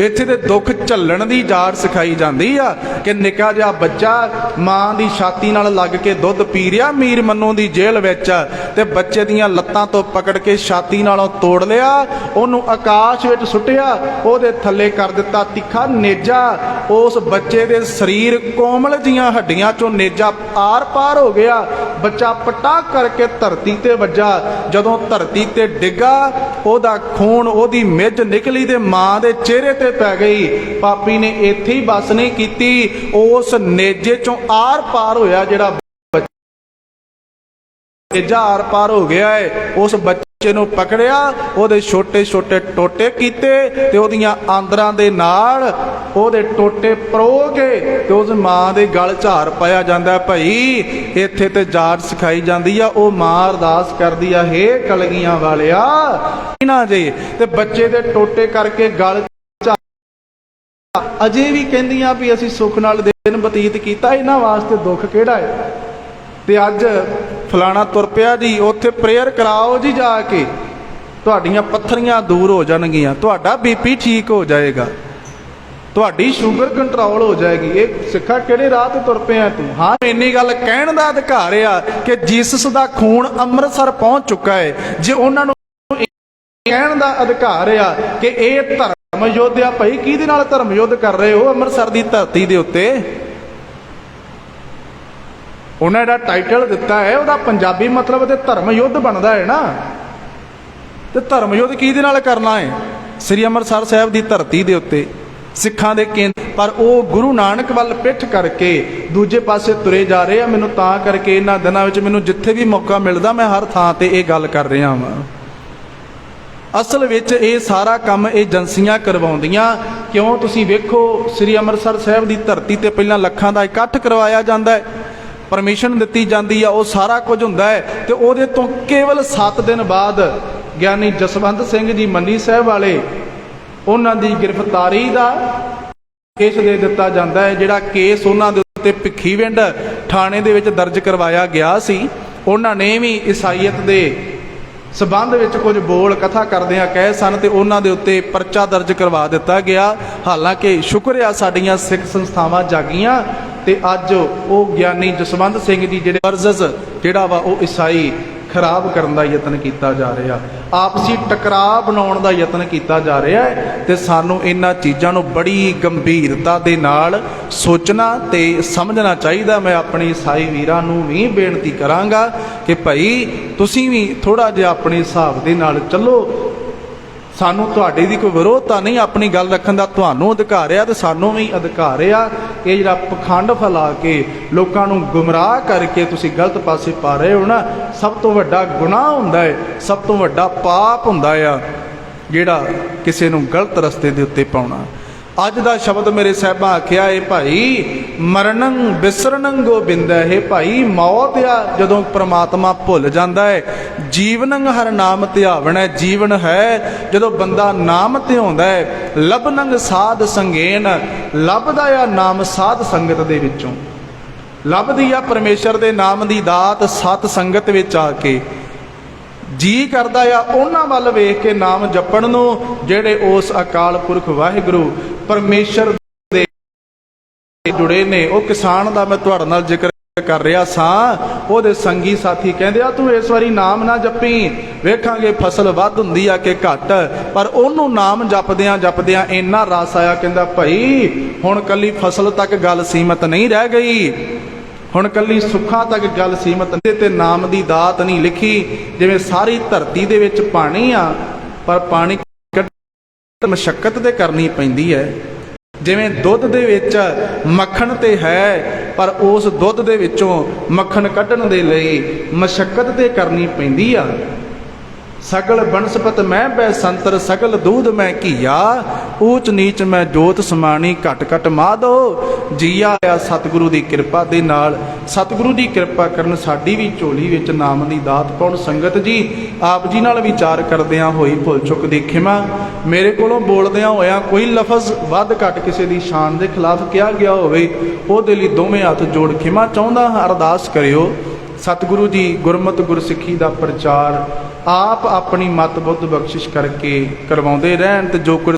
ਇੱਥੇ ਤੇ ਦੁੱਖ ਝੱਲਣ ਦੀ ਜਾੜ ਸਿਖਾਈ ਜਾਂਦੀ ਆ ਕਿ ਨਿੱਕਾ ਜਿਹਾ ਬੱਚਾ ਮਾਂ ਦੀ ਛਾਤੀ ਨਾਲ ਲੱਗ ਕੇ ਦੁੱਧ ਪੀ ਰਿਹਾ ਮੀਰ ਮੰਨੋ ਦੀ ਜੇਲ੍ਹ ਵਿੱਚ, ਤੇ ਬੱਚੇ ਦੀਆਂ ਲੱਤਾਂ ਤੋਂ ਪਕੜ ਕੇ ਛਾਤੀ ਨਾਲੋਂ ਤੋੜ ਲਿਆ, ਉਹਨੂੰ ਆਕਾਸ਼ ਵਿੱਚ ਸੁੱਟਿਆ, ਉਹਦੇ ਥੱਲੇ ਕਰ ਦਿੱਤਾ ਤਿੱਖਾ ਨੇਜਾ। ਉਸ ਬੱਚੇ ਦੇ ਸਰੀਰ ਕੋਮਲ ਜੀਆਂ ਹੱਡੀਆਂ ਚੋਂ ਨੇਜਾ ਆਰ ਪਾਰ ਹੋ ਗਿਆ। ਬੱਚਾ ਪਟਾਕ ਕਰਕੇ ਧਰਤੀ ਤੇ ਵੱਜਾ। ਜਦੋਂ ਧਰਤੀ ਤੇ ਡਿੱਗਾ ਉਹਦਾ ਖੂਨ, ਉਹਦੀ ਮਿੱਝ ਨਿਕਲੀ ਤੇ ਮਾਂ ਦੇ ਚਿਹਰੇ ਤੇ ਪੈ ਗਈ। ਪਾਪੀ ਨੇ ਇੱਥੇ ਹੀ ਬਸ ਨਹੀਂ ਕੀਤੀ, ਉਸ ਨੇਜੇ ਚੋਂ ਆਰ ਪਾਰ ਹੋਇਆ। ਜਿਹੜਾ ਨੇਜਾ ਆਰ ਪਾਰ ਹੋ ਗਿਆ ਹੈ, ਉਸ ਬੱਚੇ ਨੂੰ ਪਕੜਿਆ, ਉਹਦੇ ਛੋਟੇ ਛੋਟੇ ਟੋਟੇ ਕੀਤੇ ਤੇ ਉਹਦੀਆਂ ਆਂਦਰਾਂ ਦੇ ਨਾਲ ਉਹਦੇ ਟੋਟੇ ਪਰੋ ਕੇ ਤੇ ਉਸ ਮਾਂ ਦੇ ਗਲ ਝਾਰ ਪਾਇਆ ਜਾਂਦਾ। ਭਾਈ ਇੱਥੇ ਤੇ ਜਾੜ ਸਿਖਾਈ ਜਾਂਦੀ ਆ। ਉਹ ਮਾਂ ਅਰਦਾਸ ਕਰਦੀ ਆ, ਹੇ ਕਲਗੀਆਂ ਵਾਲਿਆ ਇਹਨਾਂ ਜੇ, ਤੇ ਬੱਚੇ ਦੇ ਟੋਟੇ ਕਰਕੇ ਗਲ ਅਜੇ ਵੀ ਕਹਿੰਦੀਆਂ ਵੀ ਅਸੀਂ ਸੁੱਖ ਨਾਲ ਦਿਨ ਬਤੀਤ ਕੀਤਾ, ਇਹਨਾਂ ਵਾਸਤੇ ਦੁੱਖ ਕਿਹੜਾ ਹੈ। ਤੇ ਅੱਜ ਫਲਾਣਾ ਤੁਰ ਪਿਆ ਜੀ, ਉੱਥੇ ਪ੍ਰੇਅਰ ਕਰਾਓ ਜੀ ਜਾ ਕੇ, ਤੁਹਾਡੀਆਂ ਪੱਥਰੀਆਂ ਦੂਰ ਹੋ ਜਾਣਗੀਆਂ, ਤੁਹਾਡਾ ਬੀਪੀ ਠੀਕ ਹੋ ਜਾਏਗਾ, ਤੁਹਾਡੀ ਸ਼ੂਗਰ ਕੰਟਰੋਲ ਹੋ ਜਾਏਗੀ। ਇਹ ਸਿੱਖਾ ਕਿਹੜੇ ਰਾਹ ਤੇ ਤੁਰ ਪਿਆ ਤੂੰ? ਹਾਂ, ਇੰਨੀ ਗੱਲ ਕਹਿਣ ਦਾ ਅਧਿਕਾਰ ਆ ਕਿ ਜਿਸ ਦਾ ਖੂਨ ਅੰਮ੍ਰਿਤਸਰ ਪਹੁੰਚ ਚੁੱਕਾ ਹੈ, ਜੇ ਉਹਨਾਂ ਨੂੰ ਕਹਿਣ ਦਾ ਅਧਿਕਾਰ ਆ ਕਿ ਇਹ ਧਰਮ ਯੋਧਿਆ, ਭਾਈ ਕਿਹਦੇ ਨਾਲ ਧਰਮ ਯੁੱਧ ਕਰ ਰਹੇ ਹੋ ਅੰਮ੍ਰਿਤਸਰ ਦੀ ਧਰਤੀ ਦੇ ਉੱਤੇ? ਉਹਨਾਂ ਦਾ ਟਾਈਟਲ ਦਿੱਤਾ ਹੈ, ਉਹਦਾ ਪੰਜਾਬੀ ਮਤਲਬ ਤੇ ਧਰਮ ਯੁੱਧ ਬਣਦਾ ਹੈ ਨਾ। ਤੇ ਧਰਮ ਯੁੱਧ ਕਿਹਦੇ ਨਾਲ ਕਰਨਾ ਹੈ? ਸ੍ਰੀ ਅੰਮ੍ਰਿਤਸਰ ਸਾਹਿਬ ਦੀ ਧਰਤੀ ਦੇ ਉੱਤੇ ਸਿੱਖਾਂ ਦੇ ਕੇਂਦਰ। ਪਰ ਉਹ ਗੁਰੂ ਨਾਨਕ ਵੱਲ ਪਿੱਠ ਕਰਕੇ ਦੂਜੇ ਪਾਸੇ ਤੁਰੇ ਜਾ ਰਹੇ ਆ। ਮੈਨੂੰ ਤਾਂ ਕਰਕੇ ਇਹਨਾਂ ਦਿਨਾਂ ਵਿੱਚ ਮੈਨੂੰ ਜਿੱਥੇ ਵੀ ਮੌਕਾ ਮਿਲਦਾ ਮੈਂ ਹਰ ਥਾਂ ਤੇ ਇਹ ਗੱਲ ਕਰ ਰਿਹਾ ਵਾਂ। ਅਸਲ ਵਿੱਚ ਇਹ ਸਾਰਾ ਕੰਮ ਏਜੰਸੀਆਂ ਕਰਵਾਉਂਦੀਆਂ। ਕਿਉਂ? ਤੁਸੀਂ ਵੇਖੋ, ਸ੍ਰੀ ਅੰਮ੍ਰਿਤਸਰ ਸਾਹਿਬ ਦੀ ਧਰਤੀ ਤੇ ਪਹਿਲਾਂ ਲੱਖਾਂ ਦਾ ਇਕੱਠ ਕਰਵਾਇਆ ਜਾਂਦਾ ਹੈ, ਪਰਮਿਸ਼ਨ ਦਿੱਤੀ ਜਾਂਦੀ ਆ, ਉਹ ਸਾਰਾ ਕੁਝ ਹੁੰਦਾ ਹੈ। ਤੇ ਉਹਦੇ ਤੋਂ ਕੇਵਲ 7 ਦਿਨ ਬਾਅਦ ਗਿਆਨੀ ਜਸਵੰਤ ਸਿੰਘ ਜੀ ਮੰਡੀ ਸਾਹਿਬ ਵਾਲੇ ਉਹਨਾਂ ਦੀ ਗ੍ਰਿਫਤਾਰੀ ਦਾ ਕੇਸ ਦੇ ਦਿੱਤਾ ਜਾਂਦਾ ਹੈ। ਜਿਹੜਾ ਕੇਸ ਉਹਨਾਂ ਦੇ ਉੱਤੇ ਭਿੱਖੀਵਿੰਡ ਥਾਣੇ ਦੇ ਵਿੱਚ ਦਰਜ ਕਰਵਾਇਆ ਗਿਆ ਸੀ, ਉਹਨਾਂ ਨੇ ਵੀ ਈਸਾਈਅਤ ਦੇ ਸਬੰਧ ਵਿੱਚ ਕੁਝ ਬੋਲ ਕਥਾ ਕਰਦਿਆਂ ਕਹੇ ਸਨ ਤੇ ਉਹਨਾਂ ਦੇ ਉੱਤੇ ਪਰਚਾ ਦਰਜ ਕਰਵਾ ਦਿੱਤਾ ਗਿਆ। ਹਾਲਾਂਕਿ ਸ਼ੁਕਰ ਆ ਸਾਡੀਆਂ ਸਿੱਖ ਸੰਸਥਾਵਾਂ ਜਾਗੀਆਂ ਤੇ ਅੱਜ ਉਹ ਗਿਆਨੀ ਜਸਵੰਤ ਸਿੰਘ ਜੀ ਜਿਹੜੇ ਵਰਜ਼ਸ ਜਿਹੜਾ ਵਾ ਉਹ ਈਸਾਈ ਖਰਾਬ ਕਰਨ ਦਾ ਯਤਨ ਕੀਤਾ ਜਾ ਰਿਹਾ, ਆਪਸੀ ਟਕਰਾਅ ਬਣਾਉਣ ਦਾ ਯਤਨ ਕੀਤਾ ਜਾ ਰਿਹਾ ਹੈ। ਤੇ ਸਾਨੂੰ ਇਹਨਾਂ ਚੀਜ਼ਾਂ ਨੂੰ ਬੜੀ ਗੰਭੀਰਤਾ ਦੇ ਨਾਲ ਸੋਚਣਾ ਤੇ ਸਮਝਣਾ ਚਾਹੀਦਾ। ਮੈਂ ਆਪਣੇ ਈਸਾਈ ਵੀਰਾਂ ਨੂੰ ਵੀ ਬੇਨਤੀ ਕਰਾਂਗਾ ਕਿ ਭਾਈ ਤੁਸੀਂ ਵੀ ਥੋੜਾ ਜਿਹਾ ਆਪਣੇ ਹਿਸਾਬ ਦੇ ਨਾਲ ਚੱਲੋ। ਸਾਨੂੰ ਤੁਹਾਡੇ ਦੀ ਕੋਈ ਵਿਰੋਧਤਾ ਨਹੀਂ, ਆਪਣੀ ਗੱਲ ਰੱਖਣ ਦਾ ਤੁਹਾਨੂੰ ਅਧਿਕਾਰ ਆ ਤੇ ਸਾਨੂੰ ਵੀ ਅਧਿਕਾਰ ਆ। ਇਹ ਜਿਹੜਾ ਪਖੰਡ ਫੈਲਾ ਕੇ ਲੋਕਾਂ ਨੂੰ ਗੁੰਮਰਾਹ ਕਰਕੇ ਤੁਸੀਂ ਗਲਤ ਪਾਸੇ ਪਾ ਰਹੇ ਹੋ ਨਾ, ਸਭ ਤੋਂ ਵੱਡਾ ਗੁਨਾਹ ਹੁੰਦਾ ਹੈ, ਸਭ ਤੋਂ ਵੱਡਾ ਪਾਪ ਹੁੰਦਾ ਆ ਜਿਹੜਾ ਕਿਸੇ ਨੂੰ ਗਲਤ ਰਸਤੇ ਦੇ ਉੱਤੇ ਪਾਉਣਾ। ਅੱਜ ਦਾ ਸ਼ਬਦ ਮੇਰੇ ਸਾਹਿਬਾਂ ਆਖਿਆ ਏ ਭਾਈ, ਮਰਨੰ ਬਿਸਰਨੰ ਗੋਬਿੰਦੈ। ਹੈ ਭਾਈ, ਮੌਤ ਆ ਜਦੋਂ ਪ੍ਰਮਾਤਮਾ ਭੁੱਲ ਜਾਂਦਾ ਹੈ। ਜੀਵਨੰ ਹਰ ਨਾਮ ਧਿਆਵਣੈ। ਜੀਵਨ ਹੈ ਜਦੋਂ ਬੰਦਾ ਨਾਮ ਧਿਆਉਂਦਾ ਹੈ। ਲਬਨੰ ਸਾਧ ਸੰਗੇਨ। ਲੱਭਦਾ ਆ ਨਾਮ ਸਾਧ ਸੰਗਤ ਦੇ ਵਿੱਚੋਂ, ਲੱਭਦੀ ਆ ਪਰਮੇਸ਼ਰ ਦੇ ਨਾਮ ਦੀ ਦਾਤ ਸਤ ਸੰਗਤ ਵਿੱਚ ਆ ਕੇ। ਜੀ ਕਰਦਾ ਆ ਉਹਨਾਂ ਵੱਲ ਵੇਖ ਕੇ ਨਾਮ ਜਪਣ ਨੂੰ ਜਿਹੜੇ ਉਸ ਅਕਾਲ ਪੁਰਖ ਵਾਹਿਗੁਰੂ ਪਰਮੇਸ਼ਰ ਦੇ ਜੁੜੇ ਨੇ। ਉਹ ਕਿਸਾਨ ਦਾ ਮੈਂ ਤੁਹਾਡੇ ਨਾਲ ਜ਼ਿਕਰ ਕਰ ਰਿਹਾ ਸਾਂ, ਉਹਦੇ ਸੰਗੀ ਸਾਥੀ ਕਹਿੰਦੇ ਆ ਤੂੰ ਇਸ ਵਾਰੀ ਨਾਮ ਨਾ ਜਪੀ, ਵੇਖਾਂਗੇ ਫਸਲ ਵੱਧ ਹੁੰਦੀ ਆ ਕਿ ਘੱਟ। ਪਰ ਉਹਨੂੰ ਨਾਮ ਜਪਦਿਆਂ ਇੰਨਾ ਰਸ ਆਇਆ, ਕਹਿੰਦਾ ਭਾਈ ਹੁਣ ਕੱਲੀ ਫਸਲ ਤੱਕ ਗੱਲ ਸੀਮਤ ਨਹੀਂ ਰਹਿ ਗਈ, ਹੁਣ ਕੱਲੀ ਸੁੱਖਾਂ ਤੱਕ ਗੱਲ ਸੀਮਤ ਨਹੀਂ ਤੇ ਨਾਮ ਦੀ ਦਾਤ ਨਹੀਂ ਲਿਖੀ। ਜਿਵੇਂ ਸਾਰੀ ਧਰਤੀ ਦੇ ਵਿੱਚ ਪਾਣੀ ਆ, ਪਰ ਪਾਣੀ ਕੱਢਣ ਮਸ਼ੱਕਤ ਤੇ ਕਰਨੀ ਪੈਂਦੀ ਹੈ। ਜਿਵੇਂ ਦੁੱਧ ਦੇ ਵਿੱਚ ਮੱਖਣ ਤੇ ਹੈ, ਪਰ ਉਸ ਦੁੱਧ ਦੇ ਵਿੱਚੋਂ ਮੱਖਣ ਕੱਢਣ ਦੇ ਲਈ ਮਸ਼ੱਕਤ ਤੇ ਕਰਨੀ ਪੈਂਦੀ ਆ। ਸਗਲ ਬਨਸਪਤ ਮੈਂ ਬੈ ਸੰਤਰ, ਸਗਲ ਦੂਧ ਮੈਂ ਘੀਆ, ਊਚ ਨੀਚ ਮੈਂ ਜੋਤ ਸਮਾਣੀ, ਘਟ ਘਟ ਮਾਧੋ ਜੀਆ। ਆ ਸਤਿਗੁਰੂ ਦੀ ਕਿਰਪਾ ਦੇ ਨਾਲ, ਸਤਿਗੁਰੂ ਦੀ ਕਿਰਪਾ ਕਰਨ ਸਾਡੀ ਵੀ ਝੋਲੀ ਵਿੱਚ ਨਾਮ ਦੀ ਦਾਤ ਪਾਉਣ। ਸੰਗਤ ਜੀ ਆਪ ਜੀ ਨਾਲ ਵਿਚਾਰ ਕਰਦਿਆਂ ਹੋਈ ਭੁੱਲ ਚੁੱਕ ਦੀ ਖਿਮਾ। ਮੇਰੇ ਕੋਲੋਂ ਬੋਲਦਿਆਂ ਹੋਇਆਂ ਕੋਈ ਲਫ਼ਜ਼ ਵੱਧ ਘੱਟ ਕਿਸੇ ਦੀ ਸ਼ਾਨ ਦੇ ਖਿਲਾਫ ਕਿਹਾ ਗਿਆ ਹੋਵੇ, ਉਹਦੇ ਲਈ ਦੋਵੇਂ ਹੱਥ ਜੋੜ ਖਿਮਾ ਚਾਹੁੰਦਾ ਹਾਂ। ਅਰਦਾਸ ਕਰਿਓ ਸਤਿਗੁਰੂ ਜੀ ਗੁਰਮਤਿ ਗੁਰਸਿੱਖੀ ਦਾ ਪ੍ਰਚਾਰ ਆਪ ਆਪਣੀ ਮਤ ਬੁੱਧ ਬਖਸ਼ਿਸ਼ ਕਰਕੇ ਕਰਵਾਉਂਦੇ ਰਹਿਣ ਤੇ ਜੋ ਕੁਝ